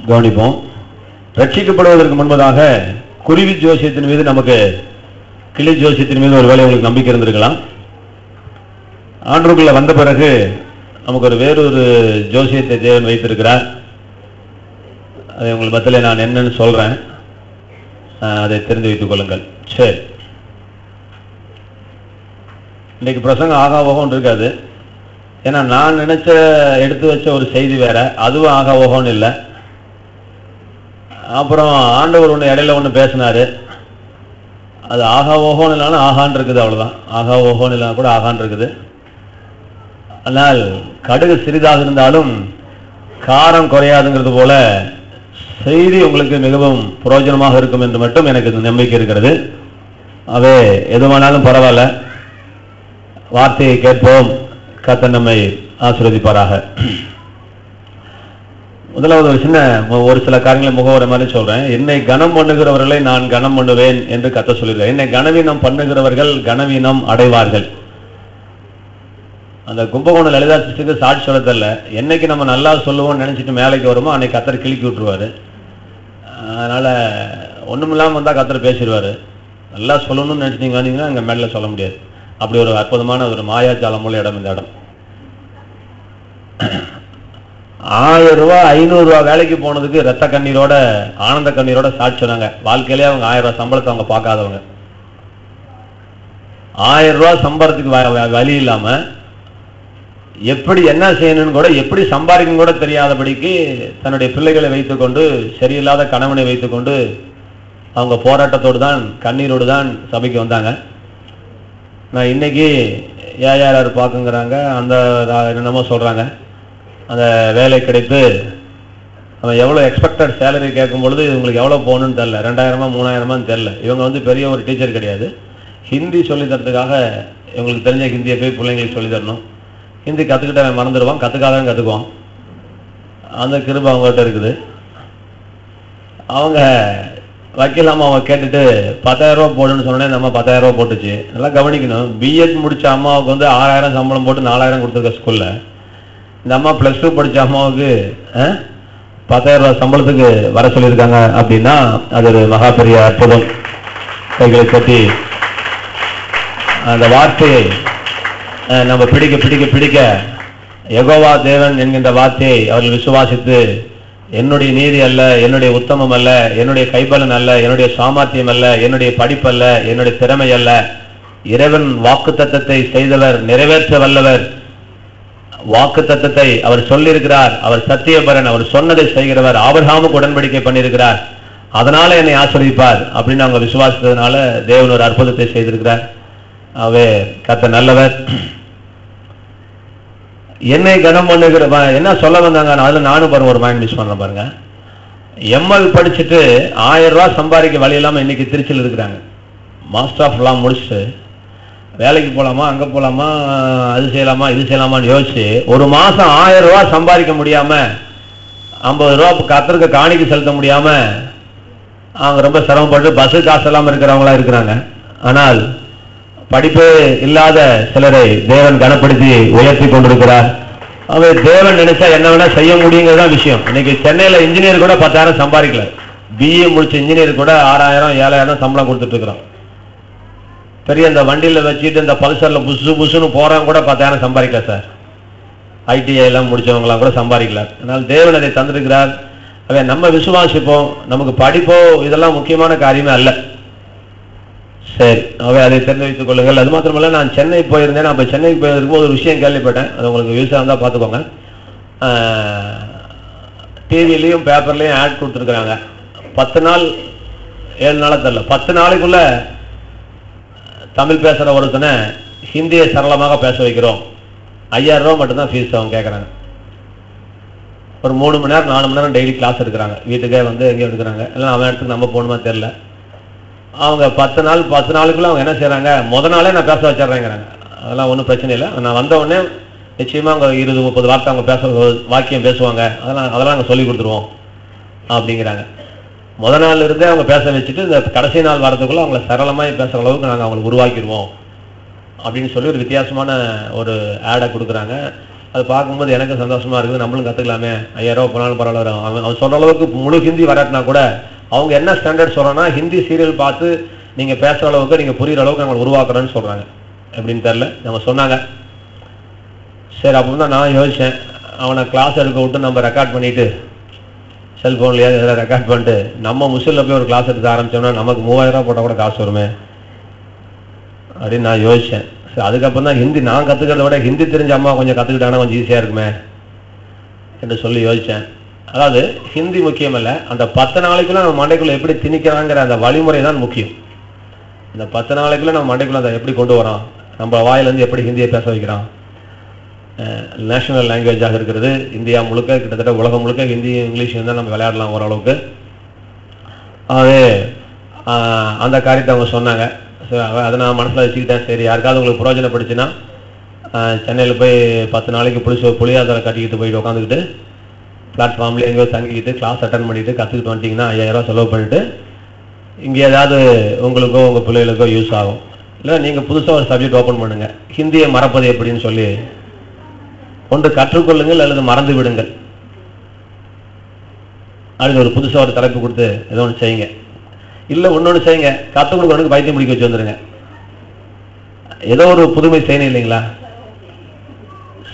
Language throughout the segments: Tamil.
கவனிப்போம். ரட்சிக்கப்படுவதற்கு முன்பதாக குருவி ஜோசியத்தின் மீது நமக்கு கிளி ஜோசியத்தின் மீது ஒருவேளை உங்களுக்கு நம்பிக்கை இருந்திருக்கலாம். ஆண்டவருக்குள்ள வந்த பிறகு நமக்கு ஒரு வேறொரு ஜோசியத்தை தேவன் வைத்திருக்கிறார். அதை உங்கள் மத்தியில நான் என்னன்னு சொல்றேன், அதை தெரிந்து வைத்துக் கொள்ளுங்கள். சரி, இன்னைக்கு பிரசங்கம் ஆகா ஓகோன்னு இருக்காது. ஏன்னா நான் நினைச்ச எடுத்து வச்ச ஒரு செய்தி வேற, அதுவும் ஆகா ஓகோன்னு இல்லை. அப்புறம் ஆண்டவர் ஒன்று இடையில ஒன்று பேசினாரு, அது ஆகா ஓகோன்னு இல்லைன்னா ஆகான் இருக்குது, அவ்வளோதான். ஆகா ஓகோன்னு இல்லைனா கூட ஆகான் இருக்குது. ஆனால் கடுகு சிறிதாக இருந்தாலும் காரம் குறையாதுங்கிறது போல செய்தி உங்களுக்கு மிகவும் பிரயோஜனமாக இருக்கும் என்று மட்டும் எனக்கு நம்பிக்கை இருக்கிறது. அவே எதுவானாலும் பரவாயில்ல, வார்த்தையை கேட்போம். கர்த்தர் நம்மை ஆசீர்வதிப்பாராக. முதலாவது ஒரு சில காரியங்களை முகவரை மாதிரி சொல்றேன். என்னை கனம் பண்ணுகிறவர்களை நான் கனம் பண்ணுவேன் என்று கர்த்தர் சொல்லியிருக்கார். என்னை கனவீனம் பண்ணுகிறவர்கள் கனவீனம் அடைவார்கள். அந்த கும்பகோணம் லலிதா சிஸ்டருக்கு சாட்சி சொல்ல தெரியல. என்னைக்கு நம்ம நல்லா சொல்லுவோம்னு நினைச்சிட்டு மேலைக்கு வருமோ அன்னைக்கு கர்த்தர் கிளிக்கி விட்டுருவாரு. அதனால ஒண்ணுமில்லாம வந்தா கர்த்தர் பேசிடுவாரு. நல்லா சொல்லணும்னு நினைச்சிட்டீங்க வந்தீங்கன்னா அங்க மேல சொல்ல முடியாது. அப்படி ஒரு அற்புதமான ஒரு மாயாஜாலம் உள்ள இடம் இந்த இடம். 1000 ரூபா 500 ரூபா வேலைக்கு போனதுக்கு ரத்த கண்ணீரோட ஆனந்த கண்ணீரோட சாட்சி சொன்னாங்க. வாழ்க்கையிலே அவங்க 1000 ரூபாய் சம்பளத்தை அவங்க பார்க்காதவங்க. 1000 ரூபாய் சம்பாரத்துக்கு வழி இல்லாம எப்படி என்ன செய்யணும்னு கூட, எப்படி சம்பாதிக்கணும் கூட தெரியாதபடிக்கு தன்னுடைய பிள்ளைகளை வைத்துக்கொண்டு, சரியில்லாத கணவனை வைத்துக்கொண்டு அவங்க போராட்டத்தோடு தான் கண்ணீரோடு தான் சபைக்கு வந்தாங்க. நான் இன்னைக்கு யார் பார்க்குங்கிறாங்க, அந்த என்னென்னமோ சொல்றாங்க. அந்த வேலை கிடைத்து அவன் எவ்வளோ எக்ஸ்பெக்டட் சேலரி கேட்கும் பொழுது இவங்களுக்கு எவ்வளோ போகணும்னு தெரில, 2000 3000 தெரில. இவங்க பெரிய ஒரு டீச்சர் கிடையாது. ஹிந்தி சொல்லி தரத்துக்காக இவங்களுக்கு தெரிஞ்ச ஹிந்தியை போய் பிள்ளைங்களுக்கு சொல்லி தரணும். ஹிந்தி கற்றுக்கிட்ட அவன் மறந்துடுவான், கற்றுக்காதான் கற்றுக்குவான். அந்த கிருபை அவங்ககிட்ட இருக்குது. அவங்க வக்கீலாம அவங்க கேட்டுட்டு 10,000 ரூபா போடுன்னு சொன்னோன்னே நம்ம 10,000 ரூபா போட்டுச்சு. நல்லா கவனிக்கணும். பிஎட் முடிச்ச அம்மாவுக்கு 6000 சம்பளம் போட்டு 4000 கொடுத்துருக்க ஸ்கூல்ல, இந்த அம்மா +2 படிச்ச அம்மாவுக்கு 10,000 ரூபாய் சம்பளத்துக்கு வர சொல்லியிருக்காங்க அப்படின்னா அது ஒரு மகா பெரிய அற்புதம். கைகளை கட்டி அந்த வார்த்தையை நம்ம பிடிக்க பிடிக்க பிடிக்க யெகோவா தேவன் என்கின்ற வார்த்தையை அவர்கள் விசுவாசித்து, என்னுடைய நீதி அல்ல, என்னுடைய உத்தமம் அல்ல, என்னுடைய கைபலன் அல்ல, என்னுடைய சாமர்த்தியம் அல்ல, என்னுடைய படிப்பல்ல, என்னுடைய திறமை அல்ல, இறைவன் வாக்குத்தத்தத்தை செய்தவர், நிறைவேற்ற வல்லவர். வாக்குத்தத்தத்தை அவர் சொல்லியிருக்கிறார். அவர் சத்தியபரன், அவர் சொன்னதை செய்கிறவர். ஆபிரகாமுக்கு உடன்படிக்கை பண்ணியிருக்கிறார். அதனால என்னை ஆசீர்வதிப்பார் அப்படின்னு அவங்க விசுவாசித்ததுனால தேவன் ஒரு அற்புதத்தை செய்திருக்கிறார். அவே கர்த்தர் நல்லவர். என்னை கனம் பண்ணுகிற என்ன சொல்ல வந்தாங்க, அதுல நானும் பாருங்க ஒரு மைண்ட் மிஸ் பண்ண பாருங்க. எம்எல் படிச்சுட்டு 1000 ரூபாய் சம்பாதிக்க வழி இல்லாம இன்னைக்கு திருச்சியில் இருக்கிறாங்க. மாஸ்டர் ஆஃப் லா முடிச்சுட்டு வேலைக்கு போலாமா, அங்க போலாமா, அது செய்யலாமா, இது செய்யலாமான்னு யோசிச்சு ஒரு மாசம் 1000 ரூபாய் சம்பாதிக்க முடியாம, 50 ரூபா கர்த்தருக்கு காணிக்கு செலுத்த முடியாம அவங்க ரொம்ப சிரமப்பட்டு பஸ்ஸு காசு இல்லாம இருக்கிறவங்களா இருக்கிறாங்க. ஆனால் படிப்பு இல்லாத சிலரை தேவன் கனப்படுத்தி உயர்த்தி கொண்டிருக்கிறார். அவர் தேவன் நினைச்சா என்ன வேணா செய்ய முடியுங்கிறதான் விஷயம். இன்னைக்கு சென்னையில இன்ஜினியர் கூட 10,000 சம்பாதிக்கல. பிஏ முடிச்ச இன்ஜினியர் கூட 6000 7000 சம்பளம் கொடுத்துட்டு இருக்கிறோம். பெரிய இந்த வண்டியில வச்சுட்டு இந்த பல்சர்ல புசு புசுன்னு போறவங்க கூட 10,000 சம்பாதிக்கல சார். ஐடிஐ எல்லாம் முடிச்சவங்களாம் கூட சம்பாதிக்கல. அதனால் தேவன் அதை தந்திருக்கிறார். அதை நம்ம விசுவாசிப்போம். நமக்கு படிப்போ இதெல்லாம் முக்கியமான காரியமே அல்ல. சரி, அவை அதை தெரிந்து வைத்துக் கொள்ளுங்கள். அது மாத்திரமல்ல, நான் சென்னை போயிருந்தேன். அப்ப சென்னைக்கு போயிருக்கும் ஒரு விஷயம் கேள்விப்பட்டேன். அது உங்களுக்கு யூஸா இருந்தா பாத்துக்கோங்க. டிவிலையும் பேப்பர்லயும் ஆட் கொடுத்துருக்காங்க. 10 நாள் 7 நாளா தெரியல, 10 நாளைக்குள்ள தமிழ் பேசுற ஒருத்தனை ஹிந்தியை சரளமாக பேச வைக்கிறோம். 5000 ரூபா மட்டும்தான் ஃபீஸ் அவங்க கேட்கறாங்க. ஒரு 3 மணி நேரம் 4 மணி நேரம் டெய்லி கிளாஸ் எடுக்கிறாங்க. வீட்டுக்கே எங்கே எடுக்கிறாங்க. இல்லை அவன் இடத்துக்கு நம்ம போகணுமா தெரியல. அவங்க 10 நாளுக்குள்ள அவங்க என்ன செய்யறாங்க, முத நாளே நான் பேச வச்சிடறேங்கிறாங்க. அதெல்லாம் ஒன்றும் பிரச்சனை இல்லை. நான் வந்த உடனே நிச்சயமா அவங்க 20-30 வார்த்தை அவங்க வாக்கியம் பேசுவாங்க. அதெல்லாம் நாங்கள் சொல்லி கொடுத்துருவோம் அப்படிங்கிறாங்க. முத நாள் இருந்தே அவங்க பேச வச்சுட்டு இந்த கடைசி நாள் வரதுக்குள்ள அவங்கள சரளமாக பேசுற அளவுக்கு நாங்கள் அவங்களை உருவாக்கிடுவோம் அப்படின்னு சொல்லி ஒரு வித்தியாசமான ஒரு ஆடை கொடுக்குறாங்க. அது பார்க்கும்போது எனக்கு சந்தோஷமா இருக்குது, நம்மளும் கற்றுக்கலாமே, 5000 ரூபா போனாலும் பரவாயில்ல. அவன் சொல்கிற அளவுக்கு முழு ஹிந்தி வராட்டினா கூட அவங்க என்ன ஸ்டாண்டர்ட் சொல்கிறோன்னா, ஹிந்தி சீரியல் பார்த்து நீங்கள் பேசுகிற அளவுக்கு, நீங்கள் புரிகிற அளவுக்கு நாங்கள் உருவாக்குறோன்னு சொல்கிறாங்க. எப்படின்னு தெரில, நம்ம சொன்னாங்க. சரி, அப்போ தான் நான் யோசித்தேன், அவனை கிளாஸ் எடுக்க விட்டு நம்ம ரெக்கார்ட் பண்ணிவிட்டு செல்ஃபோன்லேயே எதாவது ரெக்கார்ட் பண்ணிட்டு நம்ம முஸ்லிமில் போய் ஒரு கிளாஸ் எடுக்க ஆரம்பித்தோம்னா நமக்கு 3000 ரூபா போட்டால் கூட காசு வருமே அப்படின்னு நான் யோசித்தேன். சரி, அதுக்கப்புறம் தான் ஹிந்தி நான் கற்றுக்கிறத விட ஹிந்தி தெரிஞ்ச அம்மா கொஞ்சம் கற்றுக்கிட்டாங்கன்னா கொஞ்சம் ஈஸியாக இருக்குமே என்று சொல்லி யோசித்தேன். அதாவது ஹிந்தி முக்கியம் இல்லை, அந்த 10 நாளைக்குள்ள நம்ம மண்டைக்குள்ளே எப்படி திணிக்கிறாங்கிற அந்த வழிமுறை தான் முக்கியம். இந்த 10 நாளைக்குள்ள நம்ம மண்டைக்குள்ளே அதை எப்படி கொண்டு வரோம், நம்ம வாயிலேருந்து எப்படி ஹிந்தியை பேச வைக்கிறோம். நேஷனல் லாங்குவேஜாக இருக்கிறது இந்தியா முழுக்க, கிட்டத்தட்ட உலகம் முழுக்க ஹிந்தி இங்கிலீஷ் தான் நம்ம விளையாடலாம் ஓரளவுக்கு. அது அந்த காரியத்தை அவங்க சொன்னாங்க. அதை நான் மனசில் வச்சுக்கிட்டேன். சரி, யாருக்காவது உங்களுக்கு பிரயோஜனப்படுச்சுன்னா சென்னையில் போய் 10 நாளைக்கு புளியாதரை கட்டிக்கிட்டு போயிட்டு உட்காந்துக்கிட்டு பிளாட்ஃபார்ம்லேயே எங்கேயோ தங்கிக்கிட்டு கிளாஸ் அட்டன் பண்ணிவிட்டு கற்றுக்கிட்டு வந்துட்டிங்கன்னா 5000 ரூபா செலவு பண்ணிவிட்டு இங்கே ஏதாவது உங்களுக்கோ உங்கள் பிள்ளைகளுக்கோ யூஸ் ஆகும். இல்லை நீங்கள் புதுசாக ஒரு சப்ஜெக்ட் ஓப்பன் பண்ணுங்கள், ஹிந்தியை மறப்பது எப்படின்னு சொல்லி ஒன்று கற்றுக்கொள்ளுங்கள் அல்லது மறந்து விடுங்கள். அது ஒரு புதுசாக ஒரு தலைப்பு கொடுத்து ஏதோ ஒன்று செய்யுங்க. இல்லை ஒன்னொன்று செய்யுங்க, கற்றுக் கொடுக்கறதுக்கு பைத்தியம் முடிக்க வச்சு வந்துடுங்க. ஏதோ ஒரு புதுமை செய்யணும் இல்லைங்களா?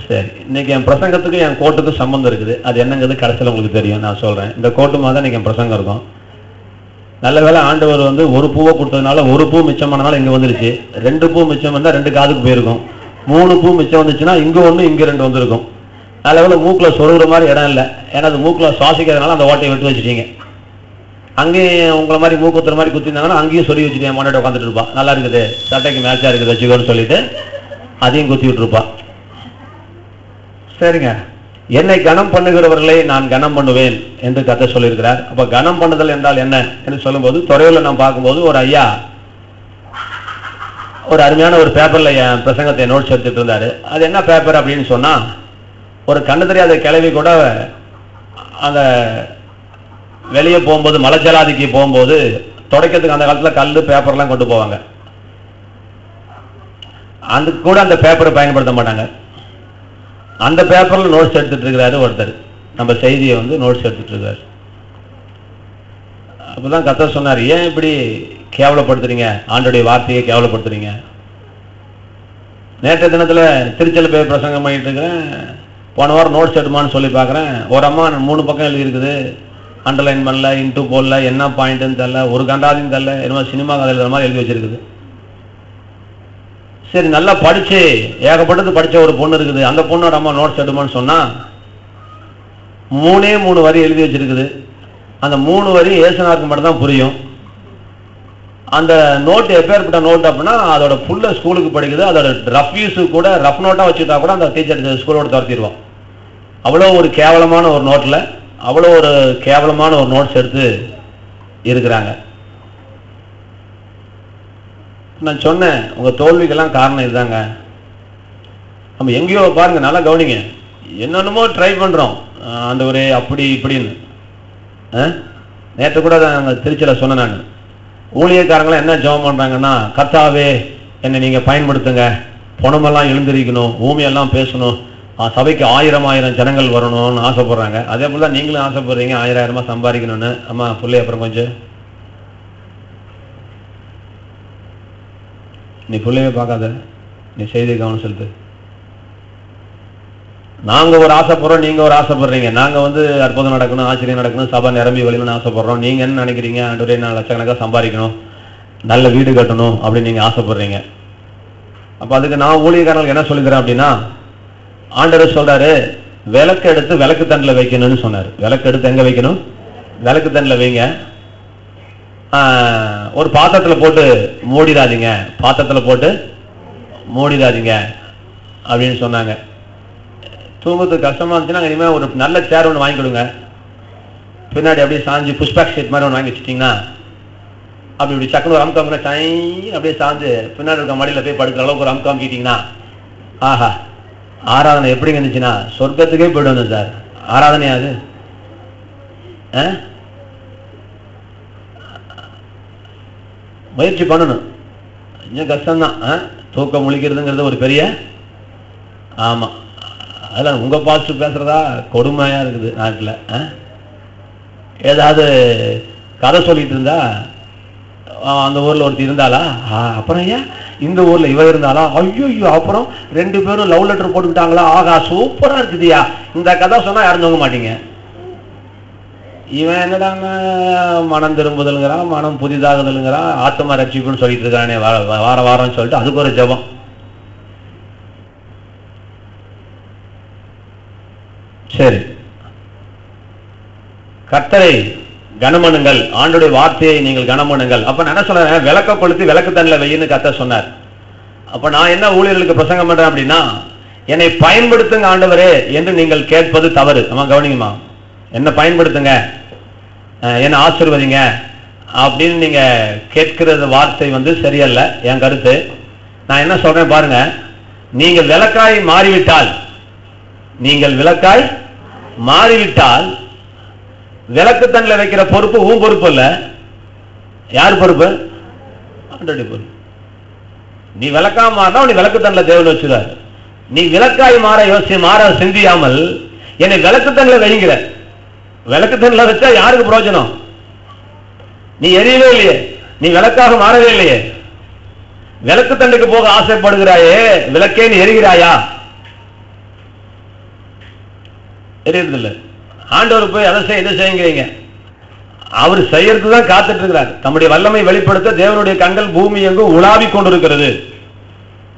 சரி, இன்னைக்கு என் பிரசங்கத்துக்கு என் கோட்டுக்கும் சம்பந்தம் இருக்குது. அது என்னங்கிறது கடைசியில் உங்களுக்கு தெரியும், நான் சொல்கிறேன். இந்த கோட்டு மாதிரி தான் இன்னைக்கு என் பிரசங்கம் இருக்கும். நல்ல வேலை ஆண்டவர் ஒரு பூவை கொடுத்ததுனால ஒரு பூ மிச்சமானனால இங்கே வந்துருச்சு. 2 பூ மிச்சம் வந்தால் 2 காதுக்கு போயிருக்கும். 3 பூ மிச்சம் வந்துச்சுன்னா இங்கே 1 இங்கே 2 வந்திருக்கும். நல்ல வேலை மூக்கில் சொருகிற மாதிரி இடம் இல்லை, ஏன்னா அது மூக்கில் சுவாசிக்கிறதுனால அந்த ஓட்டையை விட்டு வச்சுட்டீங்க. அங்கேயும் உங்களை மாதிரி மூக்குத்துற மாதிரி குத்திருந்தாங்கன்னா அங்கேயும் சொல்லி வச்சுட்டேன், முன்னாடி உட்காந்துட்டு இருப்பா. நல்லா இருக்குது, சட்டைக்கு மேட்சாக இருக்குது வச்சுக்கோன்னு சொல்லிட்டு அதையும் குத்தி விட்டுருப்பா. சரிங்க, என்னை கனம் பண்ணுகிறவர்களை நான் கனம் பண்ணுவேன் என்று கர்த்தர் சொல்லியிருக்கிறார். அப்ப கனம் பண்ணுதல் என்றால் என்ன என்று சொல்லும்போது, துறையூர்ல நான் பார்க்கும்போது ஒரு ஐயா ஒரு அருமையான ஒரு பேப்பர்ல என் பிரசங்கத்தை நோட்ஸ் எடுத்துட்டு இருந்தாரு. அது என்ன பேப்பர் அப்படின்னு சொன்னா, ஒரு கண்ணு தெரியாத கிளவி கூட அந்த வெளியே போகும்போது மலைச்சலாதிக்கு போகும்போது துடைக்கிறதுக்கு அந்த காலத்துல கல்லு பேப்பர்லாம் கொண்டு போவாங்க. அதுக்கு கூட அந்த பேப்பரை பயன்படுத்த மாட்டாங்க. அந்த பேப்பர்ல நோட்ஸ் எடுத்துட்டு இருக்கிறாரு ஒருத்தர், நம்ம செய்தியை நோட்ஸ் எடுத்துட்டு இருக்காரு. அப்பதான் கர்த்தர் சொன்னார், ஏன் இப்படி கேவலப்படுத்துறீங்க, ஆண்டோடைய வார்த்தையை கேவலப்படுத்துறீங்க. நேற்றைய தினத்துல திருச்சியில் போய் பிரசங்கம் பண்ணிட்டு இருக்கிறேன். போன வாரம் நோட்ஸ் எடுமான்னு சொல்லி பார்க்குறேன். ஒரு அம்மா 3 பக்கம் எழுதி இருக்குது, அண்டர்லைன் பண்ணல, இன்டூ போடல, என்ன பாயிண்ட்னு தெரியல, ஒரு கண்டாதையும் தெரியல, என்னமோ சினிமா கதை எழுதுற மாதிரி எழுதி வச்சிருக்குது. சரி, நல்லா படிச்சு ஏகப்பட்டது படிச்ச ஒரு பொண்ணு இருக்குது. அந்த பொண்ணோட அம்மா நோட்ஸ் எடுமான்னு சொன்னா 3 வரி எழுதி வச்சிருக்குது. அந்த 3 வரி ஏசுனாருக்கு மட்டும் தான் புரியும். அந்த நோட் எப்பேற்பட்ட நோட் அப்படின்னா, அதோட ஃபுல்ல ஸ்கூலுக்கு படிக்குது. அதோட ரஃப் யூஸ் கூட ரஃப் நோட்டா வச்சுட்டா கூட அந்த டீச்சர் ஸ்கூலோட துரத்திடுவோம். அவ்வளோ ஒரு கேவலமான ஒரு நோட்ல அவ்வளோ ஒரு கேவலமான ஒரு நோட்ஸ் எடுத்து இருக்கிறாங்க. நான் சொன்னேன், உங்க தோல்விக்கெல்லாம் காரணம் இதுதாங்க. நம்ம எங்கேயோ பாருங்க, நல்லா கவனிங்க, என்னென்னமோ ட்ரை பண்றோம், அந்த ஒரு அப்படி இப்படின்னு. நேற்று கூட நாங்கள் திருச்சியில் சொன்னேன், நான் ஊழியக்காரங்களாம் என்ன ஜெபம் பண்றாங்கன்னா, கர்த்தாவே என்னை நீங்க பயன்படுத்துங்க, பணமெல்லாம் எழுந்திருக்கணும், பூமியெல்லாம் பேசணும், சபைக்கு 1000 ஜனங்கள் வரணும்னு ஆசைப்படுறாங்க. அதே போல தான் நீங்களும் ஆசைப்படுறீங்க, 1000 சம்பாதிக்கணும்னு. அம்மா புள்ளி அப்புறம் கொஞ்சம் நீ பிள்ளைய பார்க்காத, நீ செய்தி கவனம் செலுத்து. நாங்க ஒரு ஆசைப்படுறோம், நீங்க ஒரு ஆசைப்படுறீங்க. நாங்க அற்புதம் நடக்கணும், ஆச்சரியம் நடக்கணும், சபை நிரம்பி வழியணும்னு ஆசைப்படுறோம். நீங்க என்ன நினைக்கிறீங்க, ஆண்டவரே நான் லட்சக்கணக்காக சம்பாதிக்கணும், நல்ல வீடு கட்டணும் அப்படின்னு நீங்க ஆசைப்படுறீங்க. அப்ப அதுக்கு நான் ஊழியக்காரங்களுக்கு என்ன சொல்லிக்கிறேன் அப்படின்னா, ஆண்டவர் சொல்றாரு, விளக்கு எடுத்து விளக்கு தண்டில் வைக்கணும்னு சொன்னாரு. விளக்கு எடுத்து எங்க வைக்கணும்? விளக்கு தண்டில் வைங்க. ஒரு பாத்திரத்துல போட்டு மூடிடாதீங்க, பாத்திரத்துல போட்டு மூடிடாதீங்க அப்படின்னு சொன்னாங்க. தூங்குறதுக்கு கஷ்டமா இருந்துச்சுன்னா இனிமே ஒரு நல்ல சேர் ஒன்று வாங்கி கொடுங்க, பின்னாடி அப்படியே சாஞ்சு புஷ்பேக் ஷீட் மாதிரி ஒன்று வாங்கி வச்சுட்டீங்கன்னா அப்படி இப்படி சக்குன்னு ஒரு அம்காம் சை அப்படியே சாஞ்சு பின்னாடி இருக்க மடியில் போய் படுக்கிற அளவுக்கு ஒரு அம்காம் கிட்டீங்கன்னா, ஆஹா ஆராதனை எப்படிங்க இருந்துச்சுன்னா சொர்க்கத்துக்கே போயிட்டு வந்தேன் சார். ஆராதனையா அது? முயற்சி பண்ணணும், கொஞ்சம் கஷ்டம்தான். தூக்கம் முழிக்கிறதுங்கிறது ஒரு பெரிய, ஆமா அதெல்லாம் உங்க பாஸ்டர் பேசுறதா கொடுமையா இருக்குது நாட்டில். ஏதாவது கதை சொல்லிட்டு இருந்தா அந்த ஊர்ல ஒருத்தி இருந்தாளா, அப்புறம் ஏன் இந்த ஊர்ல இவ இருந்தாளா, ஐயோ அப்புறம் 2 பேரும் லவ் லெட்டர் போட்டுக்கிட்டாங்களா, ஆகா சூப்பரா இருக்குதியா, இந்த கதை சொன்னா யாரும் தூங்க மாட்டீங்க. இவன் என்னடாங்க மனம் திரும்புதல்ங்கிறான், மனம் புதிதாகுதல்ங்கிறான், ஆத்மா ரட்சிப்புன்னு சொல்லிட்டு இருக்கானே வார வாரம் சொல்லிட்டு அதுக்கு ஒரு ஜபம். சரி, கர்த்தரை கனமனுங்கள், ஆண்டுடைய வார்த்தையை நீங்கள் கனமனுங்கள். அப்ப நான் என்ன சொல்றேன், விளக்க கொளுத்தி விளக்கு தண்ணில வெயின்னு கர்த்தர் சொன்னார். அப்ப நான் என்ன ஊழியர்களுக்கு பிரசங்கம் பண்றேன் அப்படின்னா, என்னை பயன்படுத்துங்க ஆண்டவரே என்று நீங்கள் கேட்பது தவறு. ஆமா கவனிங்கம்மா, என்ன பயன்படுத்துங்க, என்ன ஆசீர்வதிங்க அப்படின்னு நீங்க கேட்கிறது வார்த்தை சரியல்ல. என் கருத்து நான் என்ன சொல்றேன் பாருங்க, நீங்கள் விளக்காய் மாறிவிட்டால், நீங்கள் விளக்காய் மாறிவிட்டால் விளக்கு தண்ணில் வைக்கிற பொறுப்பு உன் பொறுப்பு இல்ல. யார் பொறுப்பு? ஆண்டவருடைய பொறுப்பு. நீ விளக்கா மாறினா நீ விளக்கு தண்ணில் தேவன் வச்சுறாரு. நீ விளக்காய் மாற சிந்தியாமல் என்னை விளக்கு தண்ணில் வைங்கிற. விளக்கு தண்ணில் வச்சா யாருக்கு பிரயோஜனம்? நீ எரியவே இல்லையே, நீ விளக்காக மாறவே இல்லையே. விளக்கு தண்டைக்கு போக ஆசைப்படுகிறாயே, விளக்கே நீ எரிகிறாயா? எரியறதில்ல. ஆண்டவர் போய் அதை செய்ய இதை செய்யுங்கிறீங்க. அவர் செய்யறதுதான் காத்துட்டு இருக்கிறார். தம்முடைய வல்லமை வெளிப்படுத்த தேவனுடைய கண்கள் பூமி எங்கும் உலாவி கொண்டிருக்கிறது.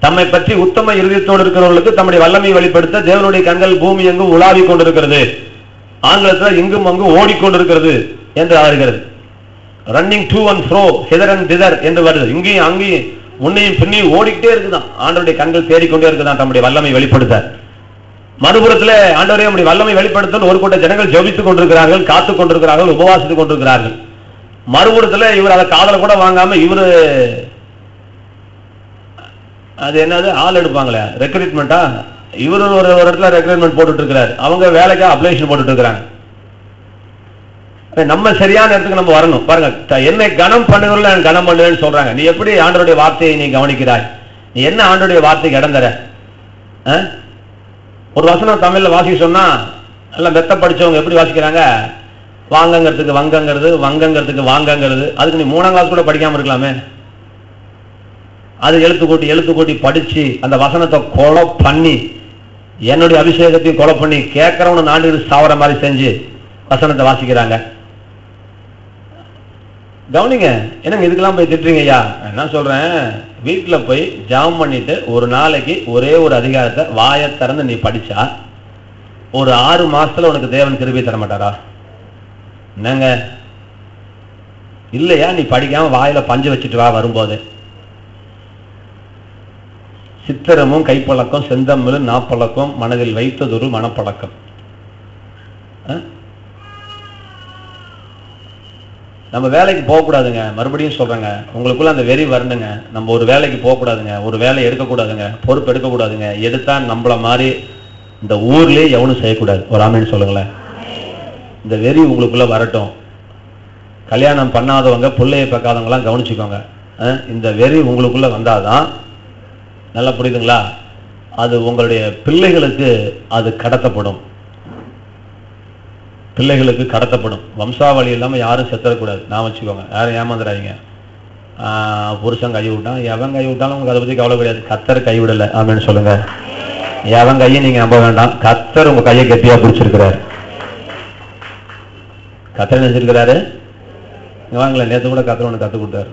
தம்மை பற்றி உத்தம இருதயத்தோடு இருக்கிறவர்களுக்கு தம்முடைய வல்லமை வெளிப்படுத்த தேவனுடைய கண்கள் பூமி எங்கும் உலாவி கொண்டிருக்கிறது. ஆங்கிலத்தில் இங்கும் அங்கும் ஓடிக்கொண்டிருக்கிறது என்று ஆகிறது. ரன்னிங் டு அண்ட் ஃப்ரோ, ஹிதர் அண்ட் திதர் என்று வருது. இங்கேயும் அங்கேயும் முன்னையும் பின்னையும் ஓடிக்கிட்டே இருக்குதான். ஆண்டவருடைய கண்கள் தேடிக்கொண்டே இருக்குதான் தம்முடைய வல்லமை வெளிப்படுத்த. மறுபுறத்தில் ஆண்டவரே நம்முடைய வல்லமை வெளிப்படுத்த ஒரு கூட்ட ஜனங்கள் ஜெபித்துக் கொண்டிருக்கிறார்கள், காத்துக் கொண்டிருக்கிறார்கள், உபவாசித்துக் கொண்டிருக்கிறார்கள். மறுபுறத்தில் இவர் அதை காதல கூட வாங்காம இவரு அது என்னது ஆள் எடுப்பாங்களே ரெக்ரூட்மெண்டா, இவரு ஒரு இடத்துல ரெக்ரூட்மெண்ட் போட்டுட்டு இருக்கிறார். அவங்க வேலைக்கு அப்ளிகேஷன் போட்டுட்டு இருக்கிறாங்க. நம்ம சரியான இடத்துக்கு நம்ம வரணும். பாருங்க, என்னை கனம் பண்ணுகிறவர்கள் நான் கனம் பண்ணுவேன்னு சொல்றாங்க. நீ எப்படி ஆண்டவருடைய வார்த்தையை நீ கவனிக்கிறாய்? நீ என்ன ஆண்டவருடைய வார்த்தைக்கு இடம் தர? ஒரு வசனம் தமிழ்ல வாசிக்க சொன்னா எல்லாம் வெத்த படிச்சவங்க எப்படி வாசிக்கிறாங்க? வாங்கங்கிறதுக்கு வங்கங்கிறது, வங்கங்கிறதுக்கு வாங்கங்கிறது. அதுக்கு நீ 3ஆம் கிளாஸ் கூட படிக்காம இருக்கலாமே. அது எழுத்து கூட்டி படிச்சு அந்த வசனத்தை கொலை பண்ணி, என்னுடைய அபிஷேகத்தையும் கொலை பண்ணி கேட்கறவனு நாடு சாவர மாதிரி செஞ்சு வசனத்தை வாசிக்கிறாங்க. கவனிங்க, என்னங்க இதுக்கெல்லாம் போய் திட்டுறீங்க ஐயா? என்ன சொல்றேன், வீட்டில் போய் ஜாம் பண்ணிட்டு ஒரு நாளைக்கு ஒரே ஒரு அதிகாரத்தை வாயை திறந்து நீ படிச்சா ஒரு 6 மாசத்துல உனக்கு தேவன் கிருபை தர மாட்டாரா? என்னங்க இல்லையா? நீ படிக்காம வாயில பஞ்சு வச்சுட்டு வா. வரும்போது சித்திரமும் கைப்பழக்கம், செந்தமிழும் நாப்பழக்கம், மனதில் வைத்ததொரு மனப்பழக்கம். நம்ம வேலைக்கு போகக்கூடாதுங்க. மறுபடியும் சொல்றேங்க, உங்களுக்குள்ள அந்த வெறி வரணுங்க. நம்ம ஒரு வேலைக்கு போகக்கூடாதுங்க, ஒரு வேலை எடுக்கக்கூடாதுங்க, பொறுப்பு எடுக்கக்கூடாதுங்க. எடுத்தா நம்மள மாதிரி இந்த ஊர்லயே எவனும் செய்யக்கூடாது. ஒரு ஆமேன்னு சொல்லுங்களேன். இந்த வெறி உங்களுக்குள்ள வரட்டும். கல்யாணம் பண்ணாதவங்க, பிள்ளையை பார்க்காதவங்களாம் கவனிச்சுக்கோங்க. இந்த வெறி உங்களுக்குள்ள வந்தாதான், நல்லா புரியுதுங்களா? அது உங்களுடைய பிள்ளைகளுக்கு அது கடத்தப்படும். பிள்ளைகளுக்கு கடத்தப்படும். வம்சாவளி இல்லாமல் யாரும் செத்துடக்கூடாது. நான் வச்சுக்கோங்க, யாரும் ஏமாந்துடாதீங்க. புருஷன் கை விட்டான், எவன் கை விட்டாலும் உங்களுக்கு அதை பற்றி கவலை கிடையாது. கர்த்தர் கைவிடலை. ஆமேன்னு சொல்லுங்க. எவன் கையை நீங்க நம்ப வேண்டாம். கர்த்தர் உங்க கையை கெட்டியா பிடிச்சிருக்கிறாரு. கர்த்தர் நினைச்சிருக்கிறாரு. வாங்கல, நேற்று கூட கர்த்தர் ஒன்று கற்றுக் கொடுத்தாரு.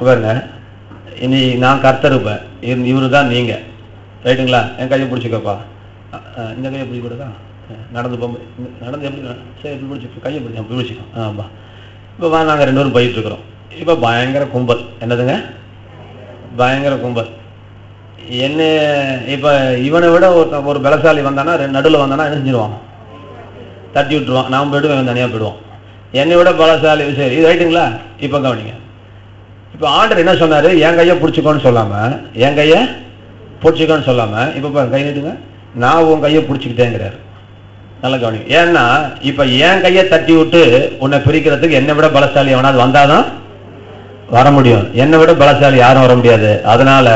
பாருங்க, இனி நான் கர்த்தர் இருப்பேன், இவரு தான் நீங்க. ரைட்டுங்களா? என் கையை பிடிச்சிக்கப்பா. இந்த கையை பிடிச்சி கொடுக்கா. நடந்து போகும்போது நடந்து எப்படி சரி எப்படி பிடிச்சி கையை பிடிச்சி அப்படி பிடிச்சிக்கோ. ஆமாம். இப்போ நாங்கள் 2 பேரும் போயிட்டு இருக்கிறோம். இப்போ பயங்கர கும்பல். என்னதுங்க? பயங்கர கும்பல். என்ன இப்போ இவனை விட ஒரு பலசாலி வந்தானா, நடுவில் வந்தானா என்ன செஞ்சிருவான்? தட்டி விட்டுருவான். நான் போய்ட்டு இவன் தனியாக போயிடுவான். என்னை விட பலசாலி. சரி, இது ரைட்டுங்களா? இப்போ கவனிங்க. இப்போ ஆண்டர் என்ன சொன்னார்? என் கையை பிடிச்சிக்கோன்னு சொல்லாமல், என் கையை பிடிச்சிக்கோன்னு சொல்லாமல், இப்போ கை நீட்டுங்க, நான் உன் கையை பிடிச்சிக்கிட்டேங்கிறாரு. நல்லா கவனிங்க. ஏன்னா இப்போ என் கையை தட்டி விட்டு உன்னை பிரிக்கிறதுக்கு என்னை விட பலசாலி எவனாவது வந்தாதான் வர முடியும். என்னை விட பலசாலி யாரும் வர முடியாது. அதனால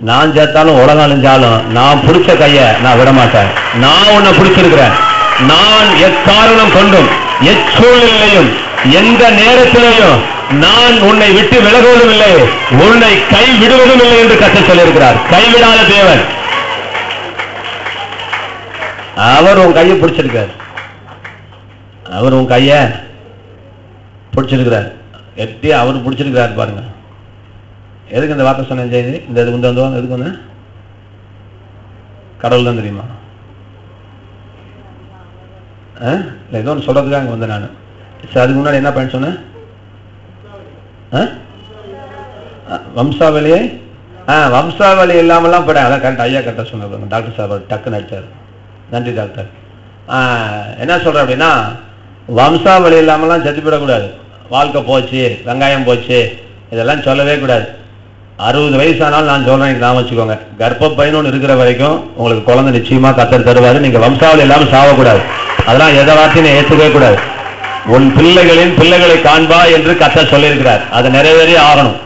நான் சேர்த்தாலும் உலகம் அழிஞ்சாலும் நான் பிடிச்ச கைய நான் விட மாட்டேன். நான் உன்னை பிடிச்சிருக்கிறேன். நான் எக்காரணம் கொண்டும் எச்சூழ்நிலையும் எந்த நேரத்திலேயும் நான் உன்னை விட்டு விலகுவதும் இல்லை, உன்னை கை விடுவதும் இல்லை என்று கர்த்தர் சொல்லியிருக்கிறார். கைவிடாத தேவன். அவர் உன் கையை பிடிச்சிருக்கார். அவர் உன் கைய பிடிச்சிருக்கிறார். எப்படியா அவர் பிடிச்சிருக்கிறார் பாருங்க. எதுக்கு இந்த வார்த்தை சொன்னேன் செய்தி? இந்த இதுக்கு வந்து எதுக்கு வந்து கடவுள் தான் தெரியுமா? ஏதோ ஒன்று சொல்றதுக்காக அங்கே வந்தேன் நான். சரி, அதுக்கு முன்னாடி என்ன பண்ண சொன்னேன்? வம்சாவளியை வம்சாவளி இல்லாமலாம் போயிட்டேன். அதான் கரெக்ட், ஐயா கரெக்டாக சொன்னாங்க. டாக்டர் சார் டக்குன்னு அடிச்சார். நன்றி டாக்டர். என்ன சொல்றேன் அப்படின்னா, வம்சாவளி இல்லாமலாம் செத்து போயிடக்கூடாது. வாழ்க்கை போச்சு, வெங்காயம் போச்சு, இதெல்லாம் சொல்லவே கூடாது. 60 வயசானாலும் நான் சொல்றேன், நான் வச்சுக்கோங்க, கர்ப்பப்பைன்னு ஒன்று இருக்கிற வரைக்கும் உங்களுக்கு குழந்தை நிச்சயமா கர்த்தர் தருவாரு. நீங்க வம்சாவளி இல்லாம சாவக்கூடாது. அதெல்லாம் எதை வார்த்தையும் ஏற்றுக்கவே கூடாது. உன் பிள்ளைகளின் பிள்ளைகளை காண்பா என்று கர்த்தர் சொல்லியிருக்கிறார். அது நிறைவேறியே ஆகணும்.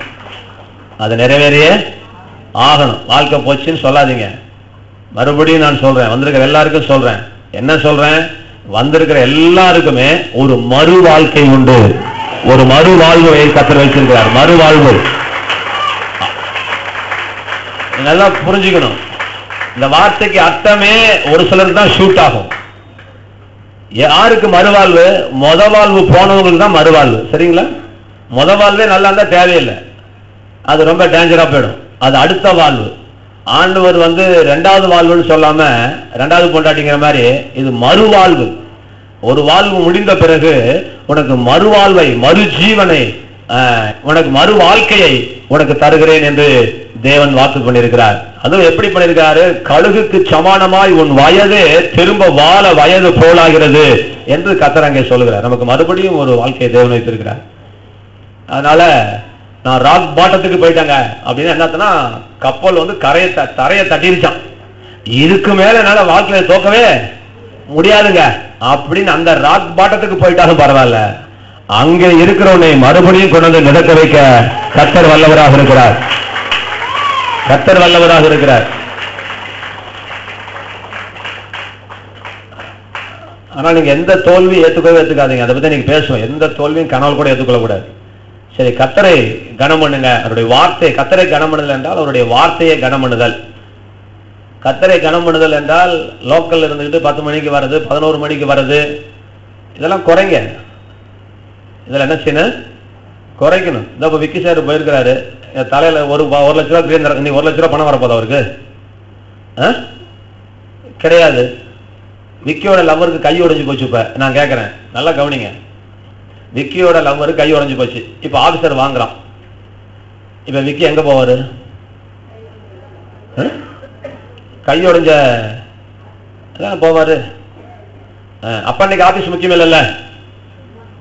அது நிறைவேறியே ஆகணும். வாழ்க்கை போச்சுன்னு சொல்லாதீங்க. மறுபடியும் நான் சொல்றேன், வந்திருக்கிற எல்லாருக்கும் சொல்றேன். என்ன சொல்றேன்? வந்திருக்கிற எல்லாருக்குமே ஒரு மறு வாழ்க்கை உண்டு. ஒரு மறு வாழ்வை கர்த்தர் வச்சிருக்கிறார். மறுவாழ்வு நல்லா புரிஞ்சுக்கணும். இந்த வார்த்தைக்கு அர்த்தமே ஒரு சிலருக்கு தான் ஷூட் ஆகும். யாருக்கு மறுவாழ்வு? மொத வாழ்வு போனவங்களுக்கு தான் மறுவாழ்வு. சரிங்களா? மொத வாழ்வே நல்லா இருந்தா தேவையில்லை, அது ரொம்ப டேஞ்சரா போயிடும். அது அடுத்த வாழ்வு. ஆண்டவர் வந்து ரெண்டாவது வாழ்வுன்னு சொல்லாம ரெண்டாவது பொண்டாட்டிங்கிற மாதிரி இது மறுவாழ்வு. ஒரு வாழ்வு முடிந்த பிறகு உனக்கு மறுவாழ்வை, மறுஜீவனை, உனக்கு மறு வாழ்க்கையை உனக்கு தருகிறேன் என்று தேவன் வாக்கு பண்ணியிருக்கிறார். அதுவும் எப்படி பண்ணியிருக்காரு? கழுகுக்கு சமானமாய் உன் வயது திரும்ப வாழ வயது போலாகிறது என்று கர்த்தர் அங்கே சொல்லுகிறார். நமக்கு மறுபடியும் ஒரு வாழ்க்கையை தேவன் வைத்திருக்கிறார். அதனால நான் ராக் பாட்டத்துக்கு போயிட்டாங்க அப்படின்னு என்னன்னா, கப்பல் வந்து தரையை தட்டிருச்சான். இதுக்கு மேல என்னால வாழ்க்கையை தோக்கவே முடியாதுங்க அப்படின்னு அந்த ராக் பாட்டத்துக்கு போயிட்டாலும் பரவாயில்ல, அங்க இருக்கிறவனை மறுபடியும் கொண்டு வந்து மிதக்க வைக்க கர்த்தர் வல்லவராக இருக்கிறார். கர்த்தர் வல்லவராக இருக்கிறார். ஆனா நீங்க எந்த தோல்வியும் ஏத்துக்காதீங்க. அதை பத்தி நீங்க பேசுவோம். எந்த தோல்வியும் கனவு கூட ஏற்றுக்கொள்ள கூடாது. சரி, கர்த்தரை கனம் பண்ணுங்க. அவருடைய வார்த்தை, கர்த்தரை கனம் பண்ணுதல் என்றால் அவருடைய வார்த்தையை கனம் பண்ணுதல். கர்த்தரை கனம் பண்ணுதல் என்றால் லோக்கல்ல இருந்துகிட்டு 10 மணிக்கு வர்றது, 11 மணிக்கு வர்றது, இதெல்லாம் குறைங்க. இதெல்லாம் என்ன செய்யணும்? குறைக்கணும். இந்த விக்கி சார் போயிருக்கிறாரு, தலையில ஒரு லட்ச ரூபா, இன்னைக்கு 1 லட்ச ரூபா பணம் வரப்போதா அவருக்கு? கிடையாது. விக்கியோட லவ்வருக்கு கை உடைஞ்சு போச்சு. இப்ப நான் கேட்கிறேன், நல்லா கவனிங்க. விக்கியோட லவ்வருக்கு கை உடைஞ்சு போச்சு. இப்ப ஆபீசர் வாங்குறான். இப்ப விக்கி எங்க போவாரு? கை உடைஞ்ச போவாரு. அப்ப இன்னைக்கு ஆபீஸ் முக்கியம் இல்லைல்ல.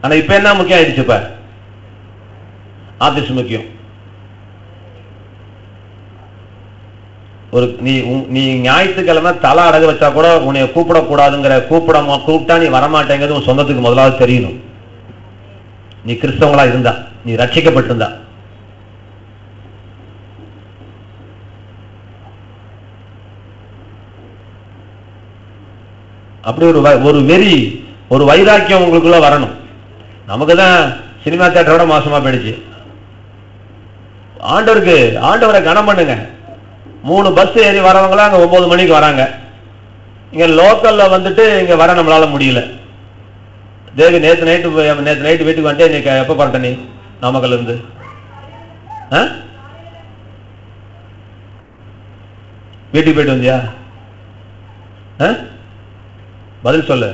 ஆனா இப்ப என்ன முக்கியம் ஆயிடுச்சு? இப்ப ஆபீஸ் முக்கியம். ஒரு நீ ஞாயிற்றுக்கிழமை தலை அடகு வச்சா கூட உன்னை கூப்பிடக்கூடாதுங்கிற, கூப்பிட்டா நீ வரமாட்டேங்கிறது உன் சொந்தத்துக்கு முதலாவது தெரியணும். நீ கிறிஸ்தவங்களா இருந்தா, நீ ரட்சிக்கப்பட்டிருந்தா. அப்படி ஒரு வெறி, ஒரு வைராக்கியம் உங்களுக்குள்ள வரணும். நமக்குதான் சினிமா தியேட்டரோட மோசமா போயிடுச்சு. ஆண்டவரை கனம் பண்ணுங்க. 3 பஸ் ஏறி வரவங்களா அங்க 9 மணிக்கு வராங்க. இங்க லோக்கல்ல வந்துட்டு இங்க வர நம்மளால முடியல. தேவி நேற்று நைட்டு வீட்டுக்கு வந்துட்டு இன்னைக்கு எப்ப பரட்ட? நீ நாமக்கல்ல இருந்து வீட்டுக்கு போயிட்டு வந்தியா? பதில் சொல்லு.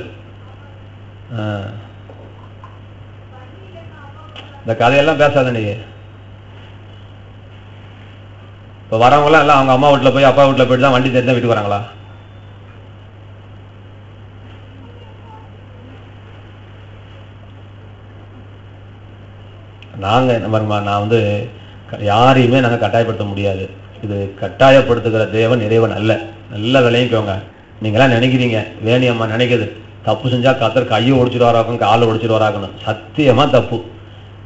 இந்த கதையெல்லாம் பேசாத நீ. இப்ப வரவங்களாம் எல்லாம் அவங்க அம்மா வீட்டுல போய் அப்பா வீட்டுல போயிட்டு தான் வண்டி தெரிஞ்சா வீட்டுக்கு வராங்களா? நான் வந்து யாரையுமே நாங்க கட்டாயப்படுத்த முடியாது. இது கட்டாயப்படுத்துகிற தேவன் இறைவன் அல்ல. நல்ல விளையிக்கோங்க. நீங்களாம் நினைக்கிறீங்க, வேணியம்மா நினைக்குது, தப்பு செஞ்சா கர்த்தர் கையை ஒடிச்சிட்டு வராக்கணும், காலை ஒடிச்சிட்டு வராக்கணும். சத்தியமா தப்பு.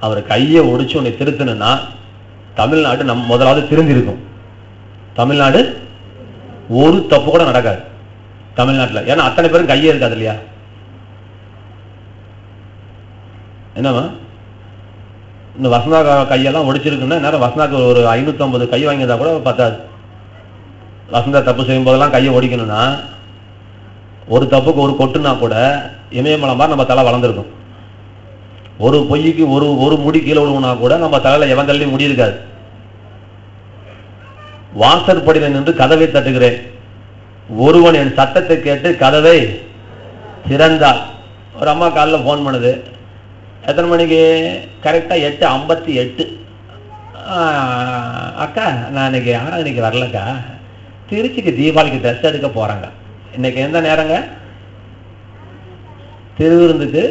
அவர் கையை ஒடிச்சு உன்னை திருத்தணும்னா தமிழ்நாடு முதலாவது திருந்திருக்கும். தமிழ்நாடு ஒரு தப்பு கூட நடக்காது தமிழ்நாட்டில். ஏன்னா அத்தனை பேரும் கையே இருக்காது இல்லையா? என்னவா இந்த வசந்தா கையெல்லாம் ஒடிச்சிருக்குன்னா நேரம் வசந்தாக்கு ஒரு 550 கை வாங்கியிருந்தா கூட பத்தாது. வசந்தா தப்பு செய்யும் போதெல்லாம் கையை ஒடிக்கணும்னா ஒரு தப்புக்கு ஒரு கொட்டுனா கூட இமயமலை மாதிரி நம்ம தலை வளர்ந்துருக்கும். ஒரு பொய்க்கு ஒரு முடி கீழே விழுவுனா கூட நம்ம தலையில எவன் தள்ளி முடி இருக்காது. வாசற்படியில் நின்று கதவை தட்டுகிறேன், ஒருவன் என் சத்தத்தை கேட்டு கதவை திறந்தால். ஒரு அம்மா காலைல போன் பண்ணுது. எத்தனை மணிக்கு? கரெக்டா 8:58. அக்கா நான் இன்னைக்கு வரலக்கா, திருச்சிக்கு தீபாவளிக்கு ட்ரெஸ் எடுக்க போறாங்க. இன்னைக்கு எந்த நேரங்க? திருவிருந்துக்கு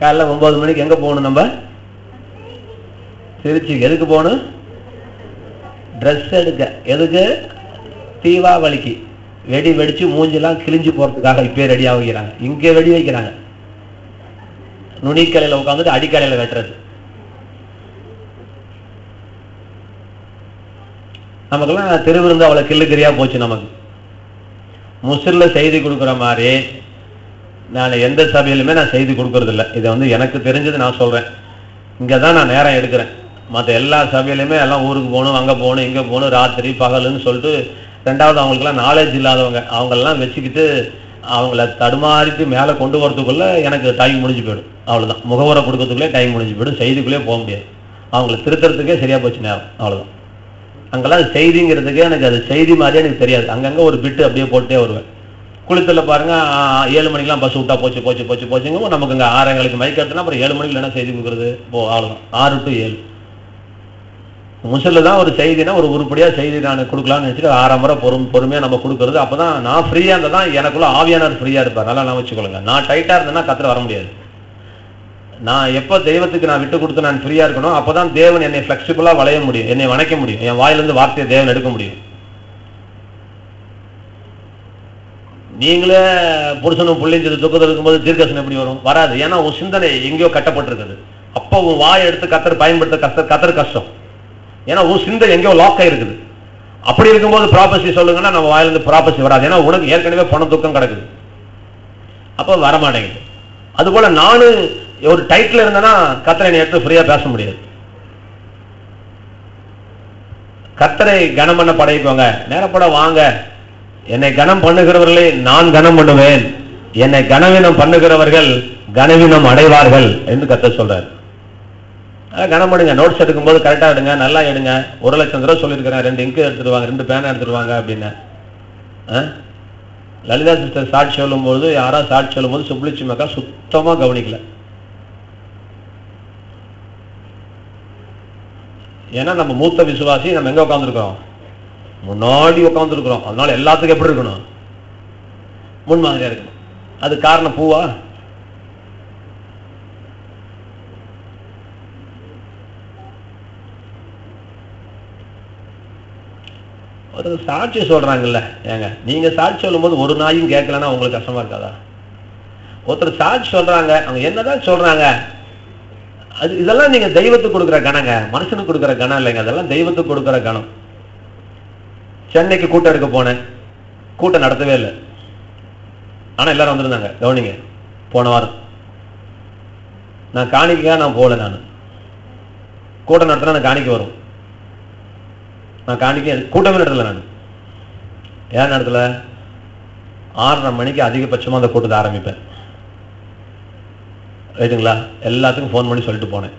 காலைல 9 மணிக்கு. எங்க போகணும் நம்ம? திருச்சிக்கு. எதுக்கு போகணும்? ட்ரெஸ் எடுக்க. எதுக்கு? தீபாவளிக்கு. வெடி வெடிச்சு மூஞ்செல்லாம் கிழிஞ்சு போறதுக்காக இப்பே ரெடியாக வைக்கிறாங்க. இங்கே வெடி வைக்கிறாங்க. நுனிக்கலையில உட்காந்துட்டு அடிக்கலையில வெட்டுறது. நமக்கெல்லாம் திருவிருந்து அவ்வளவு கிள்ளுக்கிறியா போச்சு. நமக்கு முசிறில செய்தி கொடுக்குற மாதிரி நான் எந்த சபையிலுமே நான் செய்தி கொடுக்கறது இல்லை. இதை எனக்கு தெரிஞ்சது நான் சொல்றேன். இங்கதான் நான் நேரம் எடுக்கிறேன். மற்ற எல்லா சபையிலுமே எல்லாம் ஊருக்கு போகணும், அங்கே போகணும், இங்கே போகணும், ராத்திரி பகலுன்னு சொல்லிட்டு. ரெண்டாவது அவங்களுக்குலாம் நாலேஜ் இல்லாதவங்க, அவங்களெல்லாம் வச்சுக்கிட்டு அவங்கள தடுமாறிட்டு மேலே கொண்டு வரதுக்குள்ள எனக்கு டைம் முடிஞ்சு போயிடும். அவ்வளோதான். முகவரை கொடுக்கறதுக்குள்ளே டைம் முடிஞ்சு போயிடும். செய்திக்குள்ளே போக முடியாது. அவங்கள திருத்துறதுக்கே சரியா போச்சு நேரம். அவ்வளோதான். அங்கெல்லாம் செய்திங்கிறதுக்கே எனக்கு அது செய்தி மாதிரியே எனக்கு தெரியாது. அங்கங்கே ஒரு பிட்டு அப்படியே போட்டே வருவேன். குளித்தல பாருங்க 7 மணிக்கெல்லாம் பஸ் விட்டா போச்சு போச்சு போச்சு போச்சுங்க. நமக்கு இங்கே 6:30 மைக் எடுத்துனா அப்புறம் 7 மணிக்கு என்ன செய்தி கொடுக்குறது? அவ்வளோதான். 6 to 7 முசில தான் ஒரு செய்தினா ஒரு உருப்படியா செய்தி நான் கொடுக்கலாம்னு நினைச்சிட்டு 6 முறை பொறுமையா நம்ம கொடுக்கறது. அப்பதான் நான் ஃப்ரீயா இருந்தா தான் எனக்குள்ள ஆவியானவர் ஃப்ரீயா இருப்பார். நல்லா நான் வச்சுக்கொள்ளுங்க. நான் டைட்டா இருந்தேன்னா கத்திர வர முடியாது. நான் எப்ப தெய்வத்துக்கு நான் விட்டு கொடுத்து நான் ஃப்ரீயா இருக்கணும், அப்பதான் தேவன் என்னை பிளெக்சிபிளா வளைய முடியும், என்னை வணைக்க முடியும், என் வாயிலிருந்து வார்த்தையை தேவன் எடுக்க முடியும். நீங்களே புருஷனும் புள்ளிஞ்சது துக்கத்தில் இருக்கும்போது தீர்க்கசனம் எப்படி வரும்? வராது. ஏன்னா உன் சிந்தனை எங்கேயோ கட்டப்பட்டிருக்குது. அப்போ உன் வாயை எடுத்து கத்தர் பயன்படுத்த கத்தர் கஷ்டம். ஏன்னா உன் சிந்தை எங்கேயோ லாக் ஆயிருக்குது. அப்படி இருக்கும்போது ப்ராபசி சொல்லுங்கன்னா நம்ம வாயிலிருந்து ப்ராபசி வராது. ஏன்னா உனக்கு ஏற்கனவே பணம் துக்கம் கிடக்குது. அப்போ வரமாட்டேங்குது. அதுபோல நானு ஒரு டைட்டில் இருந்தேன்னா கத்தரை எடுத்து ஃப்ரீயா பேச முடியாது. கத்தரை கனம் பண்ண படைப்போங்க, நேரப்பட வாங்க. என்னை கனம் பண்ணுகிறவர்களை நான் கனம் பண்ணுவேன், என்னை கனவீனம் பண்ணுகிறவர்கள் கனவீனம் அடைவார்கள் என்று கத்தர் சொல்றாரு. கனம் பண்ணுங்க. நோட்ஸ் எடுக்கும் போது கரெக்டா எடுங்க, நல்லா எடுங்க. 1,00,000 ரூபாய் சொல்லியிருக்கிறேன். 2 இங்கு எடுத்துருவாங்க, 2 பேனா எடுத்துருவாங்க அப்படின்னு. லலிதா சிஸ்டர் சாட்சி சொல்லும் போது, யாராவது சாட்சி சொல்லும் போது சுப்ளிச்சி மக்கா சுத்தமா கவனிக்கல. ஏன்னா நம்ம மூத்த விசுவாசி, நம்ம எங்க உட்காந்துருக்கோம்? முன்னாடி உட்காந்துருக்கிறோம். அதனால எல்லாத்துக்கும் எப்படி இருக்கணும்? முன்மாதிரியா இருக்கணும். அது காரணம் பூவா? ஒரு சாட்சி சொல்றாங்கல்ல, ஏங்க நீங்க சாட்சி சொல்லும் போது ஒரு நாயும் கேட்கலன்னா உங்களுக்கு கஷ்டமா இருக்காதா? ஒருத்தர் சாட்சி சொல்றாங்க, அவங்க என்னதான் சொல்றாங்க, அது இதெல்லாம் நீங்க தெய்வத்துக்கு கொடுக்குற கணங்க, மனுஷனுக்கு கொடுக்குற கணம் இல்லைங்க. அதெல்லாம் தெய்வத்துக்கு கொடுக்குற கணம். சென்னைக்கு கூட்டம் எடுக்க போனேன், கூட்டம் நடத்தவே இல்லை. ஆனா எல்லாரும் வந்திருந்தாங்க. கவனிங்க, போன வாரம் நான் காணிக்கையா நான் போகல. நான் கூட்டம் நடத்தினா நான் காணிக்க வரும். நான் காணிக்க கூட்டமே நடத்தல. நான் ஏன் நடத்தல? 6:30 மணிக்கு அதிகபட்சமா அந்த கூட்டத்தை ஆரம்பிப்பேன். ரைட்டுங்களா? எல்லாத்துக்கும் ஃபோன் பண்ணி சொல்லிட்டு போனேன்.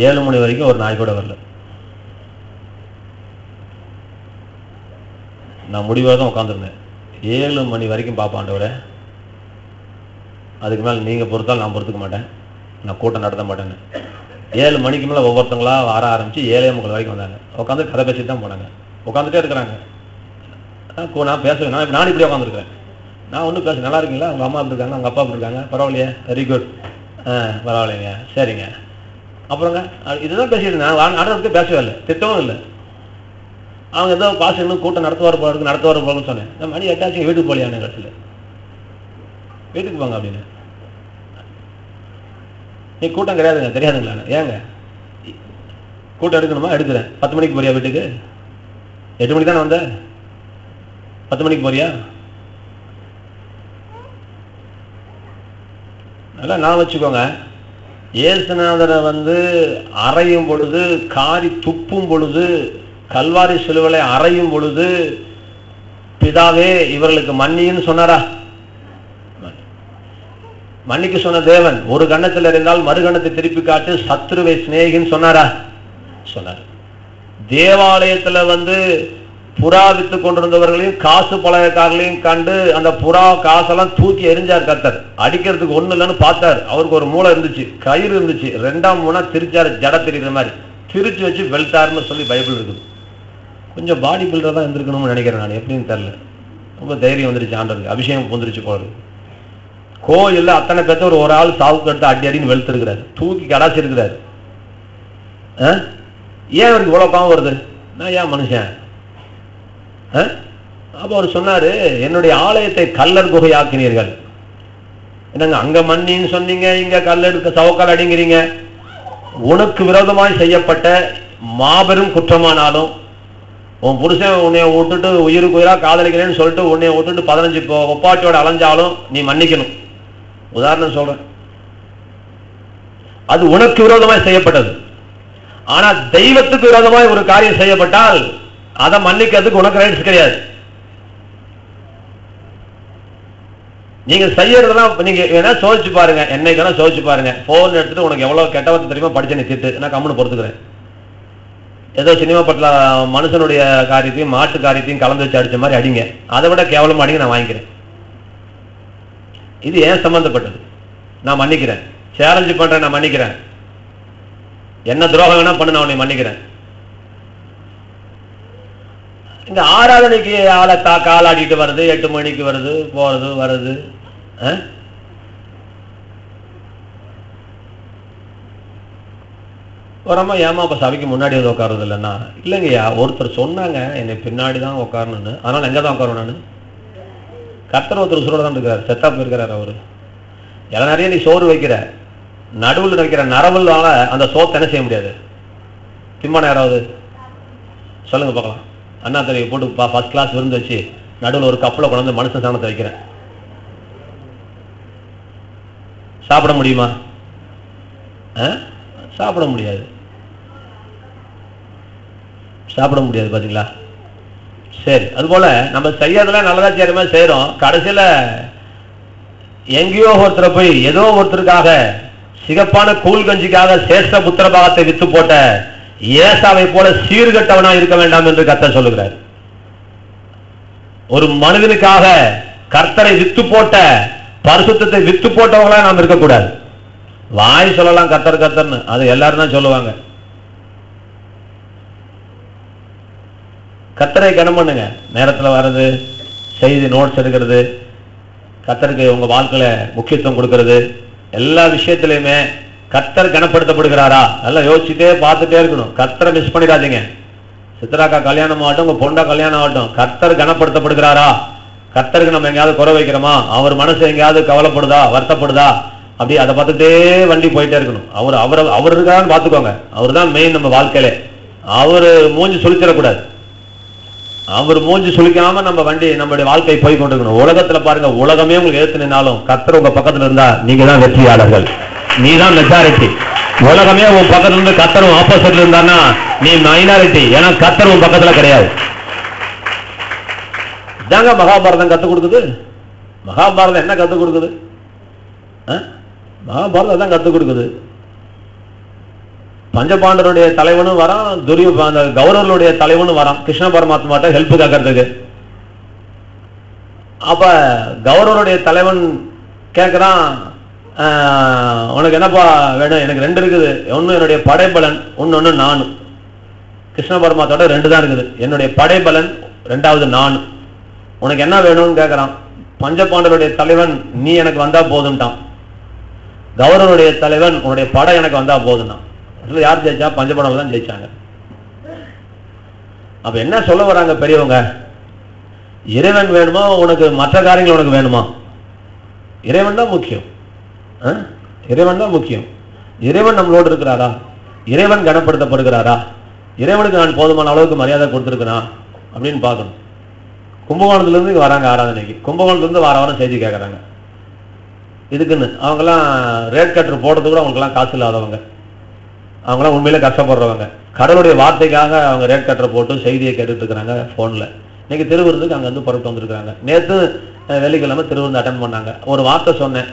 7 மணி வரைக்கும் ஒரு நாய் கூட வரல. நான் முடிவாக தான் உட்காந்துருந்தேன். 7 மணி வரைக்கும் பாப்பாண்டவரை, அதுக்கு மேலே நீங்க பொறுத்தால் நான் பொறுத்துக்க மாட்டேன், நான் கூட்டம் நடத்த மாட்டேன்னு. 7 மணிக்கு மேலே ஒவ்வொருத்தங்களா வர ஆரம்பிச்சு 7:30 வரைக்கும் வந்தாங்க. உட்காந்து கதை பேசிட்டு தான் போனாங்க. உட்காந்துட்டே இருக்கிறாங்க. நான் பேசுவேன். நான் இப்படி உட்காந்துருக்கிறேன். நான் ஒன்றும் பேச, நல்லா இருக்கீங்களா, உங்கள் அம்மா அப்படி இருக்காங்க, உங்கள் அப்பா அப்படி இருக்காங்க, பரவாயில்லையே, வெரி குட், பரவாயில்லைங்க, சரிங்க, அப்புறங்க இதுதான் பேசிட்டு இருந்தேன். நடத்துக்கு பேசவே இல்லை, திட்டவும் இல்லை. அவங்க ஏதோ பாசம் இன்னும் கூட்டம் நடத்துவார் போகிறதுன்னு சொன்னேன். நான் மணி 8 ஆச்சு, வீட்டுக்கு போலியான கடைசியில். வீட்டுக்கு போங்க அப்படின்னு. நீ கூட்டம் கிடையாதுங்க, தெரியாதுங்களா? ஏங்க கூட்டம் எடுக்கணுமா? எடுக்கிறேன். 10 மணிக்கு போறியா வீட்டுக்கு? 8 மணிக்கு தானே வந்த? 10 மணிக்கு போறியா? நல்லா நான் வச்சுக்கோங்க, இயேசுநாதரை அறையும் பொழுது, காரி துப்பும் பொழுது, கல்வாரி சிலுவையை அறையும் பொழுது, பிதாவே இவர்களுக்கு மன்னின்னு சொன்னாரா? மன்னிக்க சொன்ன தேவன் ஒரு கண்ணத்தில் இருந்தால் மறு கண்ணத்தை திருப்பி காட்டு, சத்துருவை சிநேகின்னு சொன்னாரா? சொன்னார். தேவாலயத்துல புறா வித்து கொண்டிருந்தவர்களையும் காசு பழகக்காரர்களையும் கண்டு அந்த புறா காசெல்லாம் தூக்கி எரிஞ்சார் கர்த்தர். அடிக்கிறதுக்கு ஒண்ணு இல்லைன்னு பார்த்தார். அவருக்கு ஒரு மூளை இருந்துச்சு, கயிறு இருந்துச்சு, 2ஆம் மூணா திரிச்சாரு, ஜட தெரியுற மாதிரி திரிச்சு வச்சு வெல்தார்னு சொல்லி பைபிள் இருக்குது. கொஞ்சம் பாடி பில்டர் தான் இருந்திருக்கணும்னு நினைக்கிறேன் நான், எப்படின்னு தெரியல. ரொம்ப தைரியம் வந்துருச்சு ஆண்டருக்கு, அபிஷேகம் வந்துருச்சு போல. கோயில்ல அத்தனை பேர்த்த ஒரு ஆள் சாவுக்கு எடுத்து அடி அடின்னு வெளுத்திருக்கிறாரு, தூக்கி கடாசி இருக்கிறாரு. ஏன் அவருக்கு இவ்வளவு பாவம் வருது? நான் ஏன் மனுஷன்? அப்ப அவர் சொன்னாரு, என்னுடைய ஆலயத்தை கல்லர் குகையாக்கினீர்கள். என்னங்க அங்க மண்ணின்னு சொன்னீங்க, இங்க கல் எடுக்க சவக்கால் அடிங்கிறீங்க. உனக்கு விரோதமாய் செய்யப்பட்ட மாபெரும் குற்றமானாலும், உன் புருஷன் உன்னைய விட்டுட்டு உயிருக்கு உயிரா காதலிக்கிறேன்னு சொல்லிட்டு உன்னைய விட்டுட்டு 15 ஒப்பாட்டியோட அலைஞ்சாலும் நீ மன்னிக்கணும். உதாரணம் சொல்றேன், அது உனக்கு விரோதமாய் செய்யப்பட்டது. ஆனா தெய்வத்துக்கு விரோதமாய் ஒரு காரியம் செய்யப்பட்டால் அதை மன்னிக்கிறதுக்கு உனக்கு ரைட்ஸ் கிடையாது. நீங்க செய்யறதெல்லாம் நீங்க வேணா சோதிச்சு பாருங்க, என்னைக்கான சோதிச்சு பாருங்க. போன் எடுத்துட்டு உனக்கு எவ்வளவு கெட்ட வார்த்தை தெரியுமா படிச்சு நீ திட்டு, நான் கம்முன்னு பொறுத்துக்கிறேன். ஏதோ சினிமா பட்டில மனுஷனுடைய காரியத்தையும் மாட்டு காரியத்தையும் கலந்து வச்சு அடிச்ச மாதிரி அடிங்க, அதை விட கேவலமா அடிங்க, நான் வாங்கிக்கிறேன். இது ஏன் சம்பந்தப்பட்டது, நான் மன்னிக்கிறேன். சேலஞ்சு பண்றேன், நான் மன்னிக்கிறேன். என்ன துரோகம் வேணா பண்ண, நான் உன்னை மன்னிக்கிறேன். இந்த ஆராதனைக்கு ஆளை காலாடிட்டு வருது, 8 மணிக்கு வருது, போறது வருது. ஒரு அம்மா ஏமா அப்ப சபைக்கு முன்னாடி வந்து உட்காருறது இல்லைன்னா, இல்லைங்கய்யா ஒருத்தர் சொன்னாங்க என்னை பின்னாடி தான் உட்காரணும்னு, அதனால எங்க தான் உட்காரும் நான். கர்த்தர் ஒருத்தர் உசுரோட தான் இருக்கிறார், செத்தா போயிருக்கிறார் அவரு. எல்லாம் நிறைய நீ சோறு வைக்கிற, நடுவில் வைக்கிற நரவலால அந்த சோத்தை என்ன செய்ய முடியாது. திம்மான யாராவது சொல்லுங்க பார்க்கலாம். அண்ணா தடவை போட்டு ஃபர்ஸ்ட் கிளாஸ் விருந்து வச்சு நடுவில் ஒரு கப்பலை கொண்டு வந்து மனுஷன் சாணத்தை வைக்கிறேன், சாப்பிட முடியுமா? சாப்பிட முடியாது, சாப்பிட முடியாது. பாத்தீங்களா? சரி, அதுபோல நம்ம செய்யறதெல்லாம் நல்லதா செய்யற மாதிரி செய்யறோம். கடைசியில எங்கேயோ ஒருத்தரை போய் ஏதோ ஒருத்தருக்காக சிகப்பான கூழ் கஞ்சிக்காக சேஷ்ட புத்திர பாகத்தை வித்து போட்ட ஏசாவை போல சீர்கட்டவனா இருக்க வேண்டாம் என்று கர்த்தர் சொல்லுகிறார். ஒரு மனிதனுக்காக கர்த்தரை வித்து போட்ட, பரிசுத்தத்தை வித்து போட்டவங்களா நாம் இருக்கக்கூடாது. வாய் சொல்லலாம் கர்த்தர் கர்த்தர்னு, அது எல்லாரும் தான் சொல்லுவாங்க. கர்த்தரை கனம் பண்ணுங்க. நேரத்தில் வர்றது, செய்தி நோட்ஸ் எடுக்கிறது, கர்த்தருக்கு உங்க வாழ்க்கையில முக்கியத்துவம் கொடுக்கிறது, எல்லா விஷயத்திலையுமே கர்த்தர் கனப்படுத்தப்படுகிறாரா நல்லா யோசிச்சுட்டே பார்த்துட்டே இருக்கணும். கர்த்தரை மிஸ் பண்ணிடாதீங்க. சித்ராக்கா கல்யாணம் ஆகட்டும், உங்க பொண்டா கல்யாணம் ஆகட்டும், கர்த்தர் கனப்படுத்தப்படுகிறாரா? கர்த்தருக்கு நம்ம எங்கேயாவது குறை வைக்கிறோமா? அவர் மனசு எங்கேயாவது கவலைப்படுதா, வருத்தப்படுதா? அப்படி அதை பார்த்துட்டே வண்டி போயிட்டே இருக்கணும். அவர் இருக்கான்னு பார்த்துக்கோங்க. அவர் தான் மெயின் நம்ம வாழ்க்கையில. அவரு மூஞ்சி சுழிச்சிடக்கூடாது. அவர் மூஞ்சி சுழிக்காம நம்ம வண்டி, நம்மளுடைய வாழ்க்கை போய் கொண்டிருக்கணும். உலகத்துல பாருங்க, உலகமே உங்களுக்கு எதிர்த்து நின்னாலும் கர்த்தர் உங்க பக்கத்துல இருந்தா நீங்க தான் வெற்றியாளர்கள், நீ தான் மெஜாரிட்டி. உலகமே உன் பக்கத்துல இருந்து கர்த்தர் ஆப்போசிட்ல இருந்தான்னா நீ மைனாரிட்டி. ஏன்னா கர்த்தர் உன் பக்கத்துல கிடையாது. இதாங்க மகாபாரதம் கத்துக் கொடுக்குது. மகாபாரதம் என்ன கத்துக் கொடுக்குது? மகாபாரதம் தான் கத்துக் கொடுக்குது. பஞ்சபாண்டருடைய தலைவனும் வரான், அந்த கௌரவர்களுடைய தலைவனும் வரான் கிருஷ்ண பரமாத்மாட்ட ஹெல்ப் கேட்கறதுக்கு. அப்ப கௌரவருடைய தலைவன் கேட்கிறான், உனக்கு என்னப்பா வேணும்? எனக்கு 2 இருக்குது, ஒன்னு என்னுடைய படைபலன், ஒன்னு நானும். கிருஷ்ண பரமாத்மாவோட 2 தான் இருக்குது, என்னுடைய படைபலன், 2வது நான். உனக்கு என்ன வேணும்னு கேட்கிறான். பஞ்சபாண்டருடைய தலைவன் நீ எனக்கு வந்தா போதும்ட்டான். கௌரவருடைய தலைவன் உன்னுடைய படை எனக்கு வந்தா போதும்னா. யார் ஜெயிச்சா? பஞ்சபாண்டவர்கள் தான் ஜெயிச்சாங்க. அப்ப என்ன சொல்ல வராங்க பெரியவங்க? இறைவன் வேணுமா உனக்கு, மற்ற காரியங்கள் உனக்கு வேணுமா? இறைவன் தான் முக்கியம். இறைவன் தான் முக்கியம். இறைவன் நம்மளோடு இருக்கிறாரா? இறைவன் கனப்படுத்தப்படுகிறாரா? இறைவனுக்கு நான் போதுமான அளவுக்கு மரியாதை கொடுத்திருக்கிறேன் அப்படின்னு பார்க்கணும். கும்பகோணத்துலேருந்து வராங்க ஆராதனைக்கு, கும்பகோணத்துலேருந்து வாரம் செய்தி கேட்குறாங்க. இதுக்குன்னு அவங்கெல்லாம் ரேட் கட்டர் போடுறது கூட அவங்களுக்குலாம் காசு இல்லாதவங்க, அவங்களாம் உண்மையிலே கஷ்டப்படுறவங்க. கடவுளுடைய வார்த்தைக்காக அவங்க ரேட் கட்டரை போட்டு செய்தியை கேட்டுட்டு இருக்கிறாங்க ஃபோனில். இன்னைக்கு திருவிருந்துக்கு அங்கே வந்து புறப்பட்டு வந்துருக்காங்க. நேற்று வெள்ளிக்கிழமை திருவிருந்து அட்டன் பண்ணாங்க. ஒரு வார்த்தை சொன்னேன்,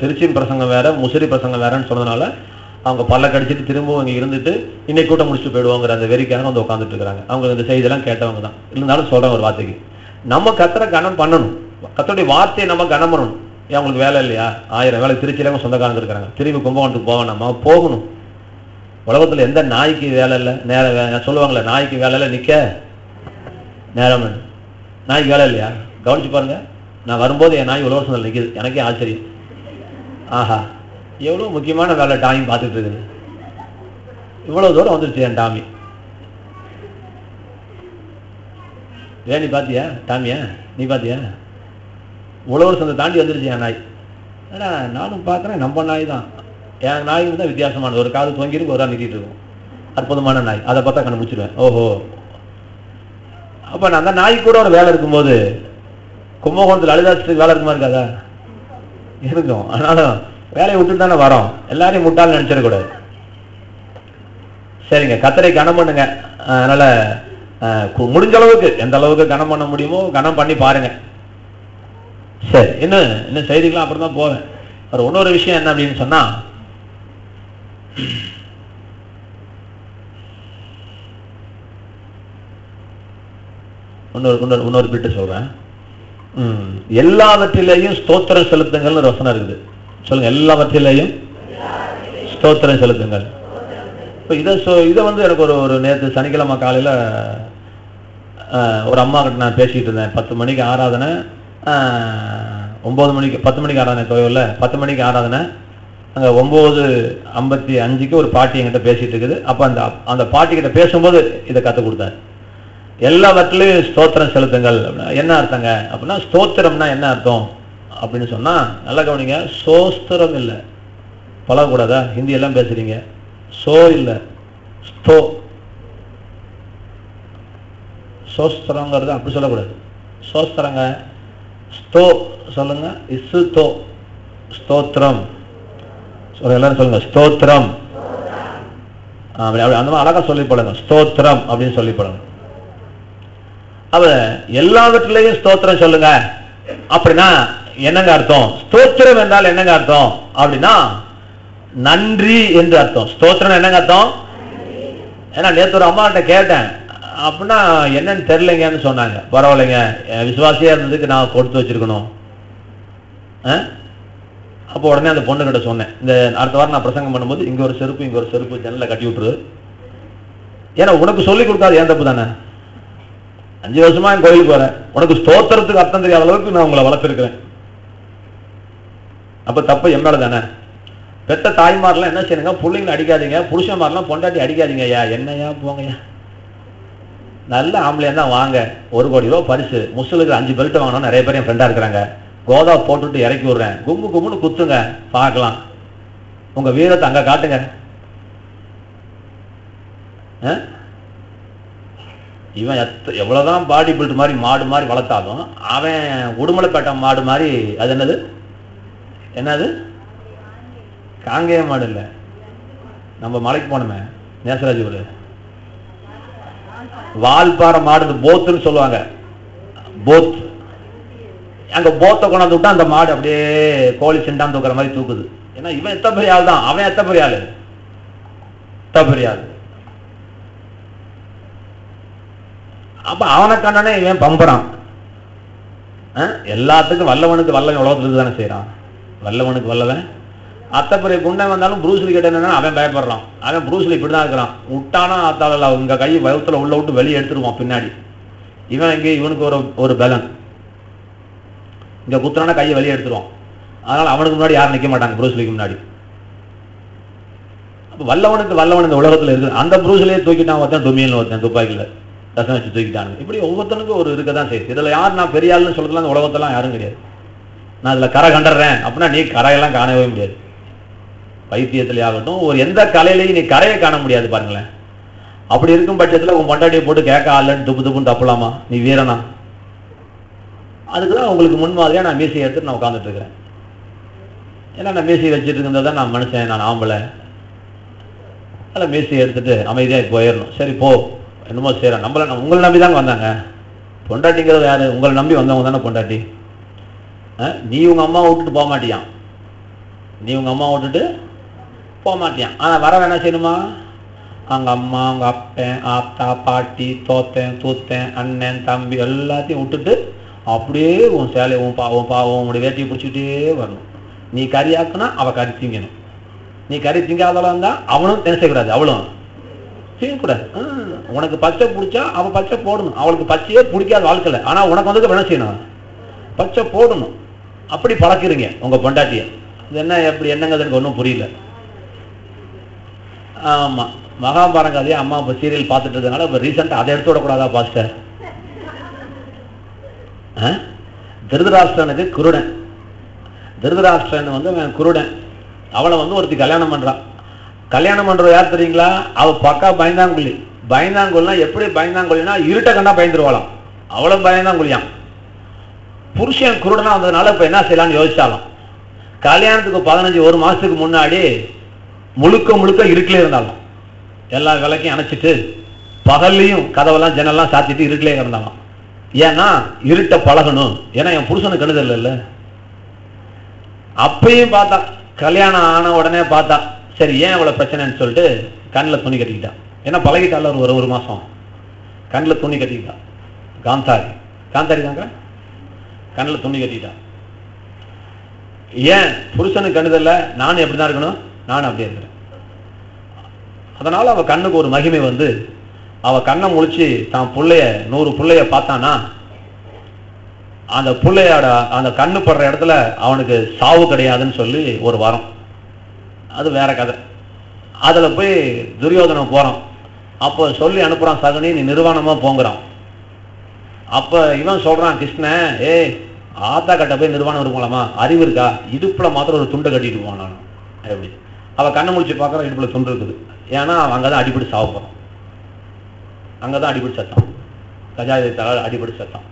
திருச்சியின் பிரசங்கம் வேற முசிறி பிரசங்கம் வேறன்னு சொன்னதுனால அவங்க பல்ல கடிச்சிட்டு திரும்பவும் இங்கே இருந்துட்டு இன்னைக்கு கூட்டம் முடிச்சுட்டு போயிடுவாங்கிற அந்த வெறிக்காக வந்து உட்காந்துட்டு இருக்கிறாங்க. அவங்க இந்த செய்தியெல்லாம் கேட்டவங்க தான். இருந்தாலும் சொல்கிறேன் ஒரு வார்த்தைக்கு, நம்ம கத்தரை கனம் பண்ணணும், கத்தருடைய வார்த்தையை நம்ம கனம் பண்ணணும். ஏன் அவங்களுக்கு வேலை இல்லையா? 1000 வேலை திருச்சியில சொந்தக்காரங்க இருக்கிறாங்க, திரும்பி கும்பகோணத்துக்கு போக நம்ம போகணும். உலகத்தில் எந்த நாய்க்கு வேலை இல்லை, நேரம் சொல்லுவாங்களே நாய்க்கு வேலை இல்லை நிற்க நேரம், நாய்க்கு வேலை இல்லையா? கவனிச்சு பாருங்க. நான் வரும்போது என் நாய் உலக சந்தையில் நிற்கிது, எனக்கே ஆச்சரியம். ஆஹா, எவ்வளோ முக்கியமான வேலை டாமி பார்த்துட்டு இருக்குது. இவ்வளோ தூரம் வந்துருச்சு என் டாமி. ஏன் நீ பார்த்தியா டாமியா? நீ பார்த்தியா? உழவர் சந்தை தாண்டி வந்துருச்சு என் நாய். ஏன்னா நானும் பார்க்குறேன், நம்ம நாய் தான். என் நாய் தான் வித்தியாசமானது. ஒரு காது தொங்கிருக்கு, ஒரு நிறுத்திட்டு இருக்கும். அற்புதமான நாய். அதை பார்த்தா கண்டுபிடிச்சிருவேன். ஓஹோ, அப்போ நான் அந்த நாய் கூட ஒரு வேலை இருக்கும்போது கும்பகோணத்தில் அழுதாசத்துக்கு வேலை இருக்குமா? இருக்காதா? இருக்கும். ஆனாலும் வேலையை விட்டுட்டு தானே வரோம். எல்லாரையும் முட்டாள் நினைச்சிடக்கூடாது. சரிங்க, கத்தரை கனம் பண்ணுங்க. அதனால முடிஞ்ச அளவுக்கு எந்த அளவுக்கு கனம் பண்ண முடியுமோ கனம் பண்ணி பாருங்க. சரி, இன்னும் செய்திக்கலாம் அப்புறம் தான் போவேன். ஒரு இன்னொரு விஷயம் என்ன அப்படின்னு சொன்னா, இன்னொரு பிட்டு சொல்றேன். எல்லாவற்றிலேயும் ஸ்தோத்திரம் செலுத்துங்கள்னு வசனம் இருக்குது. சொல்லுங்க, எல்லாவற்றிலேயும் ஸ்தோத்திரம் செலுத்துங்கள். இப்போ இதை வந்து எனக்கு ஒரு நேற்று சனிக்கிழமை காலையில் ஒரு அம்மா கிட்ட நான் பேசிக்கிட்டு இருந்தேன். 10 மணிக்கு ஆராதனை, 9 மணிக்கு 10 மணிக்கு ஆராதனை தொலைவில் 10 மணிக்கு ஆராதனை. அங்கே 9:55 ஒரு பாட்டி என்கிட்ட பேசிட்டு இருக்குது. அப்போ அந்த பாட்டிக்கிட்ட பேசும்போது இதை கற்றுக் கொடுத்தாரு. எல்லாவற்றிலையும் ஸ்தோத்திரம் செலுத்துங்கள். என்ன அர்த்தங்க அப்படின்னா, ஸ்தோத்திரம்னா என்ன அர்த்தம் அப்படின்னு சொன்னா, நல்லா கவனிங்க. சோஸ்திரம் இல்லை, பழகக்கூடாதா? ஹிந்தி எல்லாம் பேசுறீங்க. சோ இல்லை, ஸ்தோ. சோஸ்திரங்கிறது அப்படி சொல்லக்கூடாது. சோஸ்திரங்க ஸ்தோ சொல்லுங்க. இசு தோ ஸ்தோத்திரம் எல்லாரும் சொல்லுங்க. ஸ்தோத்திரம் அந்த மாதிரி அழகா சொல்லி பழங்க. ஸ்தோத்திரம் அப்படின்னு சொல்லி பழங்க. அவ எல்லாவற்றிலையும் ஸ்தோத்திரம் சொல்லுங்க அப்படின்னா என்னங்க அர்த்தம்? ஸ்தோத்திரம் என்றால் என்னங்க அர்த்தம் அப்படின்னா நன்றி என்று அர்த்தம். ஸ்தோத்திரம் என்னங்க அர்த்தம்? ஏன்னா நேற்று ஒரு அம்மா கிட்ட கேட்டேன், அப்படின்னா என்னன்னு தெரியலைங்கன்னு சொன்னாங்க. பரவாயில்லைங்க, விசுவாசியா இருந்ததுக்கு நான் கொடுத்து வச்சிருக்கணும். அப்போ உடனே அந்த பொண்ணு கிட்ட சொன்னேன், இந்த அடுத்த வாரம் நான் பிரசங்கம் பண்ணும்போது இங்க ஒரு செருப்பு ஜன்னல கட்டி விட்டுரு. ஏன்னா உனக்கு சொல்லி கொடுக்காது ஏன் தப்பு தானே? 5 வருஷமா என் கோயிலுக்கு வரேன், உனக்கு ஸ்தோத்திரத்துக்கு அர்த்தம் தெரியாத அளவுக்கு நான் உங்களை வளர்த்திருக்கிறேன். அப்ப தப்பு என் மேல தானே? பெத்த தாய்மாரெல்லாம் என்ன செய்யுங்க, பிள்ளைங்களை அடிக்காதீங்க, புருஷன்மாரெல்லாம் பொண்டாட்டி அடிக்காதீங்க. ஐயா என்னையா போங்கய்யா, நல்ல ஆம்பளையா தான் வாங்க. 1 கோடி ரூபா பரிசு, முஸ்லுக்கு 5 பெல்ட் வாங்கணும். நிறைய பேர் என் ஃப்ரெண்டா இருக்கிறாங்க. கோதா போட்டுட்டு இறக்கி விடுறேன், கும்முன்னு குத்துங்க பார்க்கலாம். உங்க வீரத்தை அங்க காட்டுங்க. இவன் எவ்வளவுதான் பாடி பில்ட் மாதிரி மாடு மாதிரி வளர்த்தாலும் அவன் உடுமலைப்பேட்டை மாடு மாதிரி. அது என்னது காங்கேய மாடு இல்லை, நம்ம மலைக்கு போனோமே நேசராஜ் வால்பாறை மாடு, போத்துன்னு சொல்லுவாங்க. போத், அங்க போத்தை கொண்டாந்து விட்டா அந்த மாடு அப்படியே கோழி செண்டான் தூக்குற மாதிரி தூக்குது. ஏன்னா இவன் எத்த பெரிய ஆள் தான், அவன் எத்த பெரிய ஆளு, பெரிய ஆளு. அப்ப அவனை கண்டானே இவன் பம்பறான். எல்லாத்துக்கும் வல்லவனுக்கு வல்லவன் உலகத்துக்கு தானே செய்யறான். வல்லவனுக்கு வல்லவன் அத்த பெரிய குண்டை வந்தாலும் ப்ரூஸ்லி கிட்ட என்னன்னா அவன் பயப்படுறான். அவன் ப்ரூஸ்லி இப்படிதான் இருக்கிறான். விட்டானா அத்தால உங்க கை வயத்துல உள்ள விட்டு வெளியே எடுத்துருவான் பின்னாடி. இவன் இங்கே இவனுக்கு ஒரு பலன், இங்க குத்துறானா கையை வெளியே எடுத்துருவான். அதனால அவனுக்கு முன்னாடி யாரும் நிக்க மாட்டாங்க, ப்ரூஸ்லிக்கு முன்னாடி. அப்ப வல்லவனுக்கு வல்லவன் இந்த உலகத்துல இருக்கு. அந்த ப்ரூஸ்லியே தூக்கிட்டான் ஒருத்தன், டொமியன் ஒருத்தன் துப்பாக்கில ரசம் வச்சு தூக்கிட்டாங்க. இப்படி ஒவ்வொருத்தனுக்கும் ஒரு இருக்கதான் செய்யுது. இதுல யார் நான் பெரிய ஆளுன்னு சொல்றதுலாம் இந்த உலகத்தெல்லாம் யாரும் கிடையாது. நான் இதுல கரை கண்டுறேன் அப்படின்னா நீ கரையெல்லாம் காணவே முடியாது. வைத்தியத்திலே ஆகட்டும், ஒரு எந்த கலையிலையும் நீ கரையை காண முடியாது. பாருங்களேன், அப்படி இருக்கும் பட்சத்தில் உன் பொண்டாட்டியை போட்டு கேட்க ஆள்லன்னு துப்பு துப்புன்னு தப்பலாமா? நீ வீரனா? அதுக்குதான் உங்களுக்கு முன்மாதிரியா நான் மீசையை எடுத்துட்டு நான் உட்காந்துட்டு இருக்கிறேன். ஏன்னா நான் மீசையை வச்சுட்டு இருந்ததான் நான் மனுஷன், நான் ஆம்பளை. அதில் மீசையை எடுத்துட்டு அமைதியாக போயிடணும். சரி போ, என்னமோ செய்கிறேன். உங்களை நம்பி தாங்க வந்தாங்க. பொண்டாட்டிங்கிறது யாரு? உங்களை நம்பி வந்தவங்க தானே பொண்டாட்டி. நீ உங்க அம்மா விட்டுட்டு போக மாட்டியான், நீ உங்க அம்மா விட்டுட்டு போக மாட்டியான். ஆனால் வர வேணா செய்யணுமா? அவங்க அம்மா, அவங்க அப்பன், ஆத்தா, பாட்டி, தோத்தன், தூத்தன், அண்ணன், தம்பி எல்லாத்தையும் விட்டுட்டு அப்படியே உன் சேலை, உன்னுடைய வேட்டியை பிடிச்சிக்கிட்டே வரணும். நீ கறி ஆக்குனா அவள் கறி திங்கணும். நீ கறி திங்காதவளாக இருந்தா அவனும் என்ன செய்யக்கூடாது, அவளும் செய்யக்கூடாது. உனக்கு பச்சை பிடிச்சா அவள் பச்சை போடணும். அவளுக்கு பச்சையே பிடிக்காத வாழ்க்கை. ஆனால் உனக்கு வந்து என்ன செய்யணும்? பச்சை போடணும். அப்படி பழக்கிறீங்க உங்க பொண்டாட்டிய. இது என்ன எப்படி என்னங்கிறது ஒன்றும் புரியல. ஆமா, மகாபாரத கதையை அம்மா இப்போ சீரியல் பார்த்துட்டு இருக்கனால இப்போ ரீசெண்டாக அதை எடுத்து விடக்கூடாதா பாஸ்டர்? திருதராஷ்டிரனுக்கு குருடன். திருதராஷ்டிரன் வந்து அவன் குருடன். அவளை வந்து ஒருத்தி கல்யாணம் பண்றான். கல்யாணம் பண்ற யார் தெரியுங்களா? அவ பக்கா பயந்தாங்குழி. பயந்தாங்குழினா எப்படி பயந்தாங்குழினா இருட்ட கண்டா பயந்துருவாளாம். அவளும் பயந்தாங்குழியாம். புருஷன் குருடனா வந்ததுனால இப்ப என்ன செய்யலாம்னு யோசிச்சாலும், கல்யாணத்துக்கு 15 மாசத்துக்கு முன்னாடி முழுக்க இருட்டிலே இருந்தாலும், எல்லா விளக்கையும் அணைச்சிட்டு பகல்லையும் கதவெல்லாம் ஜன்னெல்லாம் சாத்திட்டு இருட்டிலே இருந்தாலும். ஏன்னா இருட்ட பழகணும். ஏன்னா என் புருஷனுக்கு கெடுதல் இல்லை. அப்பயும் பார்த்தா, கல்யாணம் ஆன உடனே பார்த்தா, சரி ஏன் இவ்வளவு பிரச்சனைன்னு சொல்லிட்டு கண்ணில் துணி கட்டிக்கிட்டான். ஏன்னா பழகிட்டால ஒரு மாசம் கண்ணில் துணி கட்டிக்கிட்டான். காந்தாரி தாங்க கண்ணில் துணி கட்டிக்கிட்டான். ஏன் புருஷனுக்கு கண்டுதல்ல, நானும் எப்படிதான் இருக்கணும், நானும் அப்படியே இருக்கிறேன். அதனால அவ கண்ணுக்கு ஒரு மகிமை வந்து, அவ கண்ணை முழிச்சு தான் புள்ளைய 100 புள்ளைய பார்த்தானா, அந்த புள்ளையோட அந்த கண்ணு படுற இடத்துல அவனுக்கு சாவு கிடையாதுன்னு சொல்லி ஒரு வரம். அது வேற கதை. அதுல போய் துரியோதனம் போறான். அப்போ சொல்லி அனுப்புறான், சகுனி நீ நிர்வாணமா போங்கிறான். அப்ப இவன் சொல்றான், கிருஷ்ணன் ஆத்தா கட்ட போய் நிர்வாணம் இருக்குங்களாமா, அறிவு இருக்கா? இடுப்புல மாத்திரம் ஒரு துண்டை கட்டிட்டு போனான். எப்படி? அவ கண்ணை முடிச்சு பார்க்கறான், இடுப்புல துண்டு இருக்குது. ஏன்னா அவன் அங்கதான் அடிப்படி சாவ போறான். அங்கதான் அடிப்படி சத்தம், கஜாயத்தால அடிப்படி சத்தம்.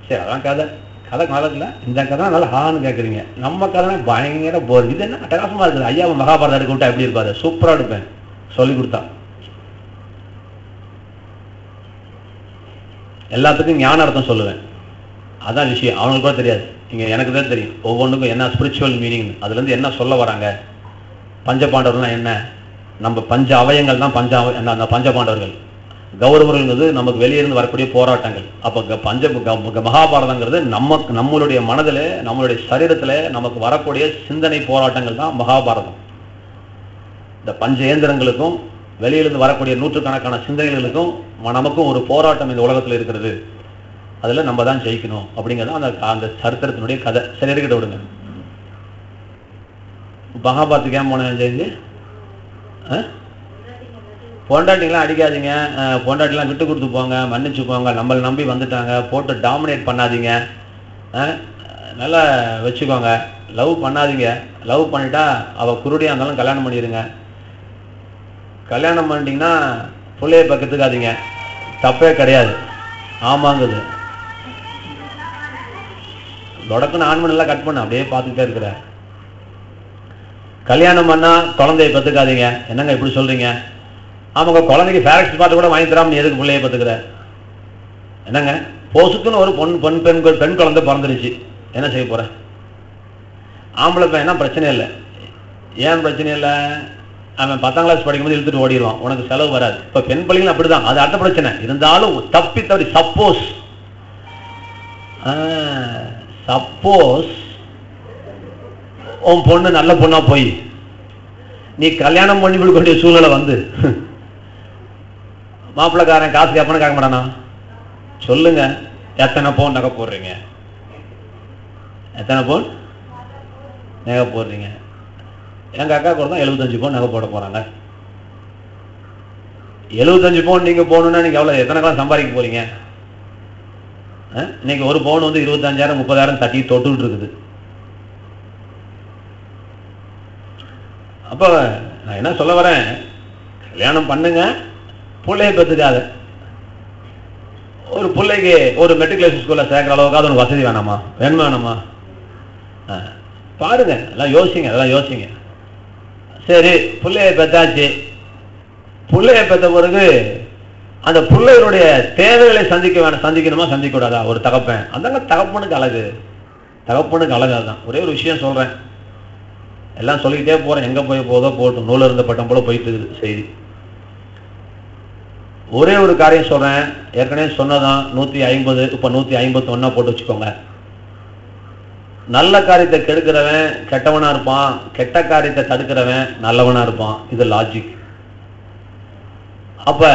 சரி, அதான் கதை. கதை நல்லா இல்லை. இந்த கதை நல்லா ஹான்னு கேட்குறீங்க. நம்ம கதை பயங்கர போர். இது என்ன அட்டகாசமா இருக்குது. ஐயா மகாபாரதம் எடுக்க விட்டா எப்படி இருப்பாரு? சூப்பரா எடுப்பேன் சொல்லி கொடுத்தா. எல்லாத்துக்கும் ஞான அர்த்தம் சொல்லுவேன். அதான் விஷயம். அவனுக்கு கூட தெரியாது, இங்க எனக்கு தான் தெரியும். ஒவ்வொன்றுக்கும் என்ன ஸ்பிரிச்சுவல் மீனிங், அதுல இருந்து என்ன சொல்ல வராங்க. பஞ்சபாண்டவர்கள்னா என்ன? நம்ம பஞ்ச அவயங்கள் தான் அந்த பஞ்சபாண்டவர்கள். கௌரவர்கள்ங்கிறது நமக்கு வெளியிருந்து வரக்கூடிய போராட்டங்கள். அப்ப மகாபாரதங்கிறது நம்மளுடைய மனதில், நம்மளுடைய சரீரத்தில் நமக்கு வரக்கூடிய சிந்தனை போராட்டங்கள் தான் மகாபாரதம். இந்த பஞ்சேந்திரங்களுக்கும் வெளியிலிருந்து வரக்கூடிய நூற்றுக்கணக்கான சிந்தனைகளுக்கும் நமக்கும் ஒரு போராட்டம் இந்த உலகத்தில் இருக்கிறது. அதுல நம்ம தான் ஜெயிக்கணும் அப்படிங்கிறது அந்த சரித்திரத்தினுடைய கதை. சரி, இருக்கிட்ட விடுங்க. மகாபாரத்துக்கு ஏன் போனேன் ஜெயிச்சு? பொண்டாட்டிங்களாம் அடிக்காதீங்க, பொண்டாட்டிலாம் விட்டு கொடுத்து போங்க, மன்னிச்சு போங்க, நம்மளை நம்பி வந்துட்டாங்க, போட்டு டாமினேட் பண்ணாதீங்க, நல்லா வச்சுக்கோங்க, லவ் பண்ணாதீங்க. லவ் பண்ணிட்டா அவள் குருடியாக இருந்தாலும் கல்யாணம் பண்ணிடுங்க. கல்யாணம் பண்ணிட்டீங்கன்னா பிள்ளைய பக்கத்துக்காதீங்க, தப்பே கிடையாது. ஆமாங்குது. தொடக்குன்னு ஆண்மனெல்லாம் கட் பண்ண அப்படியே பார்த்துக்கிட்டே இருக்கிற. கல்யாணம் பண்ணா குழந்தைய பத்துக்காதீங்க. என்னங்க இப்படி சொல்றீங்க? ஆமாங்க, குழந்தைக்கு ஃபேரக்ஸ் பார்த்து கூட வாங்கி தராம நீ எதுக்கு பிள்ளைய பத்துக்கிற? என்னங்க, போசுக்குன்னு ஒரு பெண் குழந்தை பிறந்துருச்சு, என்ன செய்ய போற? ஆம்பளை பையனா பிரச்சனை இல்லை. ஏன் பிரச்சனை இல்லை? அவன் 10ஆம் கிளாஸ் படிக்கும்போது இழுத்துட்டு ஓடிடுவான், உனக்கு செலவு வராது. இப்ப பெண் பிள்ளைங்களும் அப்படிதான், அது அடுத்த பிரச்சனை. இருந்தாலும் தப்பி தவறி சப்போஸ் உன் பொண்ணு நல்ல பொண்ணா போய் நீ கல்யாணம் பண்ணி கொடுக்க சூழ்நிலை வந்து, மாப்பிள்ளைக்காரன் காசு கேட்பானு கேட்க மாட்டானா? சொல்லுங்க, எத்தனை பவுன் நகை போடுறீங்க? எத்தனை பவுன் நகை போடுறீங்க? எங்க அக்கா கூட தான் 75 பவுன் நகை போட போறாங்க. 75 பவுன் நீங்க போகணும்னா நீங்க எவ்வளவு, எத்தனை காலம் சம்பாதிக்க போறீங்க? இன்னைக்கு ஒரு பவுன் வந்து 25,000 30,000 தட்டி தொட்டுக்கிட்டு இருக்குது. அப்ப நான் என்ன சொல்ல வரேன், கல்யாணம் பண்ணுங்க, பிள்ளைய பெற்றுக்காத. ஒரு பிள்ளைக்கு ஒரு மெட்ரிகுலேஷன் ஸ்கூல்ல சேர்க்கிற அளவுக்கு அது வசதி வேணாமா? வேணுமா? பாருங்க, எல்லாம் யோசிங்க, அதெல்லாம் யோசிங்க. சரி, பிள்ளைய பெற்றாச்சு. பிள்ளைய பெற்ற பிறகு அந்த பிள்ளைகளுடைய தேவைகளை சந்திக்கணுமா சந்திக்க கூடாதா? ஒரு தகப்பன், அதாங்க தகப்பனுக்கு அழகு. தகப்பனுக்கு அழகு அதுதான். ஒரே ஒரு விஷயம் சொல்றேன், எல்லாம் சொல்லிக்கிட்டே போறேன், எங்க போய் போதோ போட்டும், நூல இருந்த பட்டம் போல போயிட்டு இருக்குது செய்தி. ஒரே ஒரு காரியம் சொல்றேன், ஏற்கனவே சொன்னதான். 150 இப்ப 151 போட்டு வச்சுக்கோங்க. நல்ல காரியத்தை கெடுக்கிறவன் கெட்டவனா இருப்பான், கெட்ட காரியத்தை தடுக்கிறவன் நல்லவனா இருப்பான். இது லாஜிக். அப்ப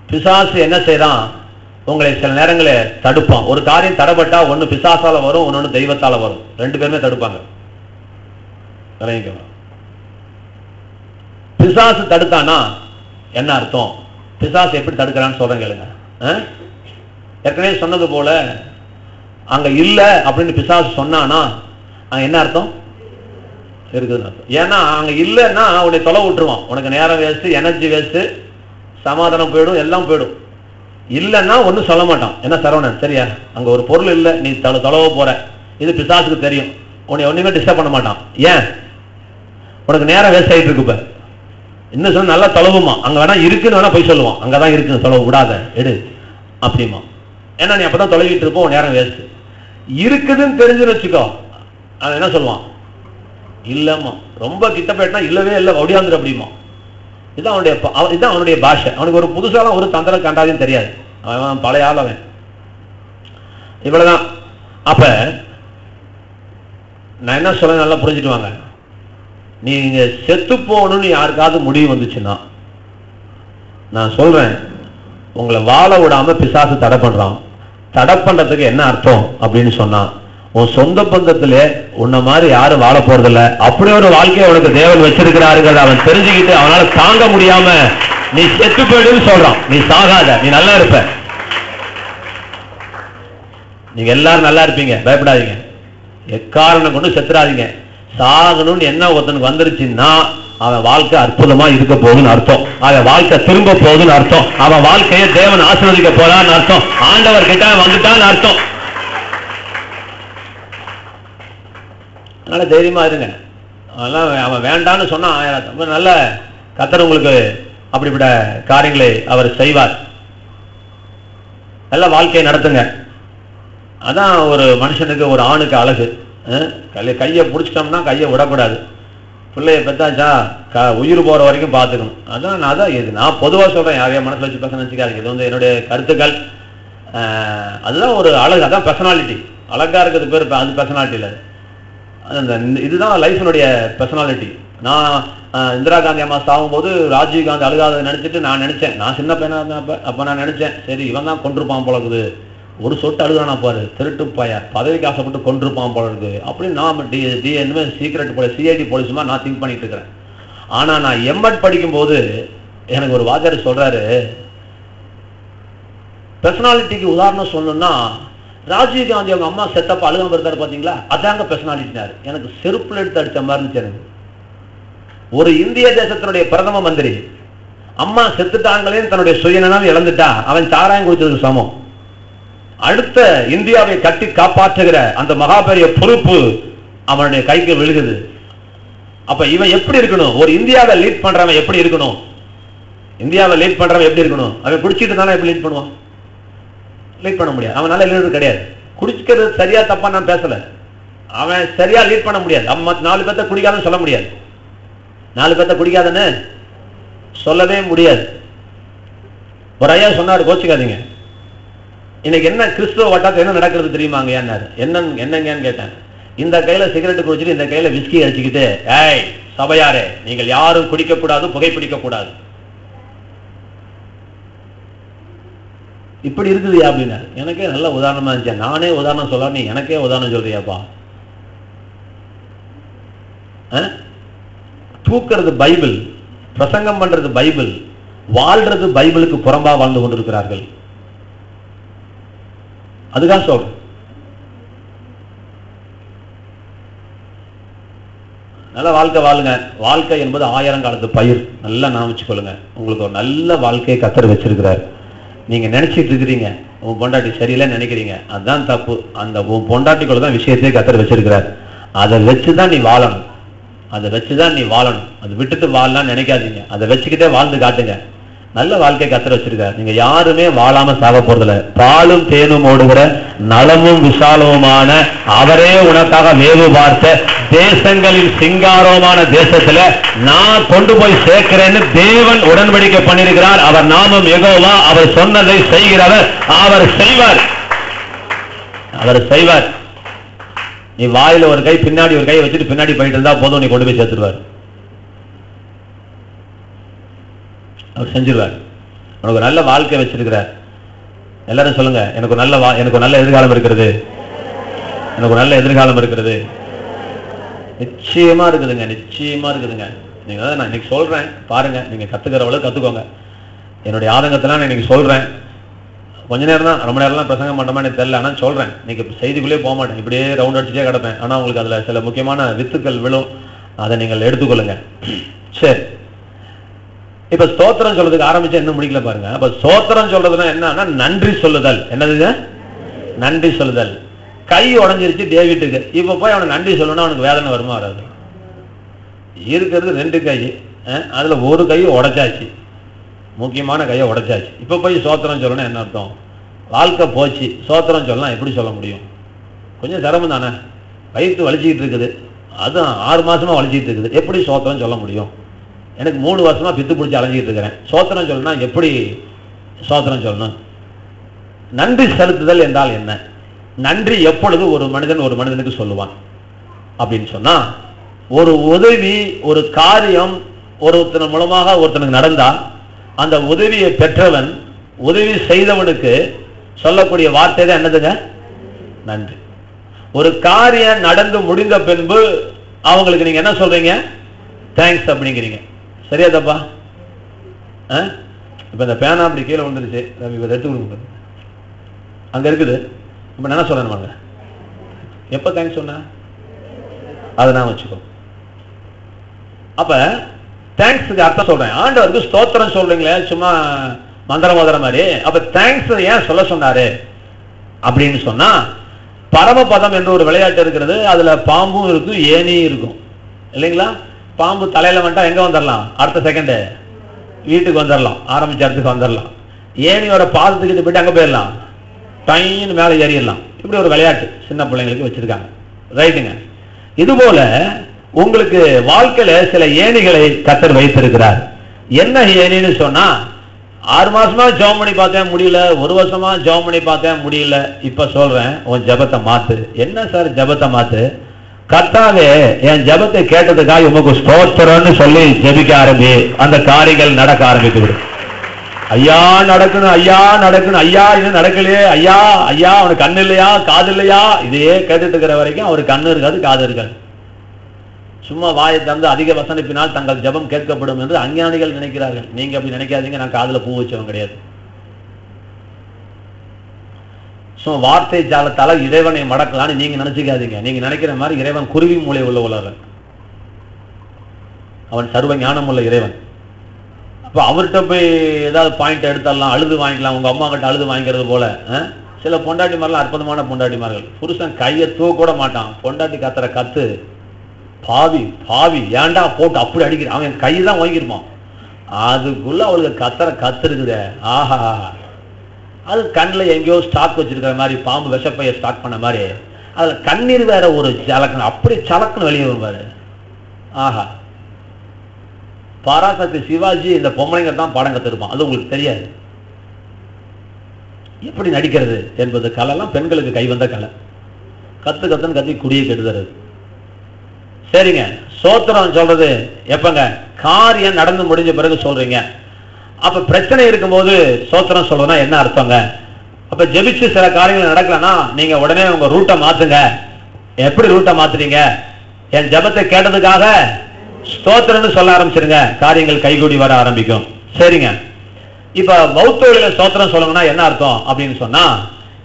பிசாசு என்ன செய்யறான்? உங்களை சில நேரங்களில் தடுப்பான். ஒரு காரியம் தடைப்பட்டா ஒண்ணு பிசாசால வரும், ஒன்னொன்னு தெய்வத்தால வரும். ரெண்டு பேருமே தடுப்பாங்க. பிசாசு தடுத்தானா என்ன அர்த்தம்? பிசாசு எப்படி தடுக்கிறான்னு சொல்றேன் கேளுங்க. ஏற்கனவே சொன்னது போல அங்க இல்ல அப்படின்னு பிசாசு சொன்னானா அங்க என்ன அர்த்தம்? இருக்குதுன்னு அர்த்தம். ஏன்னா அங்க இல்லைன்னா உன்னை தொலை விட்டுருவான். உனக்கு நேரம் வேஸ்ட், எனர்ஜி வேஸ்ட், சமாதானம் போயிடும், எல்லாம் போயிடும். இல்லைன்னா ஒன்னும் சொல்ல மாட்டான். என்ன சரவணன், சரியா? அங்க ஒரு பொருள் இல்லை, நீ தொலைவ போற, இது பிசாசுக்கு தெரியும். உன்னை ஒண்ணுமே டிஸ்டர்ப் பண்ண மாட்டான். ஏன்? உனக்கு நேரம் வேஸ்ட் ஆயிட்டு இருக்கு. இன்னும் சொல்ல நல்லா தொலைவுமா, அங்க வேணா இருக்குன்னு வேணா போய் சொல்லுவான், அங்கதான் இருக்குன்னு தொலைவு விடாத, எடு அப்படிமா. ஏன்னா நீ அப்பதான் தொலைவிட்டு இருப்போம், நேரம் வேஸ்ட். இருக்குதுன்னு தெரிஞ்சுன்னு வச்சுக்கோ, அது என்ன சொல்லுவான்? இல்லம்மா. ரொம்ப கிட்ட போயிட்டா இல்லவே இல்லை, ஒடியாந்துரு அப்படிமா. இதுதான் அவனுடைய பாஷை. அவனுக்கு ஒரு புதுசாலாம் ஒரு தந்திரம் கண்டாதையும் தெரியாது. அவன் பழைய ஆள் அவன். இவ்வளவுதான். அப்ப நான் என்ன சொல்ல நல்லா புரிஞ்சுட்டு வாங்க. நீங்க செத்து போகணும்னு யாருக்காவது முடிவு வந்துச்சுன்னா, நான் சொல்றேன், உங்களை வாழ விடாம பிசாசு தடை பண்றான். தடை பண்றதுக்கு என்ன அர்த்தம் அப்படின்னு சொன்னா, உன் சொந்த பந்தத்திலே உன்ன மாதிரி யாரும் வாழ போறதில்ல, அப்படி ஒரு வாழ்க்கையை உனக்கு தேவன் வச்சிருக்கிறாருங்கிறத அவன் தெரிஞ்சுக்கிட்டு அவனால தாங்க முடியாம நீ செத்து போயிடுன்னு சொல்றான். நீ சாகாத, நீ நல்லா இருப்ப. நீங்க எல்லாரும் நல்லா இருப்பீங்க, பயப்படாதீங்க. எக்காரணம் கொண்டு செத்துறாதீங்க. சாகணும்னு என்ன ஒருத்தனுக்கு வந்துருச்சுன்னா அவன் வாழ்க்கை அற்புதமா இருக்க போகுதுன்னு அர்த்தம். அவன் வாழ்க்கை திரும்ப போகுதுன்னு அர்த்தம். அவன் வாழ்க்கையை தேவன் ஆசீர்வதிக்க போறான்னு அர்த்தம். ஆண்டவர் கிட்ட வந்துட்டான்னு அர்த்தம். அதனால தைரியமா இருங்க. அதெல்லாம் அவன் வேண்டான்னு சொன்னா நல்ல கர்த்தர் உங்களுக்கு அப்படிப்பட்ட காரியங்களை அவர் செய்வார். நல்ல வாழ்க்கையை நடத்துங்க. அதான் ஒரு மனுஷனுக்கு, ஒரு ஆணுக்கு அழகு. கையை பிடிச்சிட்டோம்னா கையை விடக்கூடாது. பிள்ளைய பெத்தாச்சா உயிர் போற வரைக்கும் பார்த்துக்கணும். அதான் இது நான் பொதுவாக சொல்றேன், யாரையா மனசுல வச்சு பேச நினைச்சுக்காது. இது வந்து என்னுடைய கருத்துக்கள். அதுதான் ஒரு அழகு, அதான் பர்சனாலிட்டி. அழகா இருக்கிறது பேர் அது பர்சனாலிட்டி இல்லை. இதுதான் லைஃபினுடைய பர்சனாலிட்டி. நான் இந்திரா காந்தி அம்மா சாகும்போது ராஜீவ் காந்தி அழுகாத நினைச்சிட்டு நான் நினைச்சேன், நான் சின்ன பையனா இருந்தேன். அப்ப நான் நினைச்சேன், சரி இவன் தான் கொண்டிருப்பான் போல இருக்குது, ஒரு சொட்டு அழுகானா பாரு, திருட்டு பைய, பதவிக்கு ஆசைப்பட்டு கொண்டிருப்பான் போல இருக்கு அப்படின்னு நான் சீக்ரெட் போலீஸ், சிஐடி போலீஸ் மாதிரி நான் திங்க் பண்ணிட்டு இருக்கிறேன். ஆனா நான் எம்எட் படிக்கும் போது எனக்கு ஒரு வாத்தியார் சொல்றாரு, பர்சனாலிட்டிக்கு உதாரணம் சொல்லணும்னா ராஜீவ் காந்தி அவங்க அம்மா செத்தப்ப அழுகாம இருந்தாரு பாத்தீங்களா, அதாங்க பர்சனாலிட்டினாரு. எனக்கு செருப்புல எடுத்து அடிச்ச மாதிரி இருந்துச்சு. எனக்கு ஒரு இந்திய தேசத்தினுடைய பிரதம மந்திரி அம்மா செத்துட்டாங்களே தன்னுடைய சுயநலம் இழந்துட்டா அவன் சாராயம் குடிச்சதுக்கு சமம். அடுத்த இந்தியாவை கட்டி காப்பாற்றுகிற அந்த மகாபெரிய பொறுப்பு அவனுடைய கைக்கு விழுகுது. அப்ப இவன் எப்படி இருக்கணும்? ஒரு இந்தியாவை லீட் பண்றவன் எப்படி இருக்கணும்? இந்தியாவை லீட் பண்றவன் எப்படி இருக்கணும்? அவன் குடிச்சிட்டு தானே எப்படி லீட் பண்ணுவான்? லீட் பண்ண முடியாது. அவனால லீட் கிடையாது. குடிக்கிறது சரியா தப்பா நான் பேசல, அவன் சரியா லீட் பண்ண முடியாது. 4 பேர்த்த குடிக்காதுன்னு சொல்ல முடியாது, 4 பேர்த்த குடிக்காதுன்னு சொல்லவே முடியாது. ஒரு ஐயா சொன்னாரு, கோச்சுக்காதீங்க, இன்னைக்கு என்ன கிறிஸ்துவ வட்டாரத்தில் என்ன நடக்கிறது தெரியுமாங்க? என்னங்கன்னு கேட்டேன். இந்த கையில சிகரெட் குடிச்சிட்டு இந்த கையில விஸ்கி அடிச்சுக்கிட்டு, ஏய் சபையாரே, நீங்கள் யாரும் குடிக்க கூடாது, புகைப்பிடிக்க கூடாது, இப்படி இருக்குதுயா அப்படின்னா எனக்கே நல்ல உதாரணமா இருந்துச்சு. நானே உதாரணம் சொல்ல, நீ எனக்கே உதாரணம் சொல்றியாப்பா. தூக்குறது பைபிள், பிரசங்கம் பண்றது பைபிள், வாழ்றது பைபிளுக்கு புறம்பா வாழ்ந்து கொண்டிருக்கிறார்கள். அதுதான் சொல்றேன். நல்ல வாழ்க்கை வாழுங்க. வாழ்க்கை என்பது 1000 காலத்து பயிர். நல்லா நான் வச்சுக்கொள்ளுங்க. உங்களுக்கு ஒரு நல்ல வாழ்க்கையை கத்தர் வச்சிருக்கிறார். நீங்க நினைச்சிட்டு இருக்கிறீங்க உன் பொண்டாட்டி சரியில்லைன்னு நினைக்கிறீங்க, அதுதான் தப்பு. அந்த உன் பொண்டாட்டிக்குள்ள தான் விஷயத்தையே கத்தர் வச்சிருக்கிறார். அதை வச்சுதான் நீ வாழணும். அதை வச்சுதான் நீ வாழணும். அதை விட்டுட்டு வாழலாம்னு நினைக்காதீங்க. அதை வச்சுக்கிட்டே வாழ்ந்து காட்டுங்க. நல்ல வாழ்க்கை கத்தர் வச்சிருக்காரு. நீங்க யாருமே வாழாம சாக போறதில்ல. பாலும் தேனும் ஓடுகிற நலமும் விசாலமுமான அவரே உனக்காக வேவு பார்த்த தேசங்களின் சிங்காரமான தேசத்துல நான் கொண்டு போய் சேர்க்கிறேன்னு தேவன் உடன்படிக்கை பண்ணிருக்கிறார். அவர் நாமம் யெகோவா. அவர் சொன்னதை செய்கிறவர். அவர் செய்வார். அவர் செய்வார். நீ வாயில ஒரு கை பின்னாடி ஒரு கை வச்சுட்டு பின்னாடி போயிட்டு இருந்தா போதும், நீ கொண்டு போய் சேர்த்துருவார். அவர் செஞ்சிருவார். உனக்கு நல்ல வாழ்க்கை வச்சிருக்கிறார். எல்லாரும் சொல்லுங்க, எனக்கு நல்ல எதிர்காலம் இருக்கிறது. எனக்கு நல்ல எதிர்காலம் இருக்கிறது. நிச்சயமா இருக்குதுங்க, நிச்சயமா இருக்குதுங்க. நீங்க நான் இன்னைக்கு சொல்றேன் பாருங்க, நீங்க கத்துக்கிறவளவு கத்துக்கோங்க. என்னுடைய ஆதங்கத்தெல்லாம் நான் இன்னைக்கு சொல்றேன். கொஞ்ச நேரம் தான், ரொம்ப நேரம்லாம் பிரசங்கம் பண்ணமா எனக்கு தெரியல. ஆனால் சொல்றேன், இன்னைக்கு செய்திக்குள்ளே போக மாட்டேன், இப்படியே ரவுண்ட் அடிச்சுட்டே கிடப்பேன். ஆனா உங்களுக்கு அதுல சில முக்கியமான வித்துக்கள் விழும். அதை நீங்கள் எடுத்துக்கொள்ளுங்க. சரி, இப்ப ஸ்தோத்திரம் சொல்றதுக்கு ஆரம்பிச்சா இன்னும் முடிக்கல பாருங்க. அப்ப ஸ்தோத்திரம் சொல்றதுன்னா என்னன்னா நன்றி சொல்லுதல். என்னது? நன்றி சொல்லுதல். கை உடஞ்சிருச்சு டேவிட்டுக்கு, இப்ப போய் அவனுக்கு நன்றி சொல்லணும்னா அவனுக்கு வேதனை வருமா வராது? இருக்கிறது 2 கை, அதுல ஒரு கை உடைச்சாச்சு, முக்கியமான கையை உடைச்சாச்சு. இப்ப போய் ஸ்தோத்திரம் சொல்லணும் என்ன அர்த்தம்? வாழ்க்கை போச்சு, ஸ்தோத்திரம் சொல்லலாம் எப்படி சொல்ல முடியும்? கொஞ்சம் சிரமம் தானே. வயிற்று வலிச்சுக்கிட்டு இருக்குது, அதுவும் 6 மாசமா வலிச்சுக்கிட்டு இருக்குது, எப்படி ஸ்தோத்திரம் சொல்ல முடியும்? எனக்கு 3 வருஷமா பித்து பிடிச்சி அலைஞ்சிட்டு இருக்கிறேன், ஸ்தோத்திரம் சொல்லணும்னா எப்படி ஸ்தோத்திரம் சொல்லணும்? நன்றி செலுத்துதல் என்றால் என்ன? நன்றி எப்பொழுது ஒரு மனிதன் ஒரு மனிதனுக்கு சொல்லுவான் அப்படின்னு சொன்னா, ஒரு உதவி, ஒரு காரியம் ஒருத்தன் மூலமாக ஒருத்தனுக்கு நடந்தா அந்த உதவியை பெற்றவன் உதவி செய்தவனுக்கு சொல்லக்கூடிய வார்த்தை தான் என்னதுங்க? நன்றி. ஒரு காரியம் நடந்து முடிந்த பின்பு அவங்களுக்கு நீங்க என்ன சொல்றீங்க? தேங்க்ஸ் அப்படிங்கிறீங்க. சரியா தப்பா? இப்ப இந்த பேனா அப்படி கீழே வந்துருச்சு, எடுத்து கொடுங்க, அங்க இருக்குது. இப்ப என்ன சொல்லணும்? எப்ப தேங்க்ஸ் சொன்ன அதை நான் வச்சுக்கோ. அப்ப தேங்க்ஸுக்கு அர்த்தம் சொல்றேன். ஆண்டவருக்கு ஸ்தோத்திரம் சொல்றீங்களே சும்மா மந்திரம் மோதிர மாதிரி. அப்ப தேங்க்ஸ் ஏன் சொல்ல சொன்னாரு அப்படின்னு சொன்னா, பரமபதம் என்று ஒரு விளையாட்டு இருக்கிறது. அதுல பாம்பும் இருக்கும், ஏனியும் இருக்கும் இல்லைங்களா? பாம்பு தலையில வந்துட்டா எங்க வந்துடலாம்? அடுத்த செகண்ட் வீட்டுக்கு வந்துடலாம், ஆரம்பிச்ச இடத்துக்கு வந்துடலாம். ஏனியோட பாதத்துக்கு போயிட்டு அங்க போயிடலாம், டைன்னு மேலே ஏறிடலாம். இப்படி ஒரு விளையாட்டு சின்ன பிள்ளைங்களுக்கு வச்சிருக்காங்க. ரைட்டுங்க. இது போல உங்களுக்கு வாழ்க்கையில சில ஏணிகளை கத்தர் வைத்திருக்கிறார். என்ன ஏணின்னு சொன்னா, 6 மாசமா ஜெபம் பண்ணி பார்த்தேன் முடியல, 1 வருஷமா ஜெபம் பண்ணி பார்த்தேன் முடியல. இப்ப சொல்றேன், உன் ஜெபத்தை மாத்து. என்ன சார் ஜெபத்தை மாத்து? கர்த்தாவே என் ஜெபத்தை கேட்டதுக்காக உமக்கு ஸ்தோத்திரம்னு சொல்லி ஜெபிக்க ஆரம்பி. அந்த காரியங்கள் நடக்க ஆரம்பித்து விடும். ஐயா நடக்கணும், ஐயா நடக்கணும், ஐயா இது நடக்கலையே, ஐயா ஐயா அவனுக்கு கண்ணு இல்லையா, காது இல்லையா, இதையே கேட்டுட்டு இருக்கிற வரைக்கும் அவருக்கு கண்ணு இருக்காது, காது இருக்காது. சும்மா வாயை தந்து அதிக வசனிப்பினால் தங்கள் ஜெபம் கேட்கப்படும் என்று அஞ்ஞானிகள் நினைக்கிறார்கள். நீங்க அப்படி நினைக்காதீங்க. நான் காதுல பூ வச்சவன் கிடையாது. வார்த்தை ஜாலத்தால இறைவனை மடக்கலான்னு நீங்க நினைச்சுக்காதீங்க. நீங்க நினைக்கிற மாதிரி இறைவன் குருவி மூளை உள்ள உலகன், அவன் சர்வ ஞானம் உள்ள இறைவன். அப்ப அவர்கிட்ட போய் ஏதாவது பாயிண்ட் எடுத்துடலாம், அழுது வாங்கிக்கலாம். உங்க அம்மா கிட்ட அழுது வாங்கிக்கிறது போல சில பொண்டாட்டிமாரெல்லாம் அற்புதமான பொண்டாட்டிமார்கள். புருஷன் கையை தூக்க கூட மாட்டான், பொண்டாட்டி கத்துற கத்து பாவி பாவி ஏண்டா போட்டு அப்படி அடிக்கிறான், அவன் கை தான் வாங்கிருப்பான். அதுக்குள்ள அவளுக்கு கத்துற கத்து இருக்குது. ஆஹா, அது கண்ணில் எங்கேயோ ஸ்டாக் வச்சிருக்கிற மாதிரி, பாம்பு விஷப்பைய ஸ்டாக் பண்ண மாதிரி. அதுல கண்ணீர் வேற ஒரு சலக்கணும், அப்படி சலக்குன்னு வெளியே வருவாரு. ஆஹா, பராசக்தி சிவாஜி இந்த பொம்பளைங்க தான் பாடம் கத்திருப்பான். அது உங்களுக்கு தெரியாது. எப்படி நடிக்கிறது என்பது கலைலாம் பெண்களுக்கு கை வந்த கலை. கத்து கத்துன்னு கத்தி குடியை கெடுதறது. சரிங்க, ஸ்தோத்திரம் சொல்றது எப்பங்க? காரியம் நடந்து முடிஞ்ச பிறகு சொல்றீங்க. அப்ப பிரச்சனை இருக்கும்போது ஸ்தோத்திரம் சொல்றதுன்னா என்ன அர்த்தங்க? அப்ப ஜெபிச்சு சில காரியங்கள் நடக்கலன்னா நீங்க உடனே உங்க ரூட்டை மாத்துங்க. எப்படி ரூட்டை மாத்துறீங்க? என் ஜெபத்தை கேட்டதுக்காக ஸ்தோத்திரம்னு சொல்ல ஆரம்பிச்சிருங்க, காரியங்கள் கைகூடி வர ஆரம்பிக்கும். சரிங்க, இப்ப பௌத்தோலில ஸ்தோத்திரம் சொல்லணும்னா என்ன அர்த்தம் அப்படின்னு சொன்னா,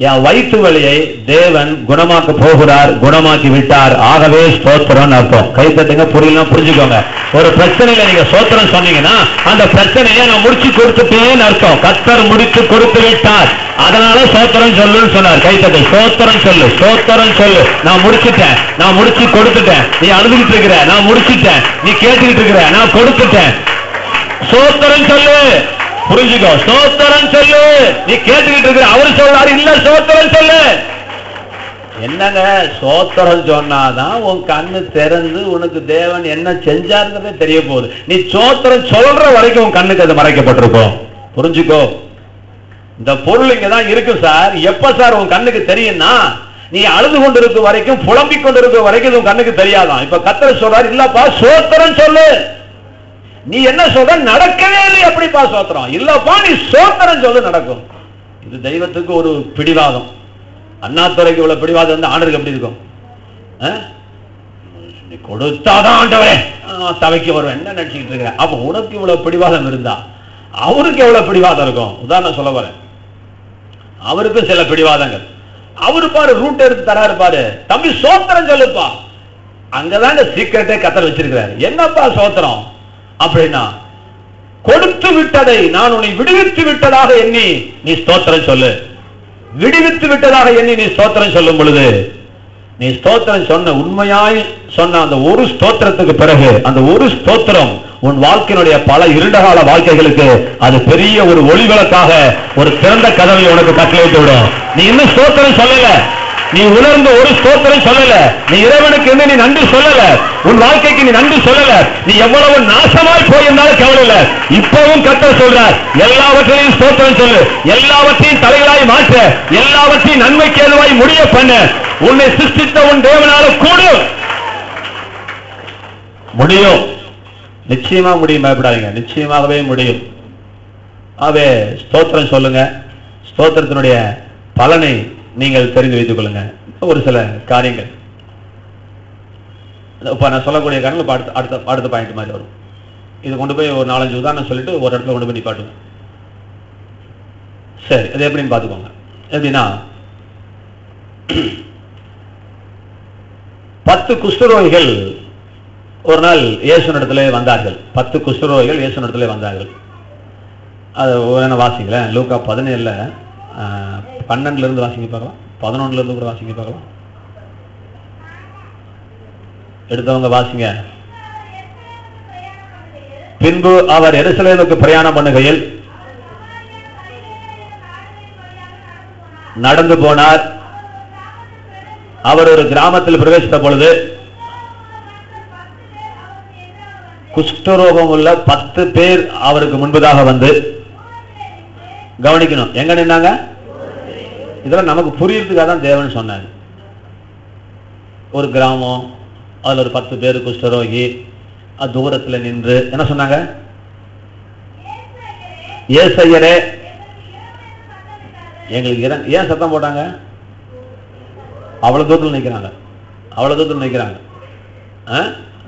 என் வயிற்று வலியை தேவன் குணமாக்க போகிறார், குணமாக்கி விட்டார், ஆகவே ஸ்தோத்திரம் அர்த்தம். கை தட்டுங்க, புரியல புரிஞ்சுக்கோங்க. ஒரு பிரச்சனையில நீங்க ஸ்தோத்திரம் சொன்னீங்கன்னா அந்த பிரச்சனையை நான் முடிச்சு கொடுத்துட்டேன்னு அர்த்தம். கர்த்தர் முடித்து கொடுத்து விட்டார், அதனால ஸ்தோத்திரம் சொல்லுன்னு சொன்னார். கை தட்டு, ஸ்தோத்திரம் சொல்லு, ஸ்தோத்திரம் சொல்லு. நான் முடிச்சுட்டேன், நான் முடிச்சு கொடுத்துட்டேன். நீ அழுதுகிட்டு இருக்கிற, நான் முடிச்சுட்டேன். நீ கேட்டுக்கிட்டு இருக்கிற, நான் கொடுத்துட்டேன். ஸ்தோத்திரம் சொல்லு, புரிஞ்சுக்கோ. ஸ்தோத்திரம் சொல்லு. நீ கேட்டுக்கிட்டு இருக்கிற, அவரு சொல்றாரு இல்ல ஸ்தோத்திரம் சொல்லு. என்னங்க ஸ்தோத்திரம் சொன்னாதான் உன் கண்ணு திறந்து உனக்கு தேவன் என்ன செஞ்சாருங்கிறதே தெரிய போகுது. நீ ஸ்தோத்திரம் சொல்ற வரைக்கும் உன் கண்ணுக்கு அது மறைக்கப்பட்டிருக்கும். புரிஞ்சுக்கோ. இந்த பொருள் இங்கதான் இருக்கு சார். எப்ப சார் உன் கண்ணுக்கு தெரியும்னா நீ அழுது கொண்டிருக்க வரைக்கும், புலம்பிக் கொண்டிருக்க வரைக்கும் உன் கண்ணுக்கு தெரியாதான். இப்ப கர்த்தர் சொல்றாரு இல்லப்பா ஸ்தோத்திரம் சொல்லு. நீ என்ன சொல்ற, நடக்கவே இல்லை எப்படிப்பா சோத்திரம்? இல்லப்பா நீ சோத்திரம் சொல்லு, நடக்கும். இது தெய்வத்துக்கு ஒரு பிடிவாதம். அண்ணாதுரைக்கு இவ்வளவு பிடிவாதம் வந்து ஆண்டருக்கு எப்படி இருக்கும்? நீ கொடுத்தாதான் ஆண்டவரே சபைக்கு வருவேன் என்ன நினைச்சுக்கிட்டு இருக்க? அப்ப உனக்கு இவ்வளவு பிடிவாதம் இருந்தா அவருக்கு எவ்வளவு பிடிவாதம் இருக்கும்? உதாரணம் சொல்ல வரேன். அவருக்கும் சில பிடிவாதங்கள். அவரு பாரு ரூட் எடுத்து தராரு பாரு, தம்பி சோத்திரம் சொல்லுப்பா. அங்கதான் இந்த சீக்கிரட்டே கத்தர் வச்சிருக்கிறாரு. என்னப்பா சோத்திரம் அப்படின்னா, கொடுத்து விட்டதை நான் உன்னை விடுவித்து விட்டதாக எண்ணி நீ ஸ்தோத்திரம் சொல்லு. விடுவித்து விட்டதாக எண்ணி நீ ஸ்தோத்திரம் சொல்லும் பொழுது, நீ ஸ்தோத்திரம் சொன்ன, உண்மையாய் சொன்ன அந்த ஒரு ஸ்தோத்திரத்துக்கு பிறகு அந்த ஒரு ஸ்தோத்திரம் உன் வாழ்க்கையினுடைய பல இருண்டகால வாழ்க்கைகளுக்கு அது பெரிய ஒரு ஒளிவிளக்காக ஒரு திறந்த கதவை உனக்கு கட்டளையிட்டு விடும். நீ இன்னும் ஸ்தோத்திரம் சொல்லல, நீ உணர்ந்து ஒரு ஸ்தோத்திரம் சொல்லல, நீ இறைவனுக்கு நீ நன்றி சொல்லல, உன் வாழ்க்கைக்கு நீ நன்றி சொல்லல, நீ எவ்வளவு நாசமாய் போயிருந்தாலும் கவலை இல்ல. இப்பவும் கர்த்தர் சொல்றார், எல்லாவற்றையும் ஸ்தோத்திரம் சொல்லு, எல்லாவற்றையும் தலைகளாய் மாற்ற, எல்லாவற்றையும் நன்மைக்கு ஏதுவாய் முடிய பண்ண. உன்னை சிருஷ்டித்த உன் தேவனால கூடும், முடியும், நிச்சயமா முடியும். பயப்படாதீங்க, நிச்சயமாகவே முடியும். ஆகவே ஸ்தோத்திரம் சொல்லுங்க. ஸ்தோத்திரத்தினுடைய பலனை நீங்கள் தெரிந்து வைத்துக் கொள்ளுங்க. ஒரு சில காரியங்கள் இப்ப நான் சொல்லக்கூடிய காரணங்கள் அடுத்த பாயிண்ட் மாதிரி வரும். இது கொண்டு போய் ஒரு 4-5 உதாரணம் சொல்லிட்டு ஒரு இடத்துல கொண்டு போய் நிப்பாட்டுங்க. சரி, அது எப்படின்னு பாத்துக்கோங்க. எப்படின்னா 10 குஷ்டரோகிகள் ஒரு நாள் இயேசுவினிடத்திலே வந்தார்கள். 10 குஷ்டரோகிகள் இயேசுவினிடத்திலே வந்தார்கள். அது என்ன வாசிங்களேன், லூக்கா 17 12 இருந்து வாசிங்க பார்க்கலாம், 11 இருந்து கூட வாசிங்க பார்க்கலாம். எடுத்தவங்க வாசிங்க. பின்பு அவர் எருசலேமுக்கு பிரயாணம் பண்ணுகையில் நடந்து போனார். அவர் ஒரு கிராமத்தில் பிரவேசித்த பொழுது குஷ்டரோகம் உள்ள 10 பேர் அவருக்கு முன்பதாக வந்து, கவனிக்கணும் எங்க நின்னாங்க, இதெல்லாம் நமக்கு புரியறதுக்காக தான் தேவன் சொன்னார். ஒரு கிராமம், அதுல ஒரு 10 பேர் குஷ்டரோகி தூரத்துல நின்று என்ன சொன்னாங்க, ஏசையரே எங்களுக்கு ஏன் சத்தம் போட்டாங்க? அவ்வளவு தூரத்தில் நிற்கிறாங்க, அவ்வளவு தூரத்தில் நிற்கிறாங்க,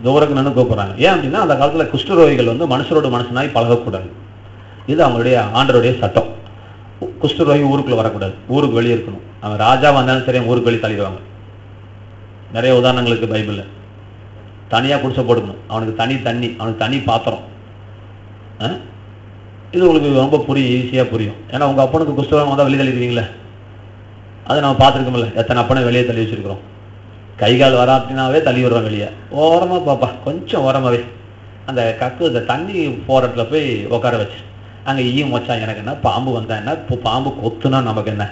தூரக்கு நின்று கூப்பிடுறாங்க. ஏன் அப்படின்னா அந்த காலத்துல குஷ்டரோகிகள் வந்து மனுஷரோட மனுஷனாய் பழகக்கூடாது. இது அவங்களுடைய ஆண்டருடைய சட்டம். குஷ்டரோகி ஊருக்குள்ள வரக்கூடாது, ஊருக்கு வெளியே இருக்கணும். அவன் ராஜா வந்தாலும் சரி ஊருக்கு வெளியே தள்ளிடுவாங்க. நிறைய உதாரணங்களுக்கு பைபிள்ல தனியா குடிசை போட்டுக்கணும், அவனுக்கு தனி தண்ணி, அவனுக்கு தனி பாத்திரம். இது உங்களுக்கு ரொம்ப புரியும், ஈஸியா புரியும். ஏன்னா உங்க அப்பனுக்கு குஷ்டரோகம் வந்தா வெளியே தள்ளிடுவீங்களே, அதை நம்ம பார்த்துருக்கோம்ல. எத்தனை அப்பனை வெளியே தள்ளி வச்சிருக்கிறோம். கை கால் வரா அப்படின்னாவே தள்ளி விடுறோம் வெளியே. ஓரமா பாப்பா, கொஞ்சம் ஓரமாவே அந்த கக்கு இந்த தண்ணி போற இடத்துல போய் உட்கார வச்சு, அங்க ஈயும் வச்சா எனக்கு என்ன, பாம்பு வந்தா என்ன, பாம்பு கொத்துனா நமக்கு என்ன,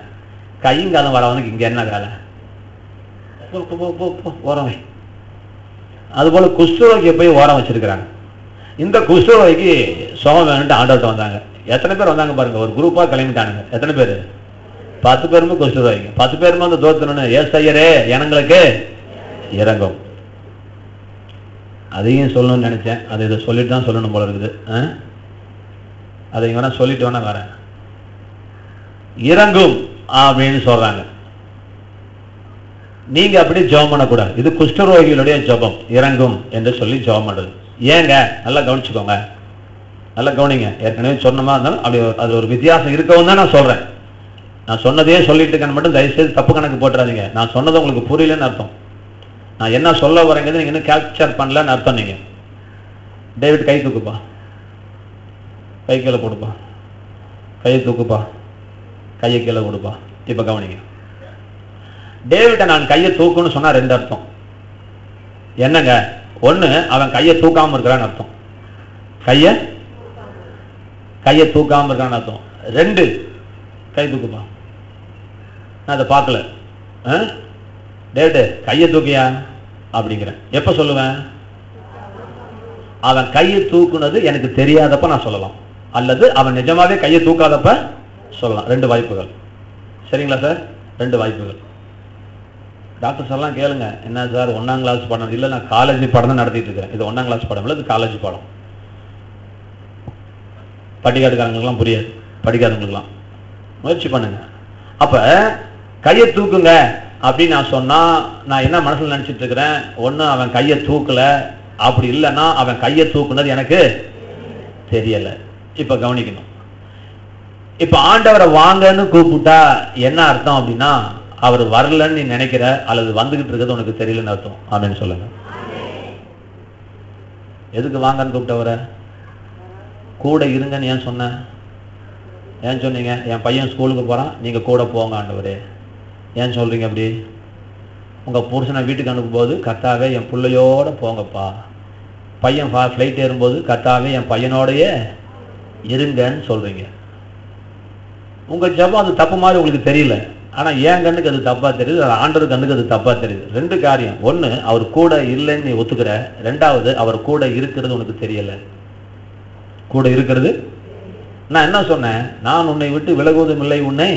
கையும் காலம் வரவனுக்கு இங்க என்ன வேலை, ஓரமே. அதுபோல குஷ்டரோகியை போய் ஓரம் வச்சிருக்கிறாங்க. இந்த குஷ்டரோகிக்கு சுகம் வேணும்ட்டு ஆண்டவர்கிட்ட வந்தாங்க. எத்தனை பேர் வந்தாங்க பாருங்க, ஒரு குரூப்பா கிளம்பிட்டானுங்க. எத்தனை பேரு? 10 பேருமே குஷ்டரோகிங்க. 10 பேருமே அந்த தோத்தனு, ஏசையரே எங்களுக்கு இறங்கும். அதையும் சொல்லணும்னு நினைச்சேன், அதை இதை சொல்லிட்டு தான் சொல்லணும் போல இருக்குது. அதை இங்க வேணா சொல்லிட்டு வேணா வரேன். இறங்கும் அப்படின்னு சொல்றாங்க. நீங்க அப்படி ஜெபம் பண்ணக்கூடாது. இது குஷ்டரோகிகளுடைய ஜெபம், இறங்கும் என்று சொல்லி ஜெபம் பண்றது. ஏங்க நல்லா கவனிச்சுக்கோங்க, நல்லா கவனிங்க. ஏற்கனவே சொன்னமா இருந்தாலும் அப்படி அது ஒரு வித்தியாசம் இருக்கவும் தான் நான் சொல்றேன். நான் சொன்னதே சொல்லிட்டு இருக்கேன்னு மட்டும் தயவுசெய்து தப்பு கணக்கு போட்டுறாதீங்க. நான் சொன்னது உங்களுக்கு புரியலன்னு அர்த்தம். நான் என்ன சொல்ல வரேங்கிறது நீங்க இன்னும் கேப்சர் பண்ணலன்னு அர்த்தம். நீங்க டேவிட் கை தூக்குப்பா, கை கீழே கொடுப்பா, கையை தூக்குப்பா, கையை கீழே கொடுப்பா. இப்ப கவனிங்க, டேவிட்ட நான் கையை தூக்குன்னு சொன்னா ரெண்டு அர்த்தம். என்னங்க? ஒண்ணு, அவன் கையை தூக்காம இருக்கிறான்னு அர்த்தம். கையை தூக்காம இருக்கான்னு அர்த்தம். ரெண்டு, கை தூக்குப்பா. நான் அதை பார்க்கல. டேவிட் கையை தூக்கியா அப்படிங்கிறேன். எப்ப சொல்லுவேன்? அவன் கையை தூக்குனது எனக்கு தெரியாதப்ப நான் சொல்லலாம், அல்லது அவன் நிஜமாவே கையை தூக்காதப்ப சொல்லலாம். ரெண்டு வாய்ப்புகள். சரிங்களா சார்? ரெண்டு வாய்ப்புகள். டாக்டர் சார்லாம் கேளுங்க, என்ன சார் 1ஆம் கிளாஸ் படம்? இல்லை, நான் காலேஜ் படம் தான் நடத்திட்டு இருக்கிறேன். இது 1ஆம் கிளாஸ் படம் இல்லை, இது காலேஜ் படம். படிக்காதுக்காரங்களுக்குலாம் புரியாது, படிக்காதவங்களுக்குலாம் முயற்சி பண்ணுங்க. அப்ப கையை தூக்குங்க அப்படின்னு நான் சொன்னா நான் என்ன மனசுல நினைச்சிட்டு இருக்கிறேன்? ஒண்ணு, அவன் கையை தூக்கல, அப்படி இல்லைன்னா அவன் கையை தூக்குனது எனக்கு தெரியல. இப்ப கவனிக்கணும். இப்ப ஆண்டவரை வாங்கன்னு கூப்பிட்டா என்ன அர்த்தம் அப்படின்னா, அவர் வரலன்னு நீ நினைக்கிற, அல்லது வந்துகிட்டு இருக்கிறது உனக்கு தெரியலன்னு அர்த்தம். ஆமென் சொல்லுங்க. எதுக்கு வாங்கன்னு கூப்பிட்டவரை? கூட இருங்கன்னு ஏன் சொன்ன? ஏன் சொன்னீங்க? என் பையன் ஸ்கூலுக்கு போறான், நீங்க கூட போங்க ஆண்டவரே. ஏன் சொல்றீங்க அப்படி? உங்க புருஷனை வீட்டுக்கு அனுப்பும்போது கர்த்தாவே என் பிள்ளையோட போங்கப்பா. பையன் ஃப்ளைட் ஏறும்போது கர்த்தாவே என் பையனோடையே இருங்கன்னு சொல்றீங்க. உங்க ஜெபம் அது தப்பு மாதிரி உங்களுக்கு தெரியல, ஆனா என் கண்ணுக்கு அது தப்பா தெரியுது, ஆண்டவர் கண்ணுக்கு அது தப்பா தெரியுது. ரெண்டு காரியம். ஒண்ணு, அவர் கூட இல்லைன்னு நீ ஒத்துக்கிற. ரெண்டாவது, அவர் கூட இருக்கிறது உனக்கு தெரியல. கூட இருக்கிறது, நான் என்ன சொன்னேன்? நான் உன்னை விட்டு விலகுவதும் இல்லை, உன்னை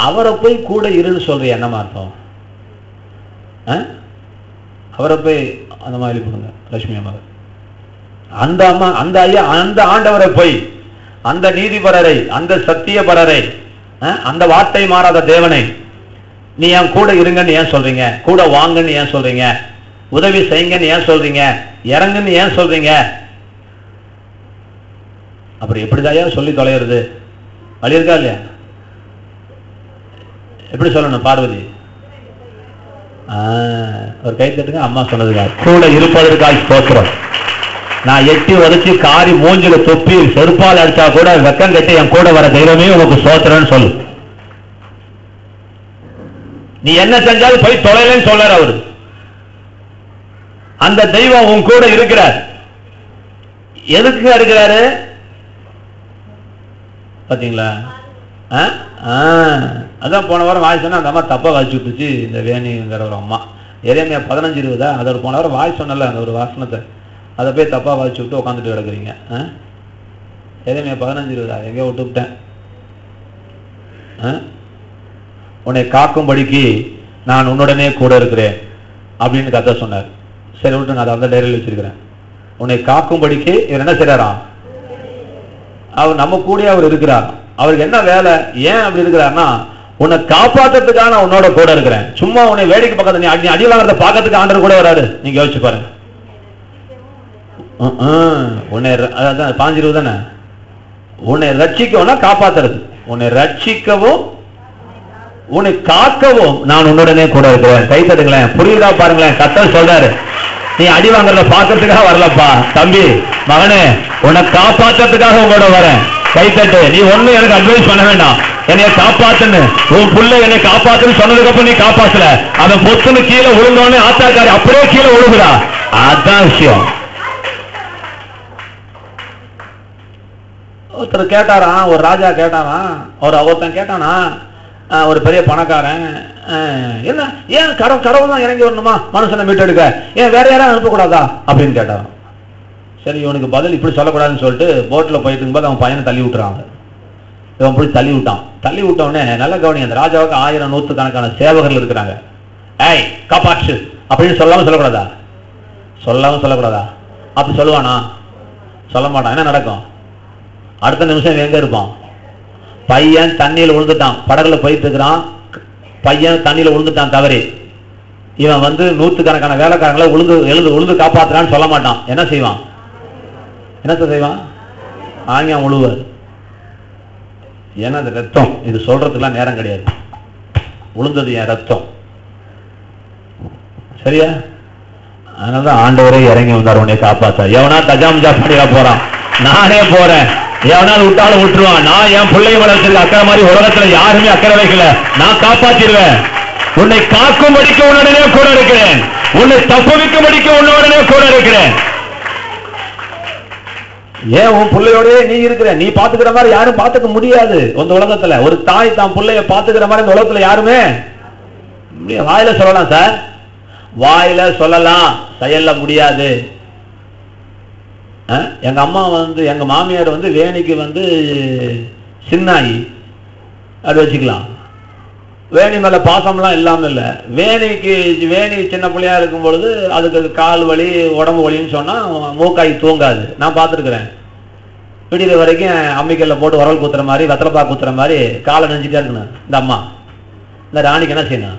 அவரை போய் கூட இருன்னு சொல்றிய. என்னமா அர்த்தம்? அவரை போய் அந்த மாதிரி பண்ணுங்க லட்சுமி அம்மா, அந்த அம்மா, அந்த ஐயா, அந்த ஆண்டவரை போய், அந்த நீதிபரரை, அந்த சத்தியபரரை, அந்த வார்த்தை மாறாத தேவனை நீ ஏன் கூட இருங்கன்னு ஏன் சொல்றீங்க? கூட வாங்கன்னு ஏன் சொல்றீங்க? உதவி செய்யுங்கன்னு ஏன் சொல்றீங்க? இறங்குன்னு ஏன் சொல்றீங்க? அப்புறம் எப்படிதான் சொல்லி தொலைகிறது? வழி இருக்கா இல்லையா? எப்படி சொல்லணும் பார்வதி? ஒரு கை தட்டுங்க. அம்மா சொன்னதுக்காக, கூட இருப்பதற்காக ஸ்தோத்திரம். நான் எட்டி உதச்சி காரி மூஞ்சில தொப்பி செருப்பால் அடிச்சா கூட வெக்கம் கட்டி என் கூட வர தெய்வமே உனக்கு ஸ்தோத்திரம்னு சொல்லு. நீ என்ன செஞ்சாலும் போய் தொலைலன்னு சொல்றாரு அவரு. அந்த தெய்வம் உன் கூட இருக்கிறார். எதுக்கு இருக்கிறாரு பாத்தீங்களா? அதான் போன வாரம் வாய் சொன்னா அந்த அம்மா தப்பா வாய்ச்சி விட்டுச்சு. இந்த வேணிங்கிற ஒரு அம்மா எரேமியா 15:20 அதை போன வாரம் வாய் சொன்னல, அந்த ஒரு வாசனத்தை அதை போய் தப்பா வாய்ச்சி விட்டு உட்காந்துட்டு கிடக்குறீங்க. எரேமியா 15:20 எங்கேயோ விட்டுவிட்டேன். உன்னை காக்கும்படிக்கு நான் உன்னுடனே கூட இருக்கிறேன் அப்படின்னு கர்த்தர் சொன்னார். சரி விட்டு நான் அதை அந்த டைரியில் வச்சிருக்கிறேன். உன்னை காக்கும்படிக்கு இவர் என்ன செய்றாரா? அவர் நம்ம கூட அவர் இருக்கிறார். அவருக்கு என்ன வேலை? ஏன் அப்படி இருக்கிறார்னா, உன்னை காப்பாத்துறதுக்காக நான் உன்னோட கூட இருக்கிறேன். சும்மா உன்னை வேடிக்கை பக்கத்துல நீ அடி வாங்குறத பாக்கிறதுக்கு ஆண்டவர் கூட வராரு. நீங்க யோசிச்சு பாருங்க. உன்னை அதான் 15:20 தானே. உன்னை ரட்சிக்கவும்னா காப்பாத்துறது. உன்னை ரட்சிக்கவும் உன்னை காக்கவும் நான் உன்னுடனே கூட இருக்கிறேன். கை தட்டுங்களேன். புரியுதா பாருங்களேன். கர்த்தர் சொல்றாரு, நீ அடி வாங்குறத பாக்கிறதுக்காக வரலப்பா தம்பி மகனே, உன்னை காப்பாத்துறதுக்காக உங்களோட வரேன். கைத்தட்டு. நீ ஒண்ணு எனக்கு அட்வைஸ் பண்ண வேண்டாம், என்னைய காப்பாத்துன்னு. உன் புள்ள என்னை காப்பாத்துன்னு சொன்னதுக்கு அப்புறம் நீ காப்பாத்தல, அவன் பொத்துன்னு கீழே விழுந்தோடனே ஆத்தாக்காரி அப்படியே கீழே விழுகுறா. அதான் விஷயம். ஒருத்தர் கேட்டாராம், ஒரு ராஜா கேட்டாராம், ஒருத்தன் கேட்டானா, ஒரு பெரிய பணக்காரன், என்ன ஏன் கடவுள் தான் இறங்கி வரணுமா மனுஷனை மீட்டெடுக்க, ஏன் வேற யாரும் அனுப்பக்கூடாதா அப்படின்னு கேட்டாராம். சரி, இவனுக்கு பதில் இப்படி சொல்லக்கூடாதுன்னு சொல்லிட்டு போட்ல போயிட்டு இருக்கும்போது அவன் பையனை தள்ளி விட்டுறாங்க. இவன் போய் தள்ளி விட்டான். தள்ளி விட்டவுடனே நல்ல கவனி, அந்த ராஜாவுக்கு 1000 நூற்றுக்கணக்கான சேவகர்கள் இருக்கிறாங்க. ஏய் காப்பாற்று அப்படின்னு சொல்லக்கூடாதா? சொல்லக்கூடாதா? அப்படி சொல்லுவானா? சொல்ல மாட்டான். என்ன நடக்கும்? அடுத்த நிமிஷம் எங்க இருப்பான்? பையன் தண்ணியில் விழுந்துட்டான். படகுல போயிட்டு இருக்கிறான், பையன் தண்ணியில விழுந்துட்டான் தவறி. இவன் நூற்றுக்கணக்கான வேலைக்காரங்களை உழுந்து காப்பாத்துறான்னு சொல்ல மாட்டான். என்ன செய்வான்? என்னத்த செய்வான்? ஆங்கியம் உழுவர். ஏன்னா அது ரத்தம், இது சொல்றதுக்குலாம் நேரம் கிடையாது. உளுந்தது என் ரத்தம், சரியா? அதனாலதான் ஆண்டவரே இறங்கி வந்தார் உன்னை காப்பாத்த. எவனா தஜாமஜா பண்ணிட போறான், நானே போறேன். எவனாலும் விட்டாலும் விட்டுருவான். நான் என் பிள்ளைய வளர்ச்சிருக்க அக்கறை மாதிரி உலகத்துல யாருமே அக்கறை வைக்கல. நான் காப்பாத்திடுவேன். உன்னை காக்கும்படிக்க உன்னுடனே கூட இருக்கிறேன். உன்னை தப்புவிக்கும்படிக்க உன்னுடனே கூட இருக்கிறேன். ஏன் உன் பிள்ளையோடய நீ இருக்கிற? நீ பாத்துக்கிற மாதிரி யாரும் பாத்துக்க முடியாது இந்த உலகத்துல. ஒரு தாய் தான் பிள்ளைய பாத்துக்கிற மாதிரி இந்த உலகத்துல யாருமே வாயில சொல்லலாம் சார், வாயில சொல்லலாம், செயல்ல முடியாது. எங்க அம்மா எங்க மாமியார் வேணிக்கு சின்னாயி அது வச்சுக்கலாம். வேணி மேல பாசம்லாம் இல்லாம இல்ல. வேணி சின்ன பிள்ளையா இருக்கும் பொழுது அதுக்கு கால் வலி உடம்பு வலின்னு சொன்னா மூக்காய் தூங்காது. நான் பார்த்துருக்கிறேன். விடிகிற வரைக்கும் அம்மிக்கல்ல போட்டு உரல் குத்துற மாதிரி வெத்தலைப்பா குத்துற மாதிரி காலை நெஞ்சிட்டே இருக்கணும். இந்த அம்மா இந்த ராணிக்கு என்ன செய்யணும்,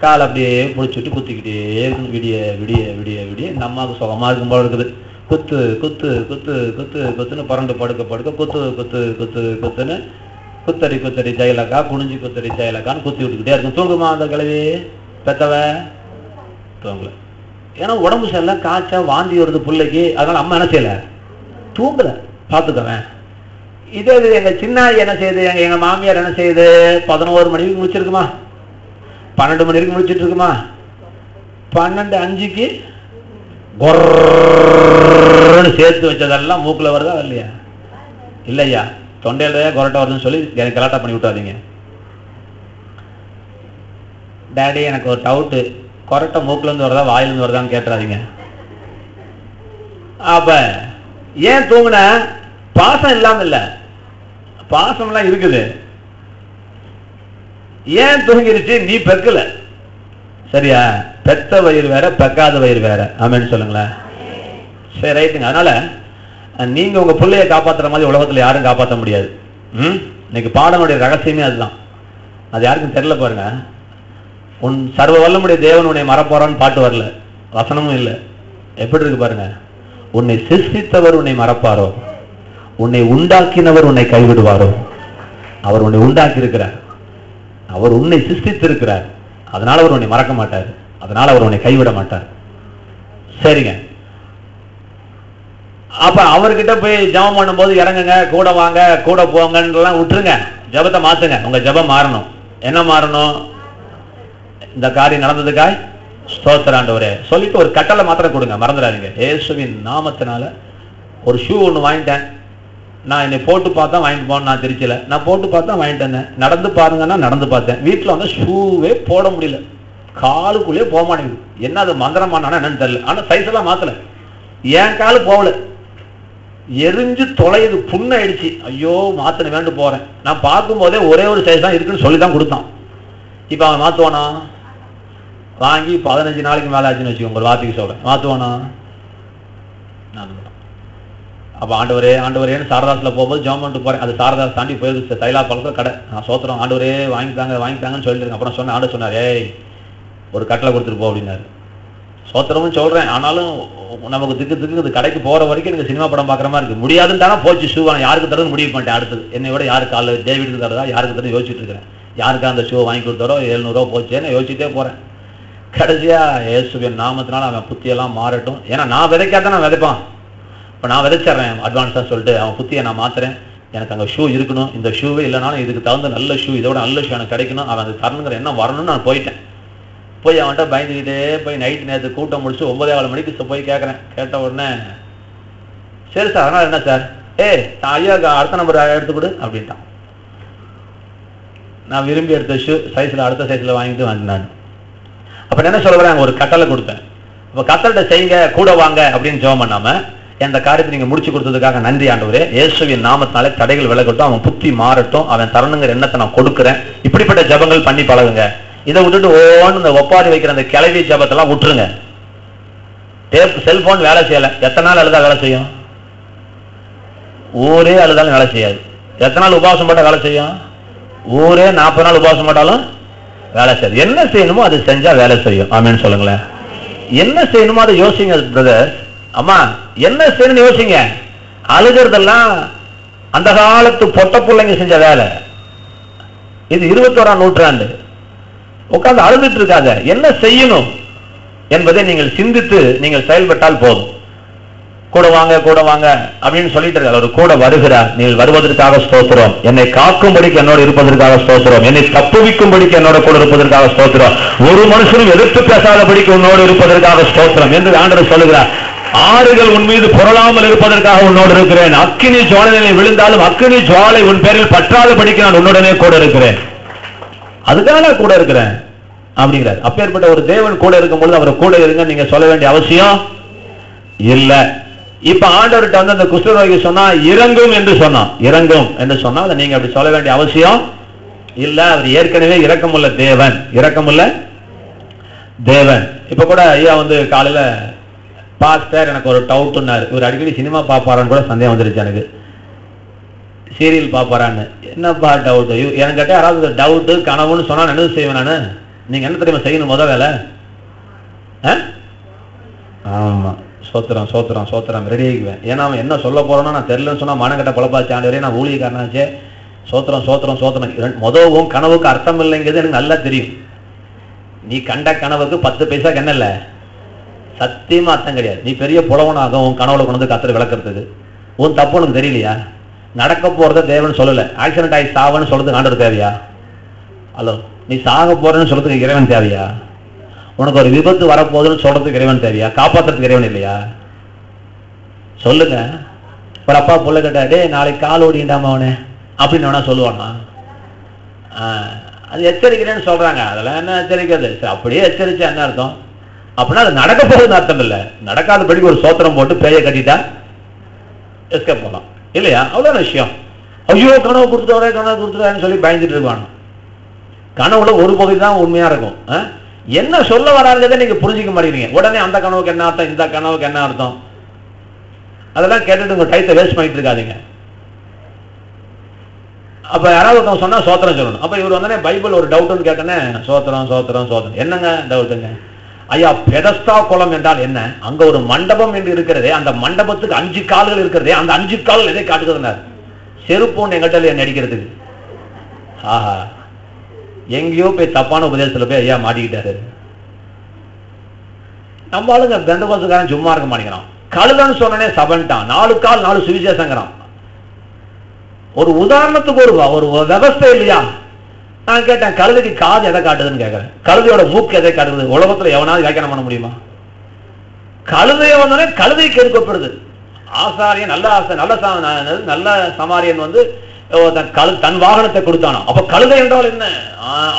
காலை அப்படியே பிடிச்சிட்டு குத்திக்கிட்டே இருக்கணும். விடிய விடிய விடிய விடிய இந்த அம்மாவுக்கு சுகமா இருக்கும் போல இருக்குது. குத்து குத்து குத்து குத்து குத்துன்னு பரண்டு படுக்க படுக்க குத்து குத்து குத்து குத்துன்னு குத்தடி குத்தடி ஜெயலக்கா, குனிஞ்சி குத்தடி ஜெயலக்கான்னு குத்தி விட்டுக்கிட்டே இருக்கும். தூங்குமா அந்த கிழவி பெத்தவ? தூங்கல. ஏன்னா உடம்பு சரியில்லை, காய்ச்சா வாந்தி வருது பிள்ளைக்கு. அதனால அம்மா என்ன செய்யல, தூங்கல. பார்த்துக்கவேன். இதே இது எங்க சின்னாயி என்ன செய்யுது, எங்க மாமியார் என்ன செய்யுது, 11 மணிக்கு முடிச்சிருக்குமா, 12 மணி வரைக்கும் முடிச்சிட்டு இருக்குமா, 12:05க்கு கொர்ன்னு சேர்த்து வச்சதெல்லாம் மூக்குல வருதா இல்லையா? இல்லையா, தொண்டையில கொரட்டை வருதுன்னு சொல்லி கலாட்டா பண்ணி விட்டாதீங்க. டேடி எனக்கு ஒரு டவுட்டு, கொரட்டை மூக்குல இருந்து வருதா வாயிலிருந்து வருதான்னு கேட்டுறாதீங்க. அப்ப ஏன் தூங்குன? பாசம் இல்லாம இல்ல, பாசம்லாம் இருக்குது. ஏன் தூங்கிருச்சு? நீ பெக்கல. சரியா? பெத்த வயிறு வேற, பெக்காத வயிறு வேற. ஆமென்னு சொல்லுங்களேன். சரி, ரைட்டுங்க. அதனால நீங்க உங்க பிள்ளைய காப்பாத்துற மாதிரி உலகத்துல யாரும் காப்பாற்ற முடியாது. இன்னைக்கு பாடனுடைய ரகசியமே அதுதான். அது யாருக்கும் தெரியல பாருங்க. உன் சர்வ வல்லமுடைய தேவன் உன்னை மறப்போறான்னு பாட்டு வரல, வசனமும் இல்லை. எப்படி இருக்கு பாருங்க. உன்னை சிருஷ்டித்தவர் உன்னை மறப்பாரோ, உன்னை உண்டாக்கினவர் உன்னை கைவிடுவாரோ? அவர் உன்னை உண்டாக்கி இருக்கிறார், அவர் உன்னை சிருஷ்டித்திருக்கிறார். அதனால அவர் உன்னை மறக்க மாட்டார், அதனால அவர் உன்னை கைவிட மாட்டார். சரிங்க. அப்ப அவர்கிட்ட போய் ஜெபம் பண்ணும் போது இறங்குங்க, கூட வாங்க, கூட போங்கன்னு விட்டுருங்க. ஜெபத்தை மாத்துங்க. உங்க ஜெபம் மாறணும். என்ன மாறணும்? இந்த காரியம் நடந்ததுக்காய் ஸ்தோத்திரம் ஆண்டவரே சொல்லிட்டு ஒரு கட்டளை மாத்திரம் கொடுங்க, மறந்துடாதீங்க. இயேசுவின் நாமத்தினால ஒரு ஷூ ஒன்று வாங்கிட்டேன். நான் என்னை போட்டு பார்த்தா வாங்கிட்டு போனேன். நான் திருச்சியில நான் போட்டு பார்த்தா வாங்கிட்டு வந்தேன். நடந்து பாருங்கன்னா நடந்து பார்த்தேன். வீட்டில் ஷூவே போட முடியல, காலுக்குள்ளேயே போக மாட்டேங்குது. என்ன அது மந்திரமானா என்னன்னு தெரியல. ஆனா சைஸ் எல்லாம் மாத்தல, என் காலு போகல, எரிஞ்சு தொலையுது, புண்ணாயிடுச்சு. ஐயோ மாத்தன வேண்டு போறேன். நான் பார்க்கும் போதே ஒரே ஒரு சைஸ் தான் இருக்குன்னு சொல்லிதான் கொடுத்தான். இப்ப அவன் மாத்துவானா? வாங்கி 15 நாளைக்கு மேல ஆச்சுன்னு வச்சுக்கோங்க, ஒரு வார்த்தைக்கு சொல்றேன். மாத்துவானா? அப்ப ஆண்டவரே ஆண்டவரேன்னு சாரதாஸ்ல போகும்போது ஜெபம் பண்ணிட்டு போறேன். அது சாரதாஸ் தாண்டி போயிருக்கு, தைலா பழத்துல கடை. நான் சோத்திரம் ஆண்டவரே வாங்கிட்டாங்க வாங்கிட்டாங்கன்னு சொல்லிட்டு அப்புறம் சொன்னேன். ஆண்டு சொன்னார், ஏய் ஒரு கட்டளை கொடுத்துட்டு போ அப்படின்னாரு. சோத்திரமும் சொல்றேன். ஆனாலும் நமக்கு திக்கு கடைக்கு போற வரைக்கும் எனக்கு சினிமா படம் பாக்குற மாதிரி இருக்கு. முடியாதுன்னு தானே போச்சு ஷூ. யாருக்கு தரது முடிவு பண்ணிட்டேன். அடுத்தது என்னை விட யாரு கால டேவிடுக்கு தரதா, யாருக்கு தரது யோசிச்சுட்டு இருக்கிறேன். யாருக்கு அந்த ஷூ வாங்கி கொடுத்தாரோ 700 ரூபா போச்சேன்னு யோசிச்சுட்டே போறேன். கடைசியா இயேசுவின் நாமத்தினால அவன் புத்தியெல்லாம் மாறட்டும். ஏன்னா நான் விதைக்காதான் நான் விதைப்பான். இப்போ நான் விதைச்சிட்றேன் அட்வான்ஸாக சொல்லிட்டு அவன் புத்தியை நான் மாத்துறேன். எனக்கு அங்கே ஷூ இருக்கணும், இந்த ஷூவே இல்லைனாலும் இதுக்கு தகுந்த நல்ல ஷூ, இதோட நல்ல ஷூ எனக்கு கிடைக்கணும், அவன் அது தரணுங்கிற என்ன வரணும்னு நான் போயிட்டேன். போய் அவன்கிட்ட பயந்துக்கிட்டே போய் நைட்டு நேரத்து கூட்டம் முடிச்சு 9:15 மணிக்கு போய் கேட்குறேன். கேட்ட உடனே சரி சார், அதனால என்ன சார், ஐயா அடுத்த நம்பர் எடுத்துக்கொடு அப்படின்ட்டான். நான் விரும்பி எடுத்த ஷூ சைஸில் அடுத்த சைஸில் வாங்கிட்டு வந்தேன். அப்போ என்ன சொல்கிறேன், ஒரு கட்டளை கொடுத்தேன். அப்போ கட்டளை செய்யுங்க, கூட வாங்க அப்படின்னு ஜெபம் பண்ணாம இந்த காரியத்தை நீங்க முடிச்சு கொடுத்ததுக்காக நன்றி ஆண்டவரே. இயேசுவின் நாமத்தினாலே தடைகள் விலகட்டும், அவன் புத்தி மாறட்டும், அவன் தரணுங்கிற எண்ணத்தை நான் கொடுக்குறேன். இப்படிப்பட்ட ஜபங்கள் பண்ணி பழகுங்க. இதை விட்டுட்டு ஓன்னு இந்த ஒப்பாரி வைக்கிற அந்த கிளவி ஜபத்தெல்லாம் விட்டுருங்க. செல்போன் வேலை செய்யல, எத்தனை நாள் அழுதா வேலை செய்யும்? ஊரே அழுதாலும் வேலை செய்யாது. எத்தனை நாள் உபவாசம் போட்டா வேலை செய்யும்? ஊரே 40 நாள் உபவாசம் போட்டாலும் வேலை செய்யாது. என்ன செய்யணுமோ அது செஞ்சா வேலை செய்யும். ஆமேன்னு சொல்லுங்களேன். என்ன செய்யணுமோ அதை யோசிங்க பிரதர். அம்மா என்ன செய்யணும்னு யோசிங்க. அழுகிறதெல்லாம் அந்த காலத்து பொட்ட பிள்ளைங்க செஞ்ச வேலை. இது 21ஆம் நூற்றாண்டு. உட்கார்ந்து அழுதுட்டு இருக்காத, என்ன செய்யணும் என்பதை நீங்கள் சிந்தித்து நீங்கள் செயல்பட்டால் போதும். கூட வாங்க கூட வாங்க அப்படின்னு சொல்லிட்டு இருக்காரு. அவர் கூட வருகிறார். நீங்கள் வருவதற்காக ஸ்தோத்திரம். என்னை காக்கும்படிக்கு என்னோட இருப்பதற்காக ஸ்தோத்திரம். என்னை தப்புவிக்கும்படிக்கு என்னோட கூட இருப்பதற்காக ஸ்தோத்திரம். ஒரு மனுஷனும் எதிர்த்து பேசாதபடிக்கு உன்னோடு இருப்பதற்காக ஸ்தோத்திரம் என்று ஆண்டவர் சொல்லுகிறார். ஆறுகள் உன் மீது புரளாமல் இருப்பதற்காக உன்னோடு இருக்கிறேன். அக்கினி ஜுவாலையில் விழுந்தாலும் அக்கினி ஜுவாலை உன் பேரில் பற்றாதபடிக்கு நான் உன்னுடனே கூட இருக்கிறேன். அதுக்காக நான் கூட இருக்கிறேன் அப்படிங்கிறார். அப்பேற்பட்ட ஒரு தேவன் கூட இருக்கும் பொழுது அவர் கூட இருங்க நீங்க சொல்ல வேண்டிய அவசியம் இல்ல. இப்ப ஆண்டவர்கிட்ட வந்து அந்த குஷ்டரோகி சொன்னா இறங்கும் என்று சொன்னான். இறங்கும் என்று சொன்னா அதை நீங்க அப்படி சொல்ல வேண்டிய அவசியம் இல்ல. அவர் ஏற்கனவே இரக்கமுள்ள தேவன், இரக்கமுள்ள தேவன். இப்ப கூட ஐயா வந்து காலையில பாஸ்டர் எனக்கு ஒரு டவுட்னாரு. இவர் அடிக்கடி சினிமா பாப்பாரான்னு கூட சந்தேகம் வந்துருச்சு எனக்கு. சீரியல் பாப்பாரான்னு. என்னப்பா டவுட்? எனக்கு கேட்ட யாராவது டவுட்டு கனவுன்னு சொன்னா என்ன செய்வேன் நானு? நீங்க என்ன தெரியுமா செய்யணும்? முத வேலை ஆமா சோத்திரம் சோத்திரம் சோத்திரம் ரெடி ஆகிக்குவேன். ஏன்னா அவன் என்ன சொல்ல போறானோ நான் தெரியலன்னு சொன்னா மனக்கட்ட பழப்பாச்சு. ஆண்டு வரையும் நான் ஊழியக்காரனாச்சே. சோத்திரம் சோத்திரம் சோத்திரம். முதவும் கனவுக்கு அர்த்தம் இல்லைங்கிறது எனக்கு நல்லா தெரியும். நீ கண்ட கனவுக்கு 10 பைசா என்ன இல்ல, சத்தியமா அர்த்தம் கிடையாது. நீ பெரிய புலவனாக உன் கனவுல கொண்டு வந்து கத்துற விளக்குறதுக்கு உன் தப்பு உனக்கு தெரியலையா? நடக்க போறத தேவன் சொல்லல. ஆக்சிடென்ட் ஆகி சாவன்னு சொல்றதுக்கு ஆண்டவர் தேவையா? ஹலோ, நீ சாக போறேன்னு சொல்றதுக்கு இறைவன் தேவையா? உனக்கு ஒரு விபத்து வரப்போகுதுன்னு சொல்றதுக்கு இறைவன் தேவையா? காப்பாற்றுறதுக்கு இறைவன் இல்லையா? சொல்லுங்க. ஒரு அப்பா புள்ள கேட்டா டே நாளைக்கு கால் ஓடிண்டாம அவனே அப்படின்னு வேணா சொல்லுவானா? அது எச்சரிக்கிறேன்னு சொல்றாங்க. அதெல்லாம் என்ன எச்சரிக்கிறது? அப்படியே எச்சரிச்சா என்ன அர்த்தம்? அப்படின்னா அது நடக்க போகுதுன்னு அர்த்தம் இல்லை. நடக்காதபடிக்கு ஒரு சோத்திரம் போட்டு பேய கட்டிட்டா எஸ்கேப் போகலாம் இல்லையா? அவ்வளோ விஷயம். ஐயோ கனவு கொடுத்துட்டவரே கனவு கொடுத்துட்டாருன்னு சொல்லி பயந்துட்டு இருப்பானு. கனவுல ஒரு பகுதி தான் உண்மையா இருக்கும். என்ன சொல்ல வராங்கிறத நீங்க புரிஞ்சிக்க மாட்டேங்கிறீங்க. உடனே அந்த கனவுக்கு என்ன அர்த்தம், இந்த கனவுக்கு என்ன அர்த்தம், அதெல்லாம் கேட்டுட்டு உங்க டைத்தை வேஸ்ட் பண்ணிட்டு இருக்காதீங்க. அப்ப யாராவது சொன்னா சோத்திரம் சொல்லணும். அப்ப இவர் வந்தனே பைபிள் ஒரு டவுட்னு கேட்டனே சோத்திரம் சோத்திரம் சோத்திரம். என்னங்க டவுட்டுங்க? ஐயா பெதஸ்தா குளம் என்றால் என்ன? அங்க ஒரு மண்டபம் என்று இருக்கிறதே, அந்த மண்டபத்துக்கு 5 கால்கள் இருக்கிறதே, அந்த 5 கால்கள் எதை காட்டுகிறதுனார்? செருப்போன்னு எங்கிட்ட என்ன அடிக்கிறதுக்கு? ஆஹா, எங்கேயோ போய் தப்பான உபதேசத்துல போய் ஐயா மாட்டிக்கிட்டாரு. நம்ம ஆளுங்க பெந்தகோஸ்துக்காரன் சும்மா இருக்க மாட்டேங்கிறான். கழுதன்னு சொன்னனே சபன்ட்டான். 4 கால் 4 சுவிசேஷங்கிறான். ஒரு உதாரணத்துக்கு ஒரு விவஸ்தை இல்லையா? நான் கேட்டேன் கழுதைக்கு காது எதை காட்டுதுன்னு கேட்கிறேன். கழுதையோட மூக்கு எதை காட்டுது? உலகத்துல எவனாவது வியாக்கியானம் பண்ண முடியுமா? கழுதைய வந்தோடனே கழுதைக்கு எடுக்கப்படுது. ஆசாரியன் நல்ல சமாரியன் வந்து தன் வாகனத்தை கொடுத்தானோ. அப்ப கழுதை என்றால் என்ன?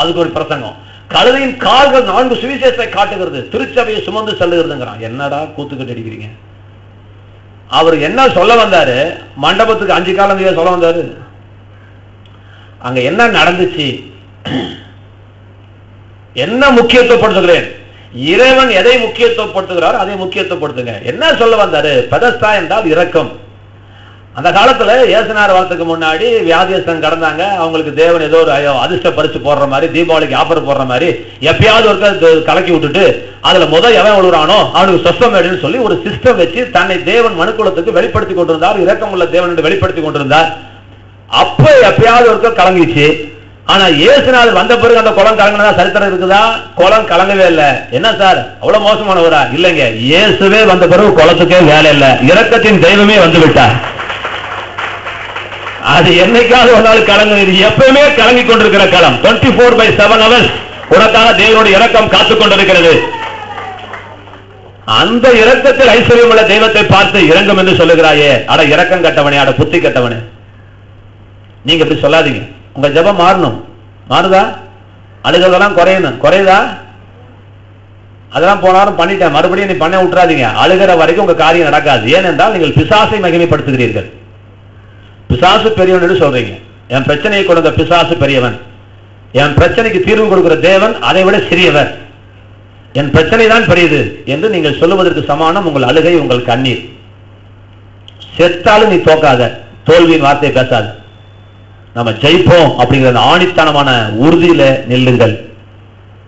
அதுக்கு ஒரு பிரசங்கம். கழுதையின் கால்கள் 4 சுவிசேஷத்தை காட்டுகிறது, திருச்சபையை சுமந்து செல்லுகிறதுங்கிறான். என்னடா கூத்துக்கிட்டு அடிக்கிறீங்க? அவர் என்ன சொல்ல வந்தாரு? மண்டபத்துக்கு 5 காலம் சொல்ல வந்தாரு. அங்க என்ன நடந்துச்சு? என்ன முக்கியத்துவப்படுத்துகிறேன்? இறைவன் எதை முக்கியத்துவப்படுத்துகிறார் அதை முக்கியத்துவப்படுத்துங்க. என்ன சொல்ல வந்தாரு? பெதஸ்தா என்றால் இரக்கம். அந்த காலத்துல இயேசுநாதர் வரத்துக்கு முன்னாடி வியாதியஸ்தன் கடந்தாங்க. அவங்களுக்கு தேவன் ஏதோ ஒரு அதிர்ஷ்ட பரிசு போடுற மாதிரி, தீபாவளிக்கு ஆஃபர் போடுற மாதிரி எப்பயாவது ஒரு கலக்கி விட்டுட்டு அதுல முதல் எவன் விழுறானோ அவனுக்கு சொஸ்தமேடுன்னு சொல்லி ஒரு சிஸ்டம் வச்சு தன்னை தேவன் மனுக்குலத்துக்கு வெளிப்படுத்தி கொண்டிருந்தார். இரக்கமுள்ள தேவன் என்று வெளிப்படுத்தி கொண்டிருந்தார். அப்ப எப்பயாவது ஒரு கலங்கிச்சு. ஆனா இயேசுநாதர் வந்த பிறகு அந்த குளம் கலங்கினதா சரித்திரம் இருக்குதா? குளம் கலங்கவே இல்லை. என்ன சார் அவ்வளவு மோசமானவரா? இல்லைங்க, இயேசுவே வந்த பிறகு குளத்துக்கே வேலை இல்லை. இரக்கத்தின் தெய்வமே வந்து விட்டார். அது என்னைக்காவது ஒரு நாள் கலங்கு. இது எப்பவுமே கலங்கி கொண்டிருக்கிற களம். 24/7 hours உனக்காக தேவனுடைய இரக்கம் காத்துக் கொண்டிருக்கிறது. அந்த இரக்கத்தில் ஐஸ்வர்யம் உள்ள தெய்வத்தை பார்த்து இரங்கம் என்று சொல்லுகிறாயே. அட இரக்கம் கட்டவனே, அட புத்தி கட்டவனே, நீங்க இப்படி சொல்லாதீங்க. உங்க ஜெபம் மாறணும். மாறுதா? அழுகிறதெல்லாம் குறையணும். குறையுதா? அதெல்லாம் போனாலும் பண்ணிட்டேன், மறுபடியும் நீ பண்ண விட்டுறாதீங்க. அழுகிற வரைக்கும் உங்க காரியம் நடக்காது. ஏனென்றால் நீங்கள் பிசாசை மகிமைப்படுத்துகிறீர்கள். பிசாசு பெரியவன் என்று சொல்றீங்க. என் பிரச்சனையை கொடுத்த பிசாசு பெரியவன். என் பிரச்சனைக்கு தீர்வு கொடுக்கிற தேவன் அதை விட சிறியவர். என் பிரச்சனை தான் பெரியது என்று நீங்கள் சொல்லுவதற்கு சமானம் உங்கள் அழுகை, உங்கள் கண்ணீர். செத்தாலும் நீ தோக்காத, தோல்வியின் வார்த்தை பேசாது. நம்ம ஜெயிப்போம் அப்படிங்கிற ஆணித்தனமான உறுதியில நில்லுங்கள்.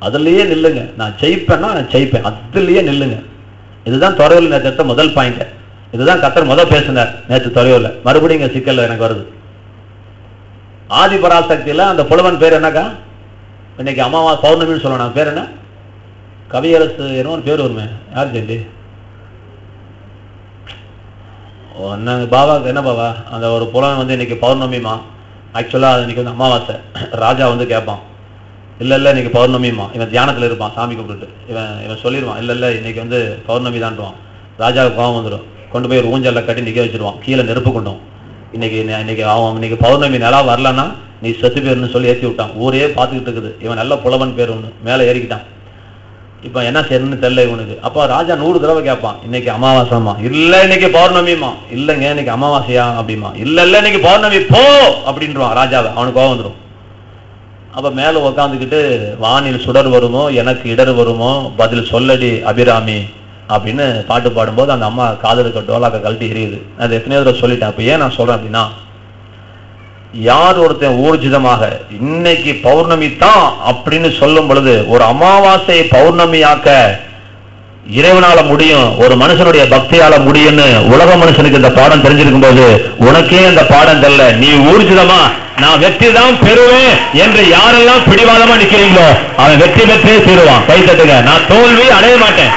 அதுலயே நில்லுங்க. நான் ஜெயிப்பேன்னா நான் ஜெயிப்பேன், அதுலயே நில்லுங்க. இதுதான் தொடர்பில் நேரத்தை முதல் பாயிண்ட். இதுதான் கர்த்தர் முதல் பேசினார் நேற்று தொலைவில். மறுபடியும் இங்க சிக்கல் எனக்கு வருது. ஆதி பராசக்தியில அந்த புலவன் பேர் என்னக்கா? இன்னைக்கு அமாவாசை பௌர்ணமின்னு சொல்லணும். பேர் என்ன? கவியரசு என்ன ஒரு பேர் வருமே, யாரு சொல்லி? பாபா என்ன பாபா, அந்த ஒரு புலவன் வந்து இன்னைக்கு பௌர்ணமிமா, ஆக்சுவலா இன்னைக்கு வந்து அமாவாசை. ராஜா வந்து கேட்பான், இல்ல இன்னைக்கு பௌர்ணமிமா. இவன் தியானத்துல இருப்பான், சாமி கும்பிட்டுட்டு. இவன் சொல்லிடுவான், இல்ல இன்னைக்கு வந்து பௌர்ணமி தான்டுவான். ராஜாவுக்கு கோபம் வந்துடும். கொண்டு போய் ஒரு ஊஞ்சல்ல கட்டி நிக்க வச்சிருவான், கீழே நெருப்பு கொண்டோம். இன்னைக்கு பௌர்ணமி நிலா வரலன்னா நீ செத்து பேருன்னு சொல்லி ஏற்றி விட்டான். ஊரே பார்த்துக்கிட்டு இருக்குது. இவன் நல்ல புலவன் பேர் ஒண்ணு மேல ஏறிக்கிட்டான். இப்ப என்ன செய்யணும்னு தெரியல இவனுக்கு. அப்ப ராஜா 100 தடவை கேட்பான், இன்னைக்கு அமாவாசைமா? இல்ல இன்னைக்கு பௌர்ணமிமா. இல்லங்க இன்னைக்கு அமாவாசையா அப்படிமா? இல்ல இன்னைக்கு பௌர்ணமி போ அப்படின்றான் ராஜாவை. அவனுக்கு கோபம் வந்துடும். அப்ப மேல உக்காந்துக்கிட்டு, வானில் சுடர் வருமோ எனக்கு இடர் வருமோ பதில் சொல்லடி அபிராமி அப்படின்னு பாட்டு பாடும்போது அந்த அம்மா காதலுக்கு டோலாக்க கழட்டி எரியுது. அது எத்தனையோ தடவை சொல்லிட்டேன். அப்ப ஏன் நான் சொல்றேன் அப்படின்னா, யார் ஒருத்தன் ஊர்ஜிதமாக இன்னைக்கு பௌர்ணமி தான் அப்படின்னு சொல்லும் பொழுது, ஒரு அமாவாசை பௌர்ணமியாக்க இறைவனால முடியும், ஒரு மனுஷனுடைய பக்தியால முடியும்னு உலக மனுஷனுக்கு இந்த பாடம் தெரிஞ்சிருக்கும் போது, உனக்கே இந்த பாடம் தெரியல. நீ ஊர்ஜிதமா நான் வெற்றி தான் பெறுவேன் என்று யாரெல்லாம் பிடிவாதமா நிக்கிறீங்களோ அவன் வெற்றி பெற்றே தீருவான். கை தட்டுங்க. நான் தோல்வி அடைய மாட்டேன்,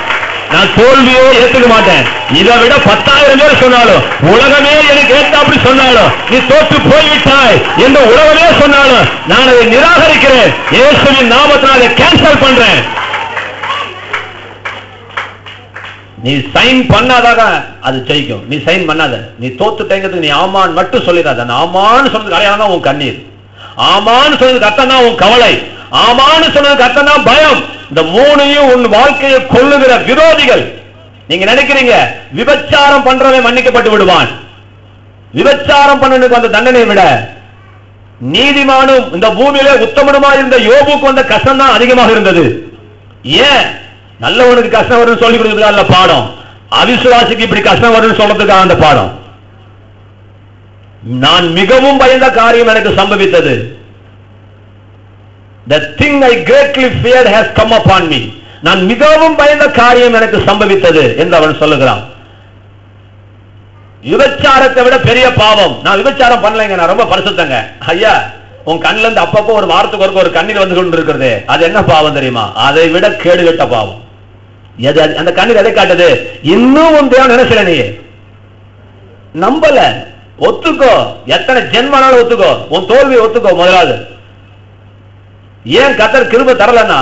நான் தோல்வியோ ஏத்துக்க மாட்டேன். இதை விட 10,000 பேர் சொன்னாலும், உலகமே எனக்கு ஏற்ற அப்படி சொன்னாலும், நீ தோற்று போய்விட்டாய் என்று உலகமே சொன்னாலும் நான் அதை நிராகரிக்கிறேன். இயேசுவின் நாமத்தினால கேன்சல் பண்றேன். நீ சைன் பண்ணாதாக அது ஜெயிக்கும். நீ சைன் பண்ணாத, நீ தோத்துட்டேங்கிறதுக்கு நீ ஆமான் மட்டும் சொல்லிடாத. ஆமான்னு சொன்னதுக்கு அடையாளம் தான் உன் கண்ணீர், ஆமான்னு சொன்னதுக்கு அர்த்தம் தான் உன் கவலை, ஆமான்னு சொன்னதுக்கு அர்த்தம் தான் பயம். இந்த 3ஐயும் உன் வாழ்க்கையை கொள்ளுகிற விரோதிகள். நீங்க நினைக்கிறீங்க விபச்சாரம் பண்றவன் மன்னிக்கப்பட்டு விடுவான். விபச்சாரம் பண்ணனுக்கு அந்த தண்டனை விட நீதிமானும் இந்த பூமியிலே உத்தமனுமா இருந்த யோபுக்கு வந்த கஷ்டம் தான் அதிகமாக இருந்தது. ஏன்? நல்லவனுக்கு கஷ்டம் வரும்னு சொல்லி கொடுக்கிறதுக்காக அந்த பாடம், அவிசுவாசிக்கு இப்படி கஷ்டம் வரும்னு சொல்றதுக்காக அந்த பாடம். நான் மிகவும் பயந்த காரியம் எனக்கு சம்பவித்தது. The thing I greatly feared has come upon me. நான் மிகவும் பயந்த காரியம் எனக்கு சம்பவித்தது என்று அவன் சொல்லுகிறான். விபச்சாரத்தை விட பெரிய பாவம். நான் விபச்சாரம் பண்ணலைங்க, நான் ரொம்ப பரிசுத்தங்க. ஐயா, உன் கண்ணுல இருந்து அப்பப்போ ஒரு வாரத்துக்கு ஒரு கண்ணீர் வந்து கொண்டு இருக்கிறது, அது என்ன பாவம் தெரியுமா? அதை விட கேடுகட்ட பாவம். அந்த கண்ணீர் எதை காட்டுது? இன்னும் உன் தேவன் நினைச்சல, நீ நம்பல, ஒத்துக்கோ. எத்தனை ஜென்மனாலும் ஒத்துக்கோ, உன் தோல்வியை ஒத்துக்கோ. முதலாவது ஏன் கர்த்தர் கிருபை தரலன்னா,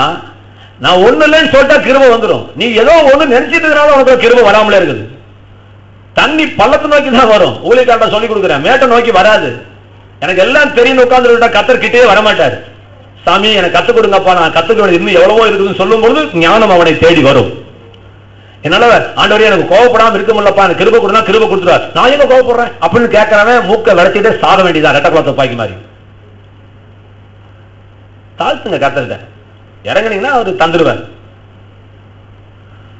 நான் ஒண்ணு இல்லைன்னு சொல்லிட்டா கிருபை வந்துடும். நீ ஏதோ ஒண்ணு நினைச்சிட்டதுனால உனக்கு கிருபை வராமலே இருக்குது. தண்ணி பள்ளத்தை நோக்கி தான் வரும். ஊழியக்காரன் சொல்லி கொடுக்குறேன், மேட்டை நோக்கி வராது. எனக்கு எல்லாம் தெரியும் உட்கார்ந்து கர்த்தர் கிட்டே வரமாட்டாரு. சாமி எனக்கு கத்துக் கொடுங்கப்பா, நான் கத்துக்க இன்னும் எவ்வளவோ இருக்குதுன்னு சொல்லும் பொழுது ஞானம் அவனை தேடி வரும். என்னால ஆண்டவரே எனக்கு கோவப்படாம இருக்க முடியலப்பா, எனக்கு கிருபை கொடுத்தா கிருபை கொடுத்துருவார். நான் எங்க கோவப்படுறேன் அப்படின்னு கேட்கறவன் மூக்க விளைச்சிட்டே சாக வேண்டியதான், ரெட்ட குளத்தை பாக்கி மாதிரி. தாழ்த்துங்க கர்த்தர்கிட்ட, இறங்குனீங்கன்னா அவரு தந்துருவார்.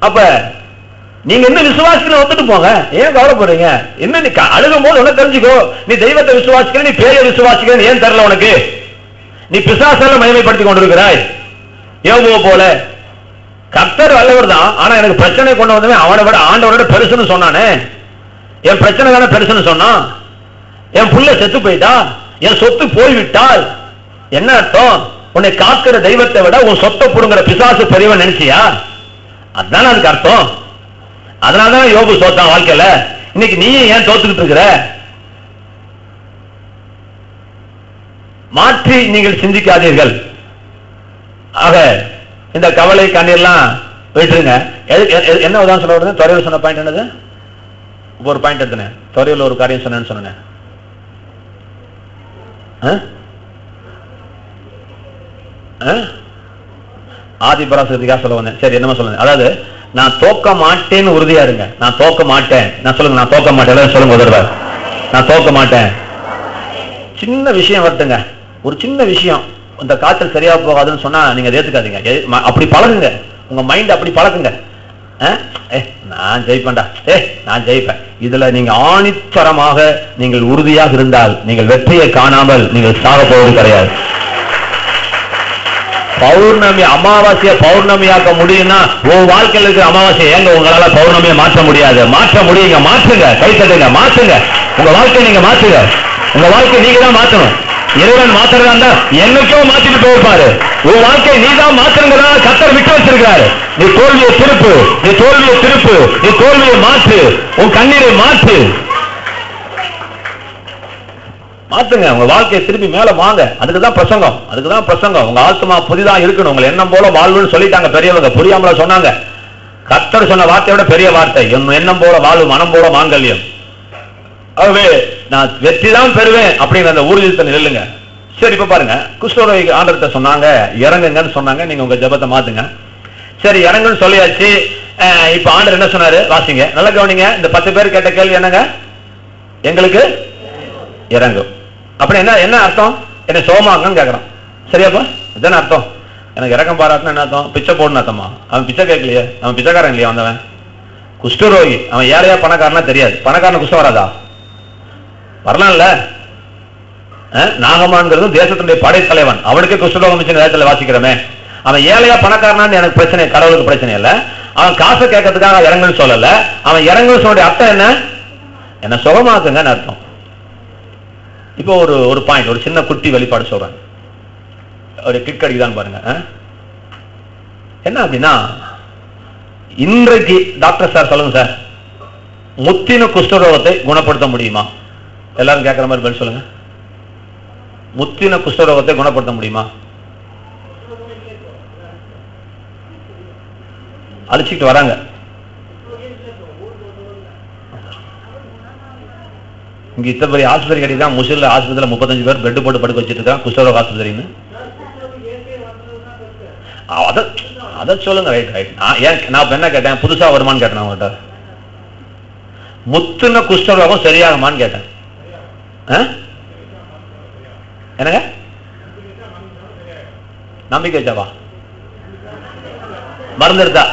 அப்ப நீங்க என்ன விசுவாசிக்கல வந்துட்டு போங்க, ஏன் கவலைப்படுறீங்க? என்ன நீ அழுகும் போது உனக்கு தெரிஞ்சுக்கோ, நீ தெய்வத்தை விசுவாசிக்கிற, நீ பேரை விசுவாசிக்கிற, ஏன் தெரியல உனக்கு? நீ பிசாசால மகிமைப்படுத்தி கொண்டிருக்கிறாய். யோபுவை போல கர்த்தர் வல்லவர் தான், ஆனா எனக்கு பிரச்சனை கொண்டு வந்தவன் அவனை விட ஆண்டவரோட பெருசுன்னு சொன்னானே. என் பிரச்சனை தானே பெருசுன்னு சொன்னான். என் புள்ள செத்து போயிட்டா, என் சொத்து போய்விட்டால் என்ன அர்த்தம்? உன்னை காக்கிற தெய்வத்தை விட உன் சொத்தை புடுங்கிற பிசாசு பெரியவன் நினைச்சியா? அதுதானே அதுக்கு அர்த்தம். அதனாலதான் யோபு சோத்தான் வாழ்க்கையில. இன்னைக்கு நீ ஏன் தோத்துக்கிட்டு இருக்கிற? மாற்றி நீங்கள் சிந்திக்காதீர்கள். ஆக இந்த கவலை கண்ணீர்லாம் விட்டுருங்க. என்ன உதாரணம் சொல்ல வருது? துறையில் சொன்ன பாயிண்ட் என்னது? ஒரு பாயிண்ட் எடுத்தேன். துறையில் ஒரு காரியம் சொன்னேன்னு சொன்னேன். ஆதி பராசக்திக்காக சொல்ல வந்தேன். சரி, என்னமா சொல்லுங்க? அதாவது நான் தோக்க மாட்டேன்னு உறுதியா இருங்க. நான் தோக்க மாட்டேன். நான் சொல்லுங்க, நான் தோக்க மாட்டேன். சொல்லுங்க ஒரு தடவை, நான் தோக்க மாட்டேன். சின்ன விஷயம் வரட்டுங்க, ஒரு சின்ன விஷயம், இந்த காய்ச்சல் சரியா போகாதுன்னு சொன்னா நீங்க ஏத்துக்காதீங்க. அப்படி பழகுங்க, உங்க மைண்ட் அப்படி பழக்குங்க. நான் ஜெயிப்பேன்டா, நான் ஜெயிப்பேன். இதுல நீங்க ஆணித்தரமாக நீங்கள் உறுதியாக இருந்தால் நீங்கள் வெற்றியை காணாமல் நீங்கள் சாக போவது கிடையாது. பௌர்ணமி அமாவாசைய பௌர்ணமியாக்க முடியும்னா உன் வாழ்க்கையில் இருக்கிற அமாவாசையை ஏங்க உங்களால பௌர்ணமியை மாற்ற முடியாது? மாற்ற முடியுங்க. மாற்றுங்க, கை தட்டுங்க, மாற்றுங்க. உங்க வாழ்க்கையை நீங்க மாற்றுங்க. உங்க வாழ்க்கையை நீங்க தான் மாற்றணும். இறைவன் மாத்துறதா இருந்தா என்னைக்கோ மாத்திட்டு போயிருப்பாரு. உன் வாழ்க்கையை நீ தான் மாத்துறதா கர்த்தர் விட்டு வச்சிருக்காரு. நீ தோல்வியை திருப்பு, நீ தோல்வியை திருப்பு, நீ தோல்வியை மாற்று, உன் கண்ணீரை மாற்று, மாத்துங்க. உங்க வாழ்க்கையை திருப்பி மேல வாங்க. அதுக்குதான் பிரசங்கம், அதுக்குதான் பிரசங்கம். உங்க ஆத்மா புதிதா இருக்கணும். உங்களை எண்ணம் போல வாழ்வுன்னு சொல்லிட்டாங்க பெரியவங்க, புரியாமல சொன்னாங்க. கர்த்தர் சொன்ன வார்த்தையோட பெரிய வார்த்தை, எண்ணம் போல வாழ்வு, மனம் போல மாங்கல்யம். ஆகவே நான் வெற்றி தான் பெறுவேன் அப்படிங்கிற அந்த ஊர்ஜிதத்தை நில்லுங்க. சரி, இப்ப பாருங்க, குஷ்டரோகி ஆண்டவர்கிட்ட சொன்னாங்க இறங்குங்கன்னு சொன்னாங்க. நீங்க உங்க ஜெபத்தை மாத்துங்க. சரி, இறங்குன்னு சொல்லியாச்சு. இப்ப ஆண்டவர் என்ன சொன்னாரு வாசிங்க, நல்ல கவனிங்க. இந்த 10 பேர் கேட்ட கேள்வி என்னங்க? எங்களுக்கு இறங்கும். அப்படி என்ன என்ன அர்த்தம்? என்ன சோமாங்கன்னு கேட்கறான். சரியாப்பா, இதுதானே அர்த்தம். எனக்கு இறக்கம் பாராட்டுன்னு என்ன அர்த்தம்? பிச்சை போடணும் அர்த்தமா? அவன் பிச்சை கேட்கலையே, அவன் பிச்சைக்காரன் இல்லையா வந்தவன்? குஷ்டரோகி. அவன் ஏழையா பணக்காரனா தெரியாது. பணக்காரன் குஷ்டம் வராதா? வரலாம்ல. நாகமான்கிறதும் தேசத்தினுடைய படைத்தலைவன், அவனுக்கு குஷ்டரோகம் நேரத்தில் வாசிக்கிறோமே. அவன் ஏழையா பணக்காரனான்னு எனக்கு பிரச்சனை, கடவுளுக்கு பிரச்சனை இல்லை. அவன் காசை கேட்கறதுக்காக இறங்குன்னு சொல்லல. அவன் இறங்குன்னு சொல்ற அர்த்தம் என்ன? என்ன சுகமாக்குங்கன்னு அர்த்தம். இப்போ ஒரு பாயிண்ட், ஒரு சின்ன குட்டி வெளிப்பாடு சொல்றேன். ஒரு கிக் அடிக்குதான் பாருங்க. என்ன அப்படின்னா, இன்றைக்கு டாக்டர் சார் சொல்லுங்க சார், முத்தின குஷ்டரோகத்தை குணப்படுத்த முடியுமா? எல்லாரும் கேட்கிற மாதிரி பதில் சொல்லுங்க. முத்தின குஷ்டரோகத்தை குணப்படுத்த முடியுமா? அழிச்சிட்டு வராங்க. இங்க இத்தனை பெரிய ஆஸ்பத்திரி கட்டிதான், முசில ஆஸ்பத்திரியில 35 பேர் பெட் போட்டு படுக்க வச்சிட்டு இருக்கான், குஷ்டரோக ஆஸ்பத்திரின்னு. அத சொல்லுங்க. Right right. நான் என்ன கேட்டேன், புதுசா வருமானு கேட்டேன் அவங்ககிட்ட. முத்துன குஷ்டரோகம் சரியாகுமான்னு கேட்டேன். என்னங்க நம்பிக்கை வச்சாவா? மருந்து எடுத்தா?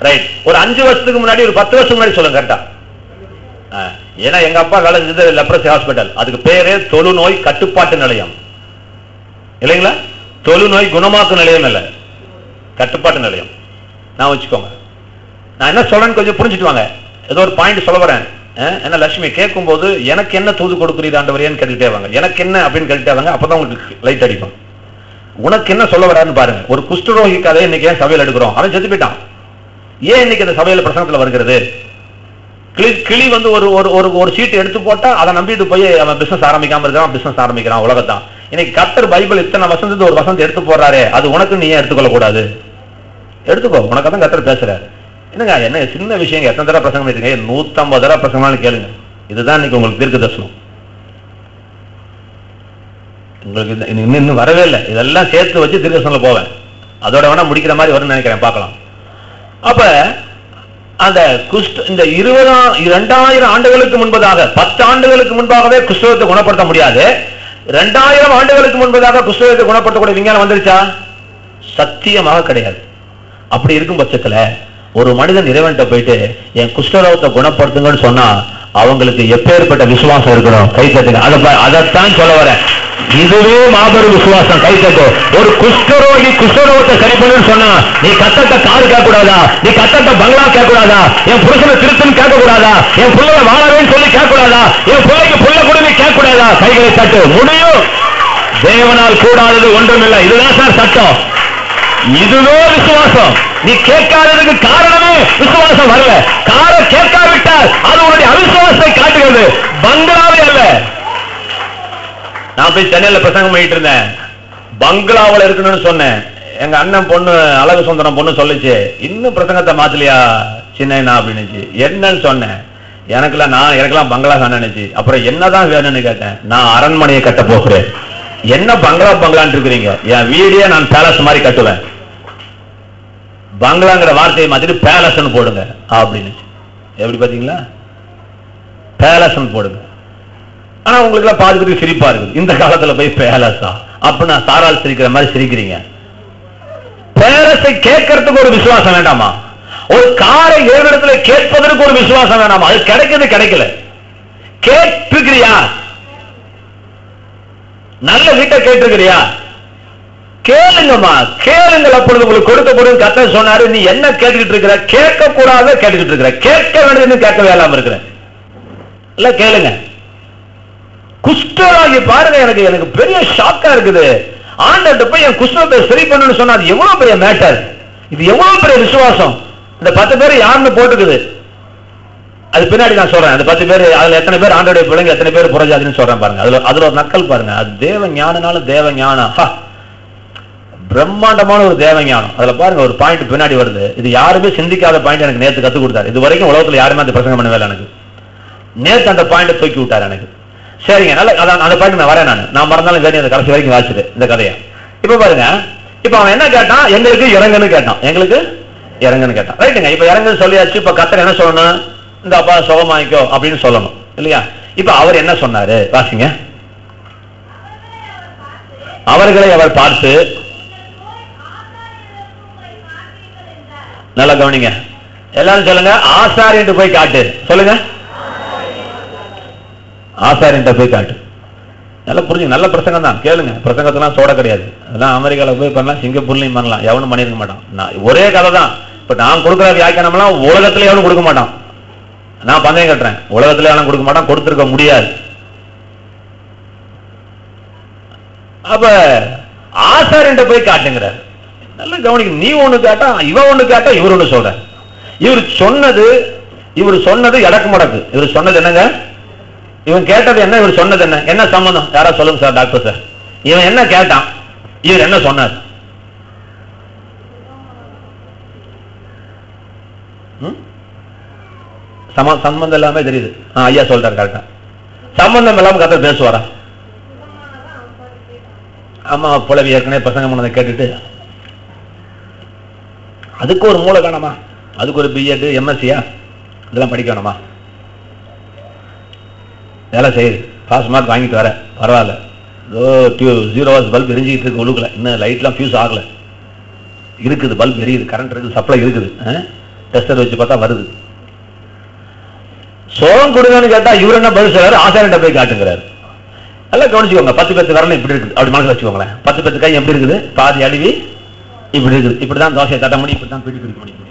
ரைட். ஒரு 5 வருஷத்துக்கு முன்னாடி, ஒரு 10 வருஷத்துக்கு முன்னாடி சொல்லுங்க கரெக்டா. ஏன்னா எங்க அப்பா வேலை செஞ்சது லெப்ரசி ஹாஸ்பிட்டல். அதுக்கு பேரே தொழுநோய் கட்டுப்பாட்டு நிலையம் இல்லைங்களா? தொழுநோய் குணமாக்கு நிலையம் இல்ல, கட்டுப்பாட்டு நிலையம். நான் வச்சுக்கோங்க. நான் என்ன சொல்றேன்னு கொஞ்சம் புரிஞ்சுட்டு வாங்க. ஏதோ ஒரு பாயிண்ட் சொல்ல வரேன். என்ன லட்சுமி கேட்கும் போது எனக்கு என்ன தூது கொடுக்குறீர் ஆண்டவரேன்னு கேட்டுட்டே வாங்க. எனக்கு என்ன அப்படின்னு கேட்டுட்டே வாங்க. அப்பதான் உங்களுக்கு லைட் அடிக்கும். உனக்கு என்ன சொல்ல வரான்னு பாருங்க. ஒரு குஷ்டரோகி கதை இன்னைக்கு ஏன் சபையில் எடுக்கிறோம்? அவன் செத்து போயிட்டான். ஏன் இன்னைக்கு அந்த சபையில பிரசங்கத்துல வருகிறது? கிளி வந்து ஒரு சீட்டு எடுத்து போட்டா அதை நம்பிட்டு போய் அவன் பிசினஸ் ஆரம்பிக்காம இருக்கான், பிசினஸ் ஆரம்பிக்கிறான். உலகத்தான் இன்னைக்கு கர்த்தர் பைபிள் இத்தனை வசந்தது ஒரு வசந்த எடுத்து போறாரு, அது உனக்கு நீ ஏன் எடுத்துக்கொள்ள கூடாது? எடுத்துக்கோ, உனக்கு கர்த்தர் பேசுறாரு. என்னங்க என்ன சின்ன விஷயம், எத்தனை தடவை பிரசங்கம் பண்ணிருக்கீங்க? 150 தடவை பிரசங்கம்னு கேளுங்க. இதுதான் இன்னைக்கு உங்களுக்கு தீர்க்க தரிசனம். உங்களுக்கு இன்னும் வரவே இல்லை. இதெல்லாம் சேர்த்து வச்சு தீர்க்க தரிசனத்துல போவேன். அதோட வேணா முடிக்கிற மாதிரி வரும்னு நினைக்கிறேன், பார்க்கலாம். அப்ப அந்த இந்த 2000 ஆண்டுகளுக்கு முன்பதாக, 10 ஆண்டுகளுக்கு முன்பாகவே குஷ்டரோகத்தை குணப்படுத்த முடியாது. 2000 ஆண்டுகளுக்கு முன்பதாக குஷ்டரோகத்தை குணப்படுத்தக்கூடிய விஞ்ஞானம் வந்துருச்சா? சத்தியமாக கிடையாது. அப்படி இருக்கும் பட்சத்துல ஒரு மனிதன் இறைவன்கிட்ட போயிட்டு என் குஷ்டரோகத்தை குணப்படுத்துங்கன்னு சொன்னா அவங்களுக்கு எப்பேற்பட்ட விசுவாசம் இருக்கணும்? கை தட்டுங்க. அதைத்தான் சொல்ல வர. இதுவே மாபெரும் விசுவாசம். கை தட்டு. ஒரு குஷ்டரோகி குஷ்டரோகத்தை சரி பண்ணு சொன்னா நீ கத்தட்ட காரு கேட்க கூடாதா? நீ கத்தட்ட பங்களா கேட்க கூடாதா? என் புருஷனை திருத்துன்னு கேட்க கூடாதா? என் பிள்ளைய வாழவேன்னு சொல்லி கேட்க கூடாதா? என் பிள்ளைக்கு புள்ள கூட நீ கேட்க கூடாதா? கைகளை தட்டு. முடியும். தேவனால் கூடாதது ஒன்றுமில்லை. இதுதான் சார் சட்டம். இதுவே விசுவாசம். நீ கேட்காததுக்கு காரணமே விசுவாசம் வரல. கார கேட்காவிட்டால் அது உன்னுடைய அவிசுவாசத்தை காட்டுகிறது, பங்களாவே அல்ல. நான் போய் சென்னையில பிரசங்கம் பண்ணிட்டு இருந்தேன். பங்களாவில் இருக்கணும்னு சொன்னேன். எங்க அண்ணன் பொண்ணு அழகு சுந்தரம் பொண்ணு சொல்லிச்சு, இன்னும் பிரசங்கத்தை மாத்தலையா சின்ன அப்படின்னு. என்னன்னு சொன்னேன். எனக்கெல்லாம் பங்களா வேணுச்சு. அப்புறம் என்னதான் வேணும்னு கேட்டேன். நான் அரண்மனையை கட்ட போகிறேன். என்ன பங்களான்னு இருக்கிறீங்க? என் வீடியோ நான் பேலஸ் மாதிரி கட்டுவேன். பங்களாங்கிற வார்த்தையை மாதிரி பேலஸ் போடுங்க அப்படின்னு. எப்படி பாத்தீங்களா? பேலஸ் போடுங்க. ஆனா உங்களுக்கு எல்லாம் பாதுகாத்து சிரிப்பா இருக்குது. இந்த காலத்துல போய் பேலஸா அப்ப நான் சாரால் சிரிக்கிற மாதிரி சிரிக்கிறீங்க. பேலஸை கேட்கறதுக்கு ஒரு விசுவாசம் வேண்டாமா? ஒரு காரை ஏழு இடத்துல கேட்பதற்கு ஒரு விசுவாசம் வேண்டாமா? அது கிடைக்கிறது கிடைக்கல. கேட்டிருக்கிறியா? நல்ல வீட்டை கேட்டிருக்கிறியா? கேளுங்கம்மா, கேளுங்கள் அப்பொழுது உங்களுக்கு கொடுக்கப்படும். கர்த்தர் சொன்னாரு, நீ என்ன கேட்டுக்கிட்டு இருக்கிற? கேட்க கூடாத கேட்டுக்கிட்டு இருக்கிற, கேட்க வேண்டியது கேட்கவே இல்லாம இருக்கிற. இல்ல கேளுங்க. குஷ்டரோகி பாருங்க, எனக்கு பெரிய ஷாக்கா இருக்குது. ஆண்டவர்கிட்ட போய் என் குஷ்டத்தை சரி பண்ணணும்னு சொன்னா அது எவ்வளவு பெரிய மேட்டர், இது எவ்வளவு பெரிய விசுவாசம். இந்த 10 பேர் யாருன்னு போட்டுக்குது, அது பின்னாடி நான் சொல்றேன். அந்த 10 பேர் அதுல எத்தனை பேர் ஆண்டோடைய பிள்ளைங்க, எத்தனை பேர் புறஜாதின்னு சொல்றேன் பாருங்க. அதுல ஒரு நக்கல் பாருங்க. அது தேவ ஞானனால தேவ ஞானம், பிரம்மாண்டமான ஒரு தேவ ஞானம். அதுல பாருங்க ஒரு பாயிண்ட் பின்னாடி வருது. இது யாருமே சிந்திக்காத பாயிண்ட் எனக்கு நேத்து கத்து கொடுத்தாரு. இது வரைக்கும் உலகத்துல யாருமே அந்த பிரசங்கம் பண்ணவே இல்லை. எனக்கு நேத்து அந்த பாயிண்ட் தூக்கி விட்டாரு எனக்கு. சரிங்க, நல்ல அந்த பாயிண்ட் நான் வரேன். நான் மறந்தாலும் வேணும் அந்த கடைசி வரைக்கும் வாசிட்டு இந்த கதையை. இப்ப பாருங்க, இப்ப அவன் என்ன கேட்டான்? எங்களுக்கு இறங்குன்னு கேட்டான். எங்களுக்கு இறங்குன்னு கேட்டான். ரைட்டுங்க, இப்ப இறங்குன்னு சொல்லியாச்சு. இப்ப கர்த்தர் என்ன சொல்லணும்? இந்த அப்பா சுகமாய்க்கோ அப்படின்னு சொல்லணும் இல்லையா? இப்ப அவர் என்ன சொன்னாரு? வாசிங்க. அவர்களை அவர் பார்த்து, நல்லா கவனிங்க, எல்லாரும் சொல்லுங்க, ஆசாரியன்ட்டு போய் காட்டு. சொல்லுங்க, ஆசாரியன்ட்ட போய் காட்டு. நல்லா புரிஞ்சுங்க, நல்ல பிரசங்கம் தான், கேளுங்க. பிரசங்கத்தெல்லாம் சோட கிடையாது. அதெல்லாம் அமெரிக்காவில் போய் பண்ணலாம், சிங்கப்பூர்லையும் பண்ணலாம், எவனும் பண்ணிருக்க மாட்டான். ஒரே கதை தான். பட் நான் கொடுக்குற வியாக்கியானம்லாம் உலகத்துல எவனும் கொடுக்க மாட்டான். நான் பந்தயம் கட்டுறேன், உலகத்துல எவனும் கொடுக்க மாட்டான், கொடுத்துருக்க முடியாது. அப்ப ஆசாரியன்ட்ட போய் காட்டுங்கிறார். நல்லா கவனிக்க, நீ ஒண்ணு கேட்டா இவ ஒண்ணு கேட்டா இவர் ஒண்ணு சொல்ற. இவர் சொன்னது எடக்கு மடக்கு. இவர் சொன்னது என்னங்க? இவன் கேட்டது என்ன? இவர் சொன்னது என்ன? என்ன சம்பந்தம்? யாரா சொல்லுங்க சார், டாக்டர் சார். இவன் என்ன கேட்டான், இவர் என்ன சொன்னார்? சம்பந்தம் இல்லாம தெரியுது. ஐயா சொல்றாரு கரெக்டா. சம்பந்தம் இல்லாம கதை பேசுவாரா? ஆமா, புலவி ஏற்கனவே பிரசங்கம் பண்ணதை கேட்டுட்டு அதுக்கு ஒரு மூளை வேணாமா? அதுக்கு ஒரு பிஎட் எம்எஸ்சியா இதெல்லாம் படிக்க வேணாமா? வேலை செய்யுது, பாஸ் மார்க் வாங்கிட்டு வர, பரவாயில்ல. 0 ஹவர்ஸ் பல்ப் எரிஞ்சிக்கிட்டு இருக்கு உள்ளுக்குள்ள, இன்னும் லைட்லாம் ஃபியூஸ் ஆகல, இருக்குது, பல்ப் எரியுது, கரண்ட் இருக்குது, சப்ளை இருக்குது, டெஸ்டர் வச்சு பார்த்தா வருது. சோகம் கொடுங்கன்னு கேட்டா இவர் என்ன பதில் சொல்றாரு? ஆசாரியன்ட்ட போய் காட்டுங்கிறாரு. நல்லா கவனிச்சுக்கோங்க, 10 பேத்து வரலாம் இப்படி இருக்குது, அப்படி மனசுல வச்சுக்கோங்களேன். 10 பேத்து கை எப்படி இருக்குது? பாதி அழுவி இப்படி இருக்குது. இப்படிதான் தோசையை தட்ட முடியும், இப்படிதான் பிடி பிடிக்க முடியும்,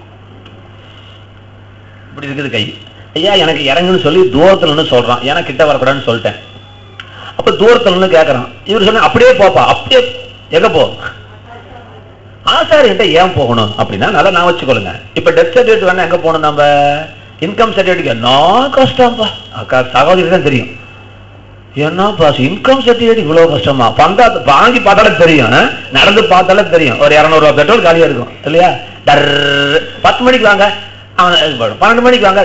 இப்படி இருக்குது கை. ஐயா எனக்கு இறங்குன்னு சொல்லி தூரத்துல சொல்றான், எனக்கு கிட்ட வரக்கூடாதுன்னு சொல்லிட்டேன். அப்ப தூரத்துல கேட்கறான். இவர் சொன்ன அப்படியே போப்பா. அப்படியே எங்க போ? ஆசாரியன்ட்ட ஏன் போகணும் அப்படின்னா, நல்லா நான் வச்சுக்கொள்ளுங்க. இப்ப டெத் சர்டிபிகேட் வேணா எங்க போகணும்? நம்ம இன்கம் சர்டிபிகேட் என்ன கஷ்டம்ப்பா, சகோதரி தான் தெரியும். என்ன பாஸ் இன்கம் சர்டிபிகேட் இவ்வளவு கஷ்டமா? வாங்கி பார்த்தாலே தெரியும், நடந்து பார்த்தாலே தெரியும். ஒரு 200 ரூபாய் பெட்ரோல் காலியா இருக்கும் இல்லையா? 10 மணிக்கு வாங்க, 12 மணிக்கு வாங்க,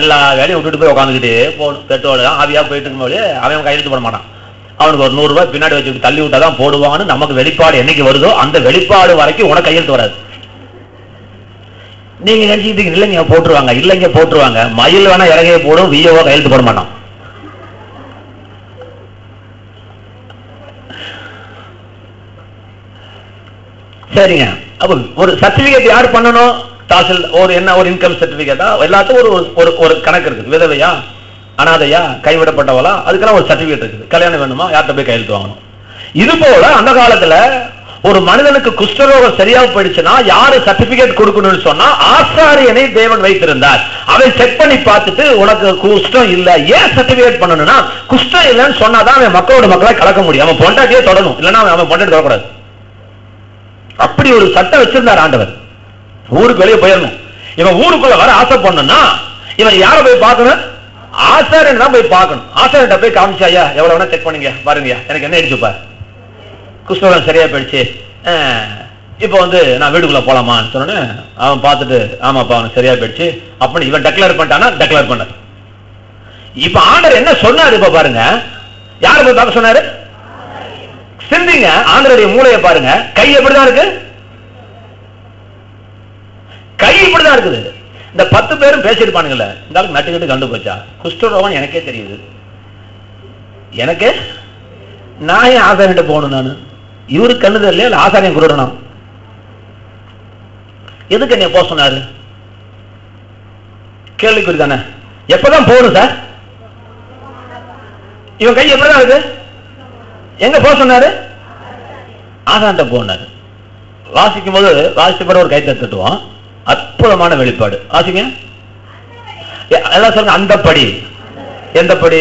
எல்லா வேலையும் விட்டுட்டு போய் உட்காந்துக்கிட்டே போகணும். பெட்ரோல் ஆவியா போயிட்டு இருக்கும்போது அவன் கையெழுத்து போட மாட்டான். அவனுக்கு ஒரு 100 ரூபாய் பின்னாடி வச்சு தள்ளி விட்டாதான் போடுவான்னு நமக்கு வெளிப்பாடு என்னைக்கு வருதோ அந்த வெளிப்பாடு வரைக்கும் உனக்கு கையெழுத்து வராது. நீங்க நினைச்சுக்கிட்டு இல்லைங்க போட்டுருவாங்க, இல்லைங்க போட்டுருவாங்க. மயில் வேணா இறகையை போடும், விஓ கையெழுத்து போட மாட்டான். சரிங்க, அப்ப ஒரு சர்டிபிகேட் யார் பண்ணணும்? தாசில் ஒரு என்ன ஒரு இன்கம் சர்டிபிகேட்டா? எல்லாத்துக்கும் ஒரு கணக்கு இருக்குது. விதவையா, அனாதையா, கைவிடப்பட்டவளா, அதுக்கெல்லாம் ஒரு சர்டிபிகேட் இருக்குது. கல்யாணம் வேணுமா, யார்கிட்ட போய் கையெழுத்து வாங்கணும். இது போல அந்த காலத்துல ஒரு மனிதனுக்கு குஷ்டரோகம் சரியா போயிடுச்சுன்னா யாரு சர்டிபிகேட் கொடுக்கணும்னு சொன்னா ஆசாரியனை தேவன் வைத்திருந்தார். அதை செக் பண்ணி பார்த்துட்டு உனக்கு குஷ்டம் இல்ல, ஏன் சர்டிபிகேட் பண்ணணும்னா குஷ்டம் இல்லைன்னு சொன்னாதான் அவன் மக்களோட மக்களை கலக்க முடியும். அவன் பொண்டாட்டியே தொடரும், இல்லைன்னா அவன் பொண்டாட்டி தொடக்கூடாது. அப்படி ஒரு சட்டம் வச்சிருந்தார் ஆண்டவர். ஊருக்கு வெளியே போயிடணும். இவன் ஊருக்குள்ள வர ஆசை பண்ணா இவன் யார போய் பார்க்கணும்? ஆசாரியன் தான் போய் பார்க்கணும். ஆசாரியன் போய் காமிச்சாயா, எவ்வளவு வேணா செக் பண்ணுங்க, பாருங்க எனக்கு என்ன அடிச்சுப்பா, குஷ்டம் சரியா போயிடுச்சு, இப்ப நான் வீட்டுக்குள்ள போலாமான்னு சொன்னேன்னு அவன் பார்த்துட்டு ஆமாப்பா அவனுக்கு சரியா போயிடுச்சு அப்படின்னு இவன் டெக்ளேர் பண்ணிட்டானா, டெக்ளேர் பண்ண. இப்ப ஆண்டவர் என்ன சொன்னாரு? இப்ப பாருங்க, யார போய் பார்க்க சொன்னாரு? சிந்திங்க, ஆண்டவருடைய மூளையை பாருங்க. கை எப்படிதான் இருக்கு? கை இப்படிதான் இருக்குது. இந்த 10 பேரும் பேசியிருப்பானுங்கல்ல, இந்த ஆளுக்கு நட்டுக்கிட்டு கண்டு போச்சா குஷ்டரோகம் எனக்கே தெரியுது, எனக்கு நான் ஏன் ஆசாரியன் போகணும்? நான் இவருக்கு கண்ணு தெரியல, இல்ல ஆசாரியம் குருடணும். எதுக்கு என்ன போக சொன்னாரு? கேள்விக்குறி தானே. எப்பதான் போகணும் சார்? இவன் கை எப்படிதான் இருக்கு? எங்க போக சொன்னாரு? ஆகாண்ட போனார். வாசிக்கும் போது வாசித்த பிறகு ஒரு கைத்தை தட்டுவோம். அற்புதமான வெளிப்பாடு. வாசிங்க எல்லாம் சொல்லுங்க. அந்த படி. எந்த படி?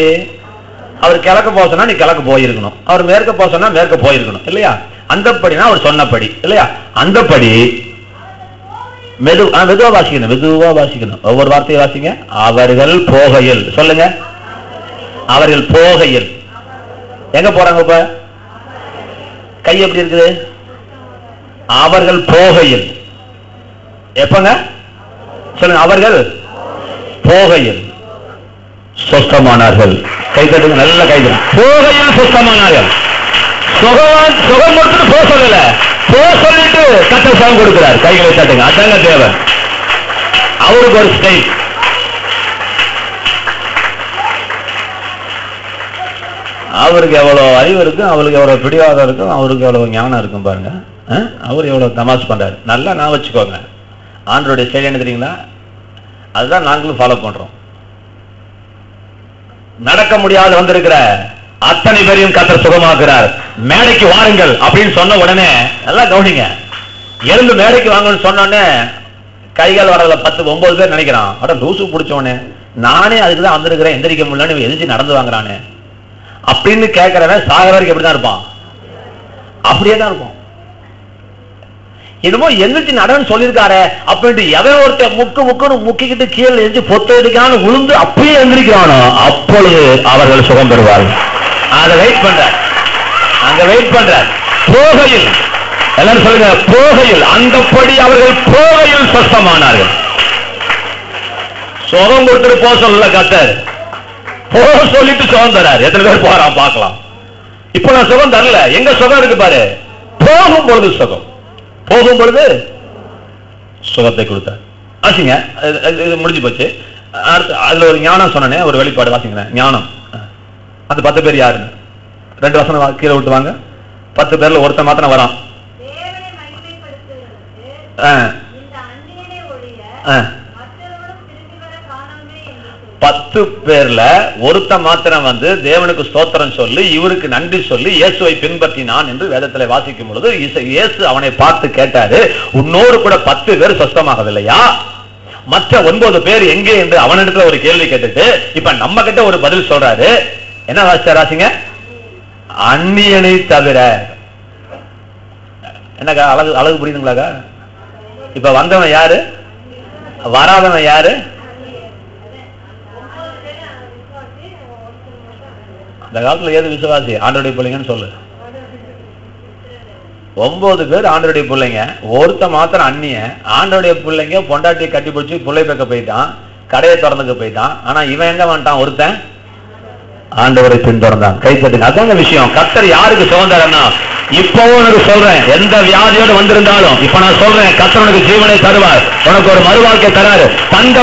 அவர் கிழக்கு போக சொன்னா நீ கிழக்கு போயிருக்கணும், அவர் மேற்க போக சொன்னா மேற்க போயிருக்கணும் இல்லையா? அந்த படினா அவர் சொன்னபடி இல்லையா? அந்த படி மெதுவா வாசிக்கணும், மெதுவா வாசிக்கணும். ஒவ்வொரு வார்த்தையை வாசிங்க. அவர்கள் போகையில். சொல்லுங்க. அவர்கள் போகையில். எங்க போறாங்க இப்ப? கை எப்படி இருக்குது? அவர்கள் போகையில். எப்பங்க? சொல்லுங்க. அவர்கள் போகையில் சொஸ்தமானார்கள். கைதட்டுங்க, நல்ல கைதட்டு. போகையில் சொஸ்தமானார்கள். சுகம் கொடுத்துட்டு போ சொல்லல, போ சொல்லிட்டு கட்ட சுகம் கொடுக்கிறார். கைகளை தட்டுங்க. அதாங்க தேவன். அவருக்கு ஒரு ஸ்டைல். அவருக்கு எவ்வளவு அறிவு இருக்கும், அவருக்கு எவ்வளவு பிடிவாதம் இருக்கும், அவருக்கு எவ்வளவு ஞானம் இருக்கும் பாருங்க. அவர் எவ்வளவு தமாஷ் பண்றாரு. நல்லா நான் வச்சுக்கோங்க. ஆண்டவருடைய ஸ்டைல் என்ன தெரியுங்களா? அதுதான் நாங்களும் ஃபாலோ பண்றோம். நடக்க முடியாது வந்திருக்கிற அத்தனை பேரையும் கர்த்தர் சுகமாக்குறார். மேடைக்கு வாருங்கள் அப்படின்னு சொன்ன உடனே நல்லா கவனிங்க. எழுந்து மேடைக்கு வாங்கன்னு சொன்னோடனே கைகள் வரல 10-9 பேர் நினைக்கிறான், அட லூசு பிடிச்சோடனே நானே அதுக்குதான் வந்திருக்கிறேன், எந்திரிக்க முடியலன்னு எதிர்த்து நடந்து வாங்குறானே அப்படின்னு கேட்கிறவன் சாகர வரைக்கும் எப்படிதான் இருப்பான்? அப்படியே தான் இருப்பான். என்னமோ எந்திரிச்சு நடன்னு சொல்லியிருக்காரு அப்படின்ட்டு எவன் ஒருத்த முக்குன்னு முக்கிக்கிட்டு கீழே எரிஞ்சு பொத்த எடுக்கான்னு உளுந்து அப்படியே எந்திரிக்கிறானோ அப்பொழுது அவர்கள் சுகம் பெறுவார்கள். அதை வெயிட் பண்ற, அங்க வெயிட் பண்ற. போகையில் எல்லாரும் சொல்லுங்க. போகையில். அந்தபடி அவர்கள் போகையில் சொஸ்தமானார்கள். சுகம் கொடுத்துட்டு போக சொல்லல கர்த்தர், போக சொல்லிட்டு சுகம் தராரு. எத்தனை பேர் போறான் பார்க்கலாம். இப்ப நான் சுகம் தரல, எங்க சுகம் இருக்கு பாரு. போகும் பொழுது சுகம், போகும் பொழுது சுகத்தை கொடுத்தார். வாசிங்க, இது முடிஞ்சு போச்சு. அதுல ஒரு ஞானம் சொன்னே, ஒரு வெளிப்பாடு வாசிங்க. ஞானம். அந்த 10 பேர் யாருன்னு 2 வசனம் கீழே விட்டு வாங்க. 10 பேர்ல ஒருத்தன் மாத்திரம் வரான். 10 பேர்ல ஒருத்த மாத்திரம் வந்து தேவனுக்கு ஸ்தோத்திரம் சொல்லி இவருக்கு நன்றி சொல்லி இயேசுவை பின்பற்றினான் என்று வேதத்திலே வாசிக்கும் பொழுது இயேசு அவனை பார்த்து கேட்டாரு, உன்னோடு கூட 10 பேர் சொஸ்தமாகவில்லையா? மற்ற 9 பேர் எங்கே என்று அவனிடத்துல ஒரு கேள்வி கேட்டுட்டு இப்ப நம்ம கிட்ட ஒரு பதில் சொல்றாரு. என்ன வாசிங்க? அந்நியனை தவிர. என்னக்கா அழகு புரியுதுங்களாக்கா? இப்ப வந்தவன் யாரு? வராதவன் யாரு? இந்த காலத்துல ஏது விசுவாசி? ஆண்டவருடைய பிள்ளைங்கன்னு சொல்லு. 9 பேர் ஆண்டவருடைய பிள்ளைங்க, ஒருத்த மாத்திரம் அந்நிய. ஆண்டவருடைய பிள்ளைங்க பொண்டாட்டியை கட்டி பிடிச்சி பிள்ளை பேக்க போயிட்டான், கடையை திறந்துக்க போயிட்டான். ஆனா இவன் எங்க வந்துட்டான்? ஒருத்தன் ஆண்டவரை பின்தொடர்ந்தான். கைப்பற்றுங்க. அதாங்க விஷயம். கர்த்தர் யாருக்கு சுதந்திரம்னா, இப்பவும் உனக்கு சொல்றேன், எந்த வியாதியோடு வந்திருந்தாலும் இப்ப நான் சொல்றேன், கர்த்தர் உனக்கு ஜீவனை தருவார், உனக்கு ஒரு மறுவாழ்க்கை தராரு. தந்த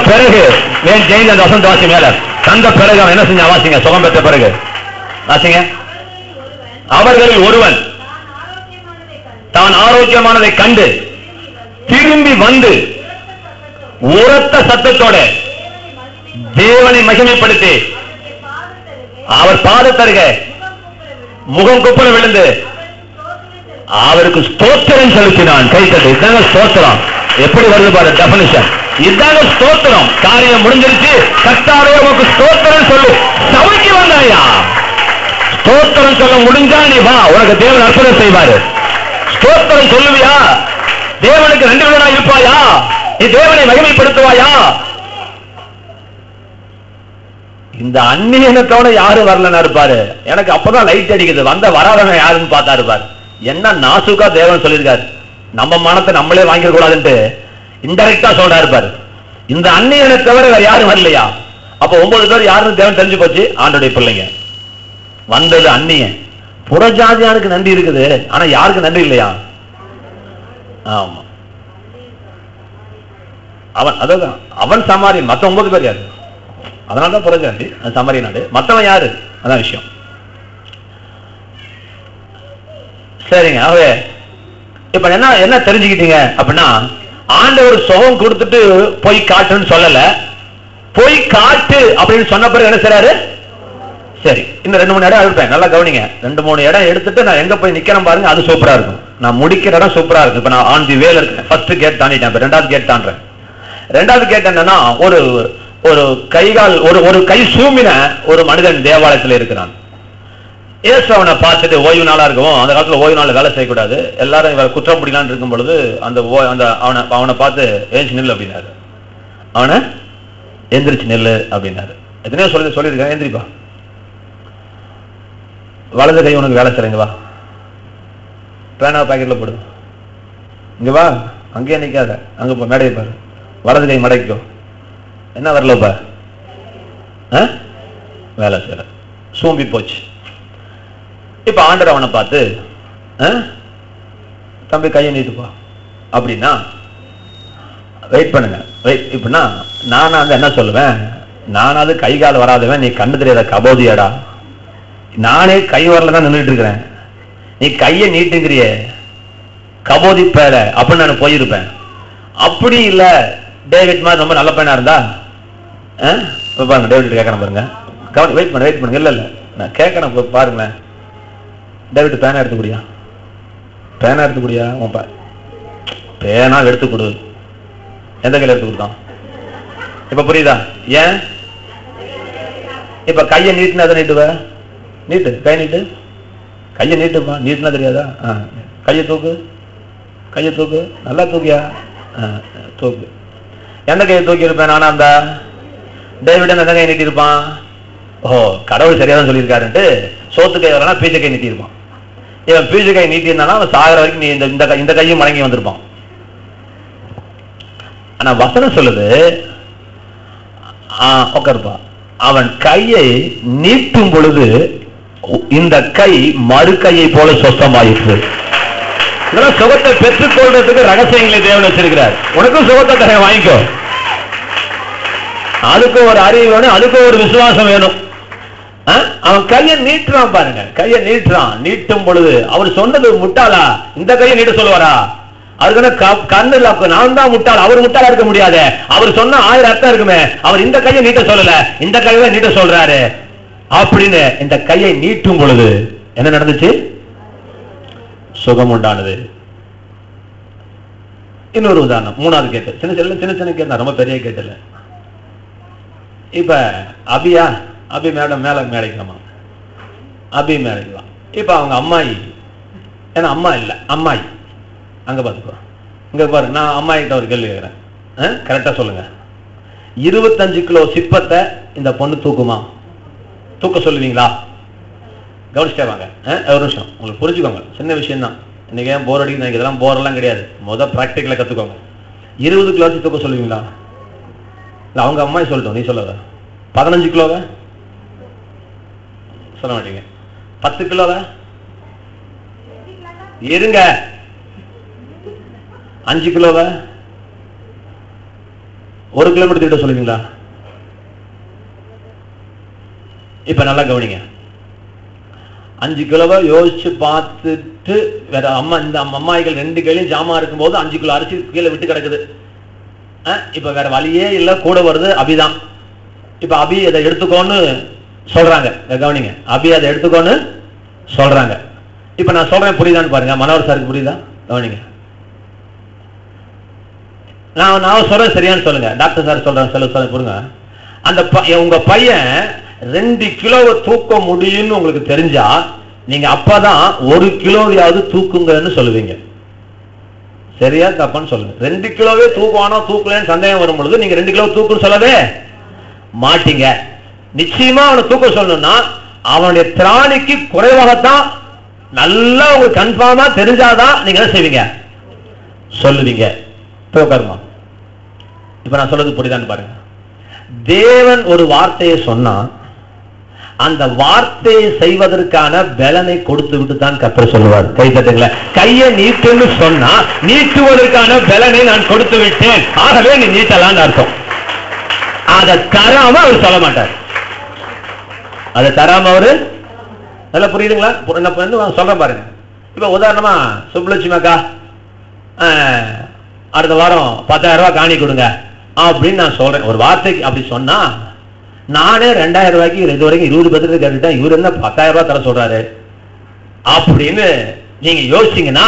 பிறகு ஏன் ஜெயிந்த அந்த வசந்த வாசி மேல தந்த பிறகு அவன் என்ன செஞ்ச? வாசிங்க. சுகம் பெற்ற பிறகு வாசிங்க. அவர்களில் ஒருவன் தான் ஆரோக்கியமானதை கண்டு திரும்பி வந்து உரத்த சத்தத்தோட தேவனை மகிமைப்படுத்தி அவர் பாதத்தருக முகம் குப்புற விழுந்து அவருக்கு ஸ்தோத்திரம் செலுத்தினான். கைத்தட்டு. இதுதாங்க ஸ்தோத்திரம். எப்படி வருது பாரு டெபினிஷன். இதுதாங்க ஸ்தோத்திரம். காரியம் முடிஞ்சிருச்சு, கர்த்தாவே உனக்கு ஸ்தோத்திரம் சொல்லு. சபைக்கு வந்தாயா? ஸ்தோத்திரம் சொல்ல முடிஞ்சா நீ வா, உனக்கு தேவன் அற்புதம் செய்வாரு. ஸ்தோத்திரம் சொல்லுவியா? தேவனுக்கு நன்றி உள்ளவனா இருப்பாயா? நீ தேவனை மகிமைப்படுத்துவாயா? இந்த அந்நியனத்தோட யாரும் வரலன்னு இருப்பாரு. எனக்கு அப்பதான் லைட் அடிக்குது, வந்த வராதவன் யாருன்னு பார்த்தா இருப்பாரு. என்ன நாசுக்கா தேவன் சொல்லியிருக்காரு, நம்ம மனத்தை நம்மளே வாங்கிக்க கூடாதுன்ட்டு இன்டைரக்டா சொல்றா இருப்பாரு. இந்த அந்நியனை தவிர வேற யாரும் வரலையா? அப்ப 9 பேர் யாருன்னு தேவன் தெரிஞ்சு போச்சு. ஆண்டவருடைய பிள்ளைங்க. வந்தது அந்நியன். புறஜாதியானுக்கு நன்றி இருக்குது, ஆனா யாருக்கு நன்றி இல்லையா? ஆமா, அவன் அதான் அவன் சமாரியன். மத்த 9 பேர் யாரு? அதனாலதான் புறஜாதி சமாரிய நாடு. மத்தவன் யாரு? அதான் விஷயம். சரிங்க. ஆகவே இப்ப என்ன தெரிஞ்சுக்கிட்டீங்க அப்படின்னா, ஆண்டவர் சுகம் கொடுத்துட்டு போய் காட்டுன்னு சொல்லல. போய் காட்டு அப்படின்னு சொன்ன பிறகு என்ன செய்றாரு? சரி, இன்னும் 2-3 இடம் எடுப்பேன், நல்லா கவனிங்க. 2-3 இடம் எடுத்துட்டு நான் எங்க போய் நிக்கிறேன் பாருங்க, அது சூப்பரா இருக்கும். நான் முடிக்கிற இடம் சூப்பரா இருக்கும். இப்ப நான் ஆன் தி வேல இருக்கேன். ஃபர்ஸ்ட் கேட் தாண்டிட்டேன், இப்ப 2வது கேட் தாண்டேன். 2வது கேட் என்னன்னா, ஒரு ஒரு கைகால் ஒரு கை சூமின ஒரு மனிதன் தேவாலயத்தில் இருக்கிறான். இயேசு அவனை பார்த்துட்டு, ஓய்வு நாளா இருக்கும், அந்த காலத்துல ஓய்வு நாள் வேலை செய்யக்கூடாது, எல்லாரும் இவரை குற்றம் பிடிக்கலான்னு இருக்கும் பொழுது அவனை பார்த்து ஏஞ்சி நில்லு அப்படின்னாரு. அவனை எந்திரிச்சு நெல்லு அப்படின்னாரு. எத்தனையோ சொல்லியிருக்கேன், எந்திரிப்பா, வலது கை உனக்கு வேலை செய்றீங்க, வா, பேனா பாக்கெட்ல போடு, இங்க வா, அங்கேயே நிக்காத, அங்க மேடையை பாரு, வலது கை மடைக்கும், என்ன வரலப்பா, வேலை செய்யற, சூம்பி போச்சு. இப்ப ஆண்டர் அவனை பார்த்து, தம்பி கையை நீட்டுப்பா அப்படின்னா, வெயிட் பண்ணுங்க, இப்படின்னா நான் வந்து என்ன சொல்லுவேன், நானாவது கை கால் வராதவன், நீ கண்ணு தெரியாத கபோதியாடா, நானே கை வரல தான் நின்றுட்டு இருக்கிறேன், நீ கையை நீட்டுங்கிறிய கபோதி பேர அப்படின்னு நான் போயிருப்பேன். அப்படி இல்ல டேவிட் மாதிரி ரொம்ப நல்ல பையனா இருந்தா, பாருங்க டேவிட் கேட்கறேன் பாருங்க, வெயிட் பண்ணுங்க, இல்ல நான் கேட்கறேன் பாருங்களேன். டேவிட் பேனா எடுத்துக்கூடியா, பேனா எடுத்துக்கூடியா, பேனா எடுத்து கொடு, எந்த கையில எடுத்து கொடுத்தான், இப்ப புரியுதா? ஏன் இப்ப கையை நீட்டுனா அதை நீட்டுவ, நீட்டு, கை நீட்டு, கையை நீட்டுப்பா, நீட்டுனா தெரியாதா? கையை தூக்கு, கையை தூக்கு, நல்லா தூக்கியா, தூக்கு. எந்த கையை தூக்கி இருப்பேன் நானா? அந்த டேவிட் எந்த கையை நீட்டி இருப்பான்? ஓ, கடவுள் சரியாதான் சொல்லியிருக்காருன்ட்டு சோத்து கை வரனா பீச்ச கை நீட்டி இருப்பான். இவன் பீச்ச கை நீட்டி இருந்தானா அவன் சாகர வரைக்கும் நீ இந்த கையும் மடங்கி வந்திருப்பான். ஆனா வசனம் சொல்லுது, உட்காருப்பா, அவன் கையை நீட்டும் பொழுது இந்த கை மறு கையை போல சொஸ்தமாயிற்று. இதெல்லாம் சுகத்தை பெற்றுக் கொள்றதுக்கு ரகசியங்களை தேவன் வச்சிருக்கிறார். உனக்கும் சுகத்தை தர வாங்கிக்கோ, அதுக்கு ஒரு அறிவு வேணும், அதுக்கு ஒரு விசுவாசம் வேணும். அவன் கையை நீட்டுறான் பாருங்க, கையை நீட்டுறான். நீட்டும் பொழுது அவர் சொன்னது முட்டாளா? இந்த கையை நீட்ட சொல்லுவாரா? அவருக்கு கண்ணு நான் தான் முட்டாள், அவர் முட்டாளா இருக்க முடியாது. அவர் சொன்ன 1000 அர்த்தம் இருக்குமே, அவர் இந்த கையை நீட்ட சொல்லல, இந்த கையை நீட்ட சொல்றாரு அப்படின்னு. இந்த கையை நீட்டும் பொழுது என்ன நடந்துச்சு? சுகம் உண்டானது. இன்னொரு உதாரணம், 3வது கேட்டு, சின்ன கேட்டு, ரொம்ப பெரிய கேட்டல. இப்ப அபி மேடம் மேடைக்கலாமா? அபி மேடைக்கலாம். இப்ப அவங்க அம்மாயி, ஏன்னா அம்மா இல்ல, அம்மாயி அங்க பாத்துக்கோ, இங்க பாரு, நான் அம்மா கிட்ட ஒரு கேள்வி கேட்கிறேன், கரெக்டா சொல்லுங்க. 25 கிலோ சிப்பத்தை இந்த பொண்ணு தூக்குமா? தூக்க சொல்லுவீங்களா? கவனிச்சிட்டே வாங்க, ஒரு நிமிஷம், உங்களுக்கு புரிஞ்சுக்கோங்க, சின்ன விஷயம் தான். இன்னைக்கு ஏன் போர் அடிக்குது? இதெல்லாம் போரெல்லாம் கிடையாது, பிராக்டிக்கலா கத்துக்கோங்க. 20 கிலோ தூக்க சொல்லுவீங்களா? இல்ல அவங்க அம்மாயி சொல்லட்டும், நீ சொல்லாத. 15 கிலோவை சொல்ல மாட்டீங்க, 10 கிலோவை இருங்க, 5 கிலோவை 1 கிலோமீட்டர் தூக்கிட்டு சொல்லுவீங்களா? இப்ப நல்லா கவனிங்க, 5 கிலோவை யோசிச்சு பார்த்துட்டு, வேற இந்த அம்மாய்கள் 2 கையிலும் ஜாமா இருக்கும் போது 5 கிலோ அரிசி கீழே விட்டு கிடக்குது. இப்ப வேற வழியே இல்ல, கூட வருது அபிதான். இப்ப அபி அதை எடுத்துக்கோன்னு சொல்றாங்க, கவனிங்க, அபி அதை எடுத்துக்கோன்னு சொல்றாங்க. இப்ப நான் சொல்றேன், புரியுதான்னு பாருங்க. மனோகர் சாருக்கு புரியுதா? கவனிங்க, நான் சொல்றேன் சரியான்னு சொல்லுங்க. டாக்டர் சார் சொல்றேன், சொல்ல புரியுங்க. அந்த உங்க பையன் 2 கிலோவை தூக்க முடியும்னு உங்களுக்கு தெரிஞ்சா நீங்க அப்பதான் 1 கிலோவையாவது தூக்குங்கன்னு சொல்லுவீங்க. சரியா தப்பான்னு சொல்லுங்க. 2 கிலோவே தூக்குவானோ தூக்கலன்னு சந்தேகம் வரும் பொழுது நீங்க 2 கிலோ தூக்குன்னு சொல்லவே மாட்டீங்க. நிச்சயமா அவனை தூக்க சொல்லணும்னா அவனுடைய திராணிக்கு குறைவாகத்தான், நல்லா உங்களுக்கு கன்ஃபார்மா தெரிஞ்சாதான் நீங்க என்ன செய்வீங்க? சொல்லுவீங்க. இப்ப நான் சொல்றது புரியுதான்னு பாருங்க. தேவன் ஒரு வார்த்தையை சொன்னா அந்த வார்த்தையை செய்வதற்கான பலனை கொடுத்து விட்டு தான் கர்த்தர் சொல்லுவார். கை தட்டுங்களேன். கையை நீட்டுன்னு சொன்னா நீட்டுவதற்கான பலனை நான் கொடுத்து விட்டேன், ஆகவே நீ நீட்டலான்னு அர்த்தம். அதை தராம அவர் சொல்ல மாட்டார். அதை தராம அவரு, நல்லா புரியுதுங்களா? சொல்றேன் பாருங்க. இப்ப உதாரணமா சுப்புலட்சுமி அக்கா அடுத்த வாரம் 10,000 ரூபாய் காணி கொடுங்க அப்படின்னு நான் சொல்றேன். ஒரு வார்த்தைக்கு அப்படி சொன்னா நானே 2000 ரூபாய்க்கு இது வரைக்கும் 20 பத்திரத்தை கேட்டுட்டேன், இவர் என்ன 10,000 ரூபாய் தர சொல்றாரு அப்படின்னு நீங்க யோசிச்சீங்கன்னா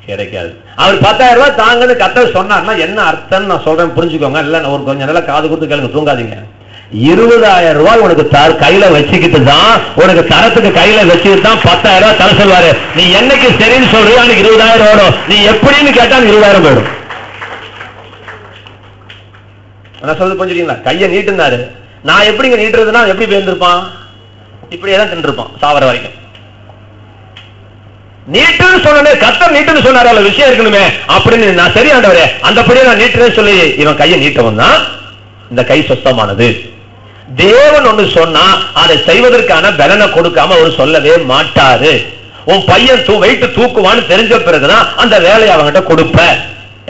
கிடைக்காது. அவர் 10,000 ரூபாய் தாங்கன்னு கர்த்தர் சொன்னார்னா என்ன அர்த்தம் நான் சொல்றேன் புரிஞ்சுக்கோங்க. இல்ல ஒரு கொஞ்சம் நல்லா காது கொடுத்து கேளுங்க, தூங்காதீங்க. 20,000 ரூபாய் உனக்கு கையில வச்சுக்கிட்டு தான், உனக்கு தரத்துக்கு கையில வச்சுக்கிட்டு தான் 10,000 ரூபாய் தர சொல்வாரு. நீ என்னைக்கு சரின்னு சொல்றியோ அன்னைக்கு 20,000 வரும். நீ எப்படின்னு கேட்டா 20,000 போயிடும். நான் சொல்றது புரிஞ்சுட்டீங்களா? கையை நீட்டுனாரு, நான் எப்படிங்க நீட்டுறதுன்னா எப்படி பேர்ந்திருப்பான், இப்படியே தான் தின்றுப்பான் சாவர வரைக்கும். நீட்டுன்னு சொன்னே கர்த்தர் நீட்டுன்னு சொன்னாரு, அதுல விஷயம் இருக்கணுமே அப்படின்னு நான் சரி ஆண்டவரே அந்தபடியே நான் நீட்டுறேன்னு சொல்லி இவன் கையை நீட்டவன் தான் இந்த கை சுத்தமானது. தேவன் ஒண்ணு சொன்னா அதை செய்வதற்கான பலனை கொடுக்காம அவர் சொல்லவே மாட்டாரு. உன் பையன் வெயிட்டு தூக்குவான்னு தெரிஞ்ச பிறகுதான் அந்த வேலையை அவங்கிட்ட கொடுப்ப.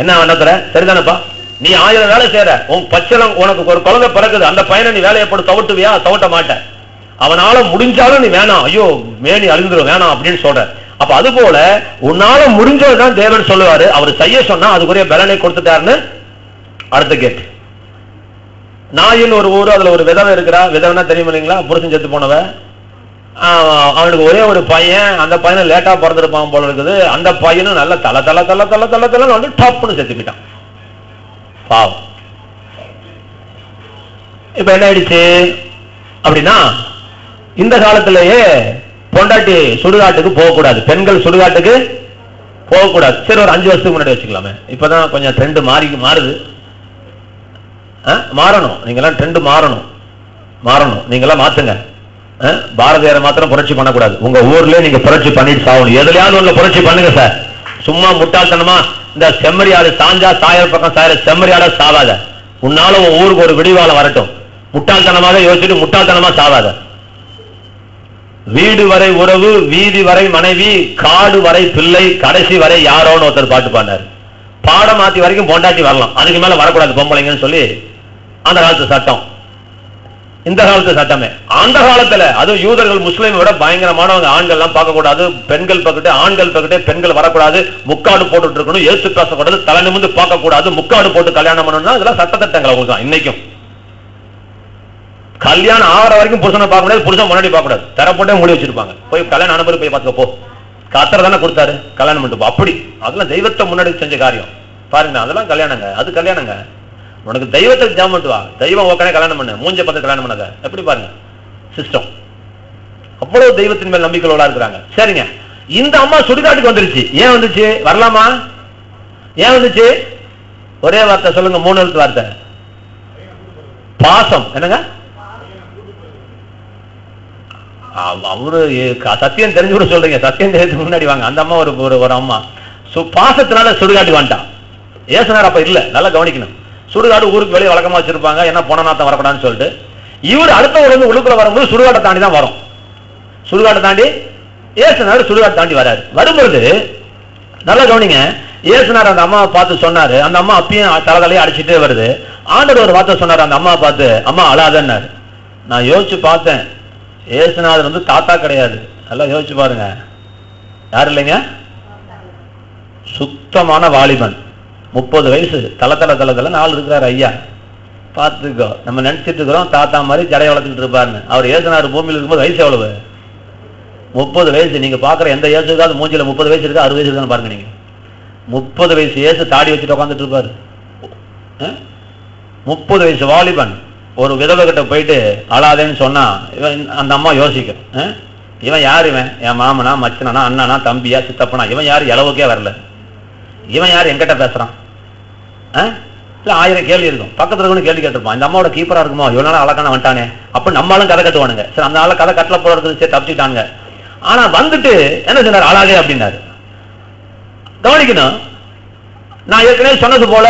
என்ன பண்ண சரிதானப்பா? நீ 1000 வேலை செய்யற, உன் பச்சளம் உனக்கு ஒரு குழந்தை பிறகுது, அந்த பையனை நீ வேலையை போட்டு தவிட்டுவியா? தவிட்ட மாட்ட. அவனால முடிஞ்சாலும் நீ வேணாம், ஐயோ மேனி அழுந்துரும் வேணாம் அப்படின்னு சொல்ற. அப்ப அது போல உன்னால முடிஞ்சதுதான் தேவன் சொல்லுவாரு. அவர் செய்ய சொன்னா அதுக்குரிய பலனை கொடுத்துட்டாருன்னு அடுத்த கேட்டு. நாயின் ஒரு ஊரு, அதுல ஒரு விதவை இருக்கிறா. விதவைனா தெரியும் இல்லைங்களா? புருஷன் செத்து போனவ. அவனுக்கு ஒரே ஒரு பையன், அந்த பையனை லேட்டா பிறந்திருப்பான் போல இருக்குது. அந்த பையனும் நல்ல தலை தலை தலை தலை தலை தலை வந்து டப்புன்னு செத்து போயிட்டான். பாவம். இப்ப என்ன ஆயிடுச்சு அப்படின்னா, இந்த காலத்திலேயே பொண்டாட்டி சுடுகாட்டுக்கு போகக்கூடாது, பெண்கள் சுடுகாட்டுக்கு போகக்கூடாது. சரி, ஒரு 5 வருஷத்துக்கு முன்னாடி வச்சுக்கலாமே. இப்பதான் கொஞ்சம் ட்ரெண்ட் மாறுது. மாறணும், நீங்கெல்லாம் ட்ரெண்ட் மாறணும், நீங்கெல்லாம் மாத்துங்க. பாரதியாரை மாத்திரம் புரட்சி பண்ணக்கூடாது. உங்க ஊர்லயே நீங்க புரட்சி பண்ணிட்டு சாகணும். எதுலையாவது ஒண்ணு புரட்சி பண்ணுங்க சார். சும்மா முட்டாள்தனமா இந்த செம்மறியாடு சாஞ்சா சாயல் பக்கம் சாய செம்மறியாட சாவாத. உன்னால உன் ஊருக்கு ஒரு விடிவாளம் வரட்டும். முட்டாள்தனமாக யோசிச்சுட்டு முட்டாள்தனமா சாவாத. வீடு வரை உறவு, வீதி வரை மனைவி, காடு வரை பிள்ளை, கடைசி வரை யாரோன்னு ஒருத்தர் பாட்டு பாடினார். பாடம் மாத்தி வரைக்கும் பொண்டாட்டி வரலாம், அதுக்கு மேல வரக்கூடாது பொம்பளைங்கன்னு சொல்லி அந்த காலத்து சட்டம். இந்த காலத்து சட்டமே அந்த காலத்துல, அதுவும் யூதர்கள் முஸ்லீம் விட பயங்கரமானவங்க. ஆண்கள் எல்லாம் பார்க்க கூடாது, பெண்கள் பக்கத்து ஆண்கள் பக்கத்து பெண்கள் வரக்கூடாது, முக்காடு போட்டுட்டு இருக்கணும், ஏசு பேசக்கூடாது, தலை நிமிர்ந்து பார்க்க கூடாது, முக்காடு போட்டு கல்யாணம் பண்ணணும்னா இதெல்லாம் சட்டத்திட்டங்கள் உங்களுக்கு தான். இன்னைக்கும் கல்யாணம் ஆகிற வரைக்கும் புருஷனை பார்க்க முடியாது, புருஷன் முன்னாடி பார்க்க கூடாது, தரப்போட்டே மூடி வச்சிருப்பாங்க. போய் கல்யாணம் அனுமதி போய் பார்த்துக்க போ, கத்தர் தானே கொடுத்தாரு கல்யாணம் பண்ணிட்டு போ. அப்படி அதெல்லாம் தெய்வத்தை முன்னாடி செஞ்ச காரியம் பாருங்க. அதெல்லாம் கல்யாணங்க, அது கல்யாணங்க. உனக்கு தெய்வத்துக்கு ஜாம் பண்ணிட்டு வா, தெய்வம் ஓக்கனே கல்யாணம் பண்ணு, மூஞ்ச பார்த்து கல்யாணம் பண்ணாத. எப்படி பாருங்க சிஸ்டம், அவ்வளவு தெய்வத்தின் மேல் நம்பிக்கையோட இருக்கிறாங்க. சரிங்க, இந்த அம்மா சுடுகாட்டுக்கு வந்துருச்சு. ஏன் வந்துச்சு? வரலாமா? ஏன் வந்துச்சு? ஒரே வார்த்தை சொல்லுங்க, 3 எழுத்து வார்த்தை. பாசம். என்னங்க? அவரு சத்தியம் தெரிஞ்சு கூட சொல்றீங்க, சத்தியம் தெரிஞ்சதுக்கு முன்னாடி வாங்க. அந்த அம்மா ஒரு அம்மா பாசத்தினால சுடுகாட்டுக்கு வந்துட்டான். ஏசுனார் அப்ப இல்ல, நல்லா கவனிக்கணும். சுடுகாடு ஊருக்கு வெளியே வழக்கமா வச்சிருப்பாங்க, ஏன்னா பொணநாத்தம் வரக்கூடாதுன்னு சொல்லிட்டு. இவர் அடுத்த ஒரு வந்து உள்ளுக்குள்ள வரும்போது சுடுகாட்டை தாண்டி தான் வரும். சுடுகாட்டை தாண்டி ஏசுனார் சுடுகாட்டை தாண்டி வராரு. வரும்போது நல்லா கவனிங்க, ஏசுனார் அந்த அம்மாவை பார்த்து சொன்னாரு. அந்த அம்மா அப்பயும் தலையே அடிச்சுட்டே வருது. ஆண்டவர் ஒரு வார்த்தை சொன்னார் அந்த அம்மாவை பார்த்து, அம்மா அழாதன்னாரு. நான் யோசிச்சு பார்த்தேன், ஏசுநாதர் வந்து தாத்தா கிடையாது. நல்லா யோசிச்சு பாருங்க, யாரு இல்லைங்க, சுத்தமான வாலிபன், 30 வயசு, தலை தலை தலை தலை நாள் இருக்கிறார் ஐயா. பார்த்துக்கோ, நம்ம நினைச்சிட்டு இருக்கிறோம் தாத்தா மாதிரி ஜடைய வளர்த்துட்டு இருப்பாருன்னு. அவர் ஏசுனார் பூமியில் இருக்கும்போது வயசு எவ்வளவு? 30 வயசு. நீங்க பாக்குற எந்த ஏசுக்காவது மூஞ்சில 30 வயசு இருக்கா 60 வயசு இருக்கான்னு பாருங்க. நீங்க 30 வயசு ஏசு தாடி வச்சுட்டு உட்காந்துட்டு இருப்பாரு. 30 வயசு வாலிபன் ஒரு விதவை கிட்ட போயிட்டு அழாதேன்னு சொன்னா அந்த அம்மா யோசிக்கும், இவன் யார்? இவன் என் மாமனா, மச்சனா, அண்ணனா, தம்பியா, சித்தப்பனா? இவன் யாரு? இளவுக்கே வரல. இவன் யாரு என்கிட்ட பேசுறான்? இல்ல 1000 கேள்வி இருக்கும். பக்கத்துல இருந்து கேள்வி கேட்டிருப்பான், இந்த அம்மாவோட கீப்பரா இருக்குமோ, இவ்வளவு நாள் அழகான வந்துட்டானே. அப்ப நம்மளும் கதை கட்டுவானுங்க. சரி, அந்த ஆள கதை கட்டல போல இருக்குது, சரி தப்பிச்சுட்டானுங்க. ஆனா வந்துட்டு என்ன சொன்னார்? அழாதே அப்படின்னாரு. கவனிக்கணும், நான் ஏற்கனவே சொன்னது போல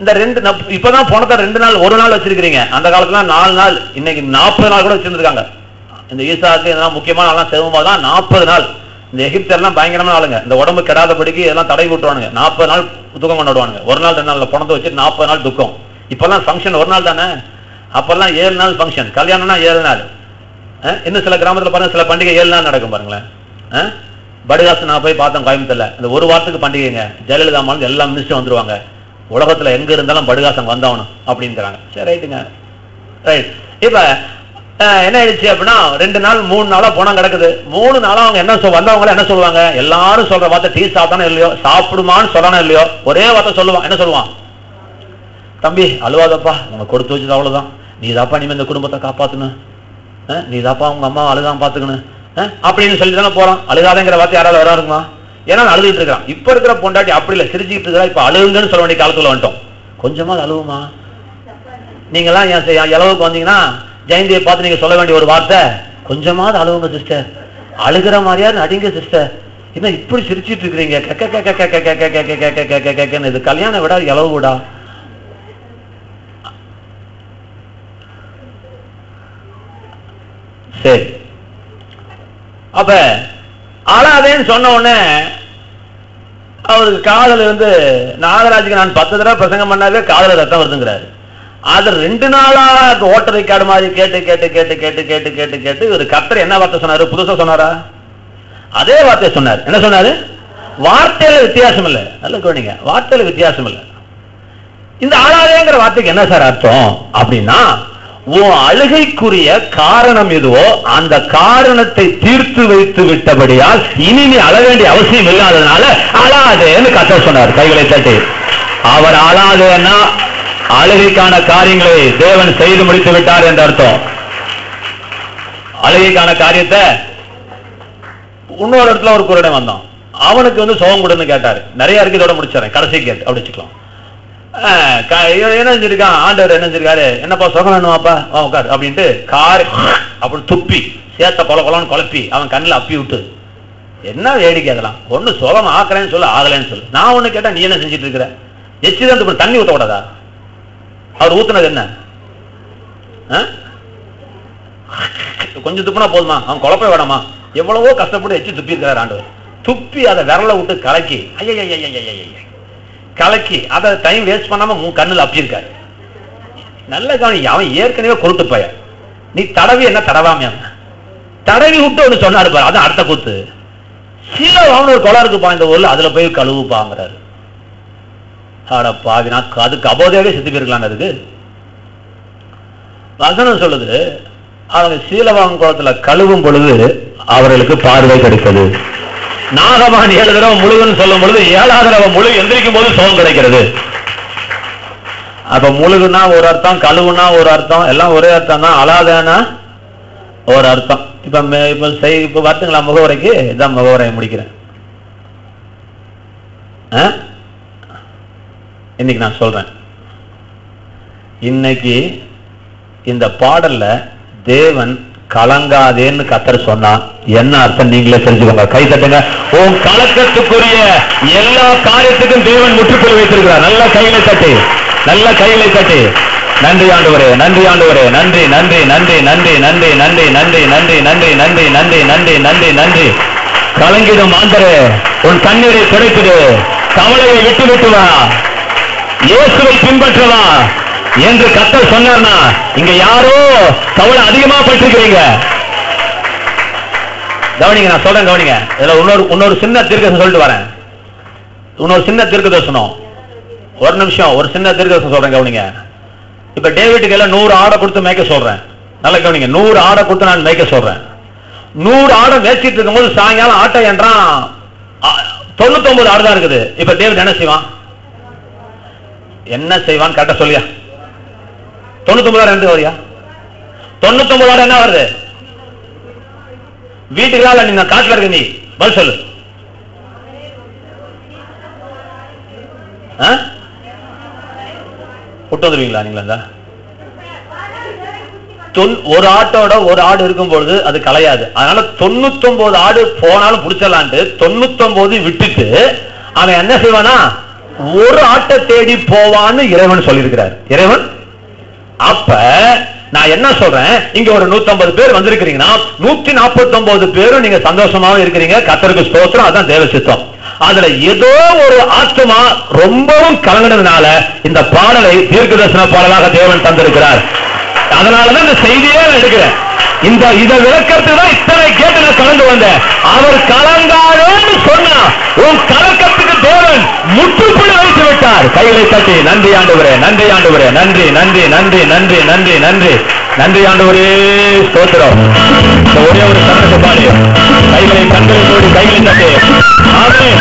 இந்த இப்பதான் போனத 2 நாள் 1 நாள் வச்சிருக்கீங்க. அந்த காலத்துல 4 நாள், இன்னைக்கு 40 நாள் கூட வச்சிருக்காங்க. இந்த ஈசாக்கு இதெல்லாம் முக்கியமான ஆளெல்லாம் செவமாதான் 40 நாள். இந்த எகிப்தெல்லாம் பயங்கரமான ஆளுங்க, இந்த உடம்பு கெடாதபடிக்கு எல்லாம் தடை விட்டுவானுங்க. 40 நாள் துக்கம் கொண்டாடுவானுங்க. 1 நாள் 2 நாள்ல பணத்தை வச்சுட்டு 40 நாள் துக்கம். இப்பெல்லாம் ஃபங்க்ஷன் 1 நாள் தானே, அப்பெல்லாம் 7 நாள் ஃபங்க்ஷன். கல்யாணம்னா 7 நாள். இன்னும் சில கிராமத்துல பாருங்க, சில பண்டிகை 7 நாள் நடக்கும் பாருங்களேன். படுகாசு நான் போய் பார்த்தேன் கோயம்புத்தூர்ல, இந்த ஒரு வாரத்துக்கு பண்டிகைங்க. ஜெயலலிதா மாதிரி எல்லா மினிஸ்டரும் வந்துருவாங்க. உலகத்துல எங்க இருந்தாலும் படுகாசம் வந்தவனும் அப்படின்றாங்க. சரி ரைட்டுங்க, ரைட். இப்ப என்ன ஆயிடுச்சு அப்படின்னா 2 நாள் 3 நாளா பணம் கிடக்குது. 3 நாளா அவங்க என்ன வந்தவங்க என்ன சொல்லுவாங்க? எல்லாரும் சொல்ற வார்த்தை டீ சாப்பிட்டானோ இல்லையோ, சாப்பிடுமான்னு சொல்லணும் இல்லையோ, ஒரே வார்த்தை சொல்லுவான். என்ன சொல்லுவான்? தம்பி அழுவாதப்பா, உங்க கொடுத்து வச்சது அவ்வளவுதான், நீ தாப்பா இனிமே இந்த குடும்பத்தை காப்பாத்தணும், நீ தாப்பா உங்க அம்மா அழுகாம பாத்துக்கணும் அப்படின்னு சொல்லி தானே போறான். அழுகாதங்கிற வார்த்தை யாராவது வரா இருக்குமா? ஏன்னா அழுதுட்டு இருக்கான். இப்ப இருக்கிற பொண்டாட்டி அப்படி இல்லை, சிரிச்சுட்டு இருக்கா. இப்ப அழுகுங்கன்னு சொல்ல வேண்டிய காலத்துல வந்துட்டோம். கொஞ்சமா அழுவுமா? நீங்க எல்லாம் என் இளவுக்கு வந்தீங்கன்னா ஜெயந்தியை பார்த்து நீங்க சொல்ல வேண்டிய ஒரு வார்த்தை, கொஞ்சமாவது அழுவுங்க சிஸ்டர், அழுகிற மாதிரியா நடிங்க சிஸ்டர், என்ன இப்படி சிரிச்சிட்டு இருக்கிறீங்க, இது கல்யாணம் விடா இளவு விடா. சரி, அப்ப அழாதேன்னு சொன்ன உடனே அவருக்கு காதல் நாகராஜுக்கு நான் 10 தடவை பிரசங்கம் பண்ணாவே காதல ரத்தம் வருதுங்கிறாரு. அது 2 நாளா ஓட்டர் ரெக்கார்டு மாதிரி கேட்டு கேட்டு கேட்டு கேட்டு கேட்டு கேட்டு கேட்டு ஒரு கர்த்தர் என்ன வார்த்தை சொன்னாரு? புதுசா சொன்னாரா? அதே வார்த்தையை சொன்னார். என்ன சொன்னாரு? வார்த்தையில வித்தியாசம் இல்லை. நல்ல கவனிங்க, வார்த்தையில வித்தியாசம் இல்லை. இந்த அழாதேங்கிற வார்த்தைக்கு என்ன சார் அர்த்தம் அப்படின்னா, உன் அழுகைக்குரிய காரணம் எதுவோ அந்த காரணத்தை தீர்த்து வைத்து விட்டபடியால் இனி நீ அழ வேண்டிய அவசியம் இல்லாததுனால அழாதேன்னு கர்த்தர் சொன்னார். கைகளை தட்டி. அவர் அழாதேன்னா அழுகைக்கான காரியங்களை தேவன் செய்து முடித்து விட்டார் என்ற அர்த்தம். அழுகைக்கான காரியத்தை இன்னொரு இடத்துல ஒரு குருடன் வந்தான். அவனுக்கு சுகம் கொடுன்னு கேட்டாரு. நிறைய இருக்கு, இதோட முடிச்சாரு, கடைசி கேட்டு அப்படி வச்சுக்கலாம். என்ன செஞ்சிருக்கான் ஆண்டவர்? என்ன செஞ்சிருக்காரு? என்னப்பா சுகம் வேணுமாப்பா உட்காரு அப்படின்ட்டு காரு அப்படி துப்பி சேத்த கொலை கொலன்னு குழப்பி அவன் கண்ணில் அப்பி விட்டு, என்ன வேடிக்கை அதெல்லாம்? ஒண்ணு சுகம் ஆக்குறேன்னு சொல்லு, ஆகலன்னு சொல்லு. நான் ஒண்ணு கேட்டா நீ என்ன செஞ்சிட்டு இருக்கிற? எச்சுதான் தண்ணி ஊத்த கூடாதா? அவர் ஊத்துனது என்ன? கொஞ்சம் துப்புனா போதுமா? அவன் குழப்ப வேணாமா? எவ்வளவோ கஷ்டப்பட்டு எச்சு துப்பி இருக்கிறார் ஆண்டவர். துப்பி அதை விரல விட்டு கலக்கி கலக்கி அதை டைம் வேஸ்ட் பண்ணாம கண்ணுல அப்பியிருக்காரு. நல்ல கவனி, அவன் ஏற்கனவே கொருட்டு போய, நீ தடவி என்ன தடவாம தடவி விட்டு ஒண்ணு சொன்னாரு பாரு, அதான் அடுத்த கூத்து. சில அவனு ஒரு கொலை இருக்குப்பா இந்த ஊர்ல, அதுல போய் கழுவுப்பாங்கிறாரு. பாவி, நான் அதுக்கு அபோதையாவே செத்து போயிருக்கலாம். அதுக்கு வசனம் சொல்லுது, அவங்க சீலவாங்க குளத்துல கழுவும் பொழுது அவர்களுக்கு பார்வை கிடைத்தது. நாகமான் 7 தடவை முழுகுன்னு சொல்லும் பொழுது 7ஆவது தடவை முழு எந்திரிக்கும் போது சுகம் கிடைக்கிறது. அப்ப முழுகுனா ஒரு அர்த்தம், கழுவுனா ஒரு அர்த்தம், எல்லாம் ஒரே அர்த்தம் தான். அழாதேனா ஒரு அர்த்தம். இப்ப பார்த்துங்களா முகவரைக்கு? இதான் முகவரை முடிக்கிறேன். இன்னைக்கு நான் சொல்றேன், இன்னைக்கு இந்த பாடல்ல தேவன் கலங்காதேன்னு கர்த்தர் சொன்னா என்ன அர்த்தம் நீங்களே தெரிஞ்சுக்கோங்க. கை தட்டுங்க. உன் கலக்கத்துக்குரிய எல்லா காரியத்துக்கும் தேவன் முற்றுப்புள்ளி வைத்திருக்கிறார். நல்ல கைகளை தட்டி, நல்ல கைகளை தட்டி. நன்றி ஆண்டவரே, நன்றி ஆண்டவரே, நன்றி நன்றி நன்றி நன்றி நன்றி நன்றி நன்றி நன்றி நன்றி நன்றி நன்றி நன்றி நன்றி நன்றி. கலங்கிடும் ஆண்டவரே, உன் கண்ணீரை துடைத்துடு, கவலையை விட்டு விட்டு வா, இயேசுவை பின்பற்றவா என்று கர்த்தர் சொன்னார்னா இங்க யாரோ கவலை அதிகமா பட்டிருக்கிறீங்க. கவனிங்க, நான் சொல்றேன் கவனிங்க. இதுல இன்னொரு சின்ன தீர்க்கதரிசனம் சொல்லிட்டு வரேன். இன்னொரு சின்ன தீர்க்கதரிசனம், ஒரு நிமிஷம், ஒரு சின்ன தீர்க்கதரிசனம் சொல்றேன் கவனிங்க. இப்ப டேவிட்டுக்கு எல்லாம் 100 ஆடை கொடுத்து மேய்க்க சொல்றேன். நல்லா கவனிங்க, 100 ஆடை கொடுத்து நான் மேய்க்க சொல்றேன். 100 ஆடை மேய்ச்சிட்டு இருக்கும் போது சாயங்காலம் ஆட்டை என்றான் 99 ஆடு தான் இருக்குது. இப்ப டேவிட் என்ன செய்வான்? என்ன செய்வான் கரெக்டா சொல்லியா? 99 ஆடு ரெண்டு வரியா? 99 ஆடு என்ன வருது? வீட்டுக்கு நீ காட்டுல இருக்க, நீ பதில் சொல்லு. விட்டு வந்துருவீங்களா நீங்களா? ஒரு ஆட்டோட ஒரு ஆடு இருக்கும் பொழுது அது கலையாது. அதனால 99 ஆடு போனாலும் பிடிச்சலான்ட்டு 99 விட்டுட்டு அவன் என்ன செய்வானா, ஒரு ஆட்டை தேடி போவான்னு இறைவன் சொல்லியிருக்கிறார். இறைவன் அப்ப நான் என்ன சொல்றேன், இங்க ஒரு 150 பேர் வந்திருக்கிறீங்கன்னா 149 பேரும் நீங்க சந்தோஷமாவும் இருக்கிறீங்க. கர்த்தருக்கு ஸ்தோத்திரம், அதான் தேவ சித்தம். அதுல ஏதோ ஒரு ஆத்மா ரொம்பவும் கலங்கினதுனால இந்த பாடலை தீர்க்கதரிசன பாடலாக தேவன் தந்திருக்கிறார். அதனாலதான் இந்த செய்தியே எடுக்கிறேன். இதை விளக்கத்துக்கு தான் இத்தனை கேட்டு நான் கலந்து வந்தேன். அவர் கலங்காதேன்னு சொன்னா உன் கலக்கத்துக்கு தேவன் முற்றுப்புள்ளி வைத்து விட்டார். கைகளை தட்டி நன்றி ஆண்டவரே, நன்றி ஆண்டவரே, நன்றி நன்றி நன்றி நன்றி நன்றி நன்றி நன்றி ஆண்டவரே, ஸ்தோத்திரம். ஒரே ஒரு சத்தத்தை பாடி கைகளை கண்களை மூடி கைகளை தட்டி ஆமென்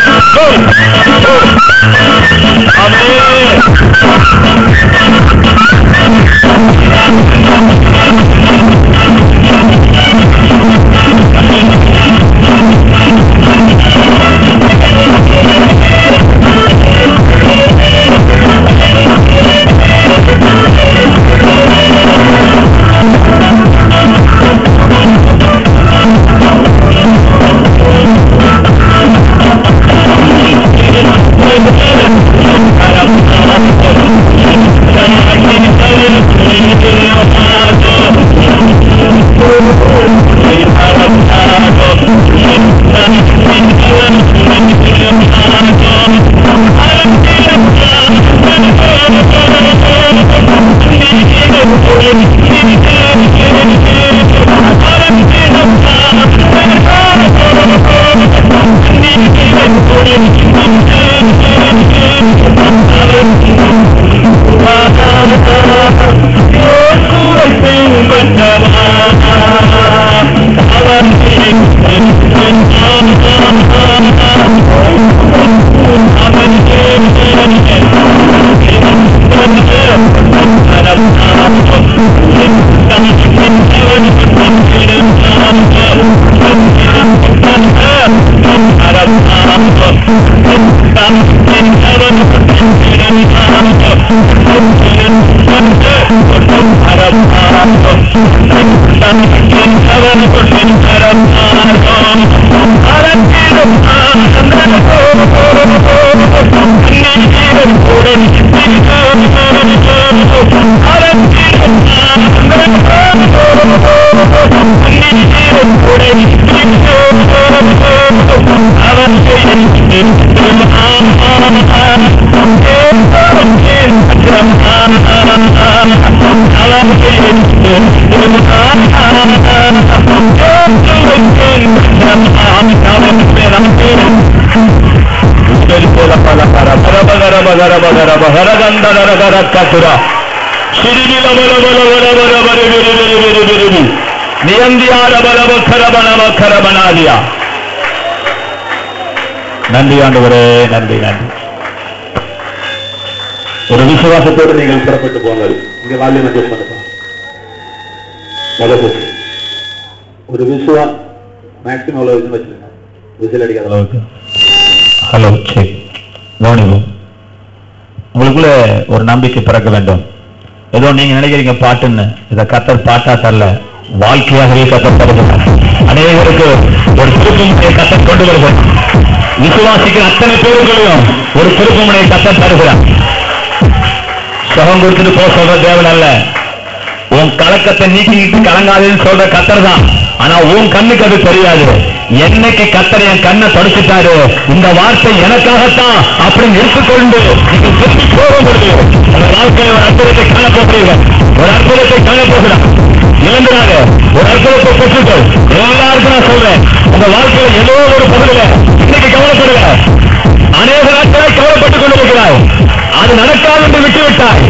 நன்றி ஆண்டவரே, நன்றி நன்றி. ஒரு விசுவாசத்தோடு நீங்கள் புறப்பட்டு போங்கள். இங்க வால்யூம் அட்ஜஸ்ட் பண்ணுங்க. முதல் ஒரு விசுவா மேக்ஸிமம் எவ்வளவு இதுன்னு வச்சிருங்க. விசில் அடிக்காத அளவுக்கு. ஹலோ செக் கவனிங்க. உங்களுக்குள்ள ஒரு நம்பிக்கை பிறக்க வேண்டும். ஏதோ நீங்க நினைக்கிறீங்க பாட்டுன்னு, இதை கத்தர் பாட்டா தரல, வாழ்க்கையாகவே கத்தர் தருகிறார். அநேகருக்கு ஒரு திருப்புமுனையை கத்தர் கொண்டு வருகிறார். விசுவாசிக்கிற அத்தனை பேருக்களையும் ஒரு திருப்புமுனையை கத்தர் தருகிறார். சுகம் கொடுத்துட்டு போக சொல்ற தேவன் அல்ல. உன் கலக்கத்தை நீக்கிட்டு கலங்காதுன்னு சொல்ற கத்தர் தான். ஆனா உன் கண்ணுக்கு அது தெரியாது. என்னைக்கு கத்தர் என் கண்ணை தொடச்சிட்டாரு, இந்த வார்த்தை எனக்காகத்தான் அப்படின்னு எடுத்துக்கொண்டு நீங்க திருப்பி போக முடியும். அந்த வாழ்க்கையை ஒரு அற்புதத்தை காண போகிறீர்கள். ஒரு அற்புதத்தை காண போகிறார். இழந்துடாத ஒரு அற்புதத்தை பெற்றுட்டு எல்லாருக்கும் நான் சொல்றேன், உங்க வாழ்க்கையில ஏதோ ஒரு பகுதியில இன்னைக்கு கவலைப்படுங்க. அநேக நாட்களை கவலைப்பட்டுக் கொண்டிருக்கிறாய். அது நடக்காது என்று விட்டுவிட்டாய்.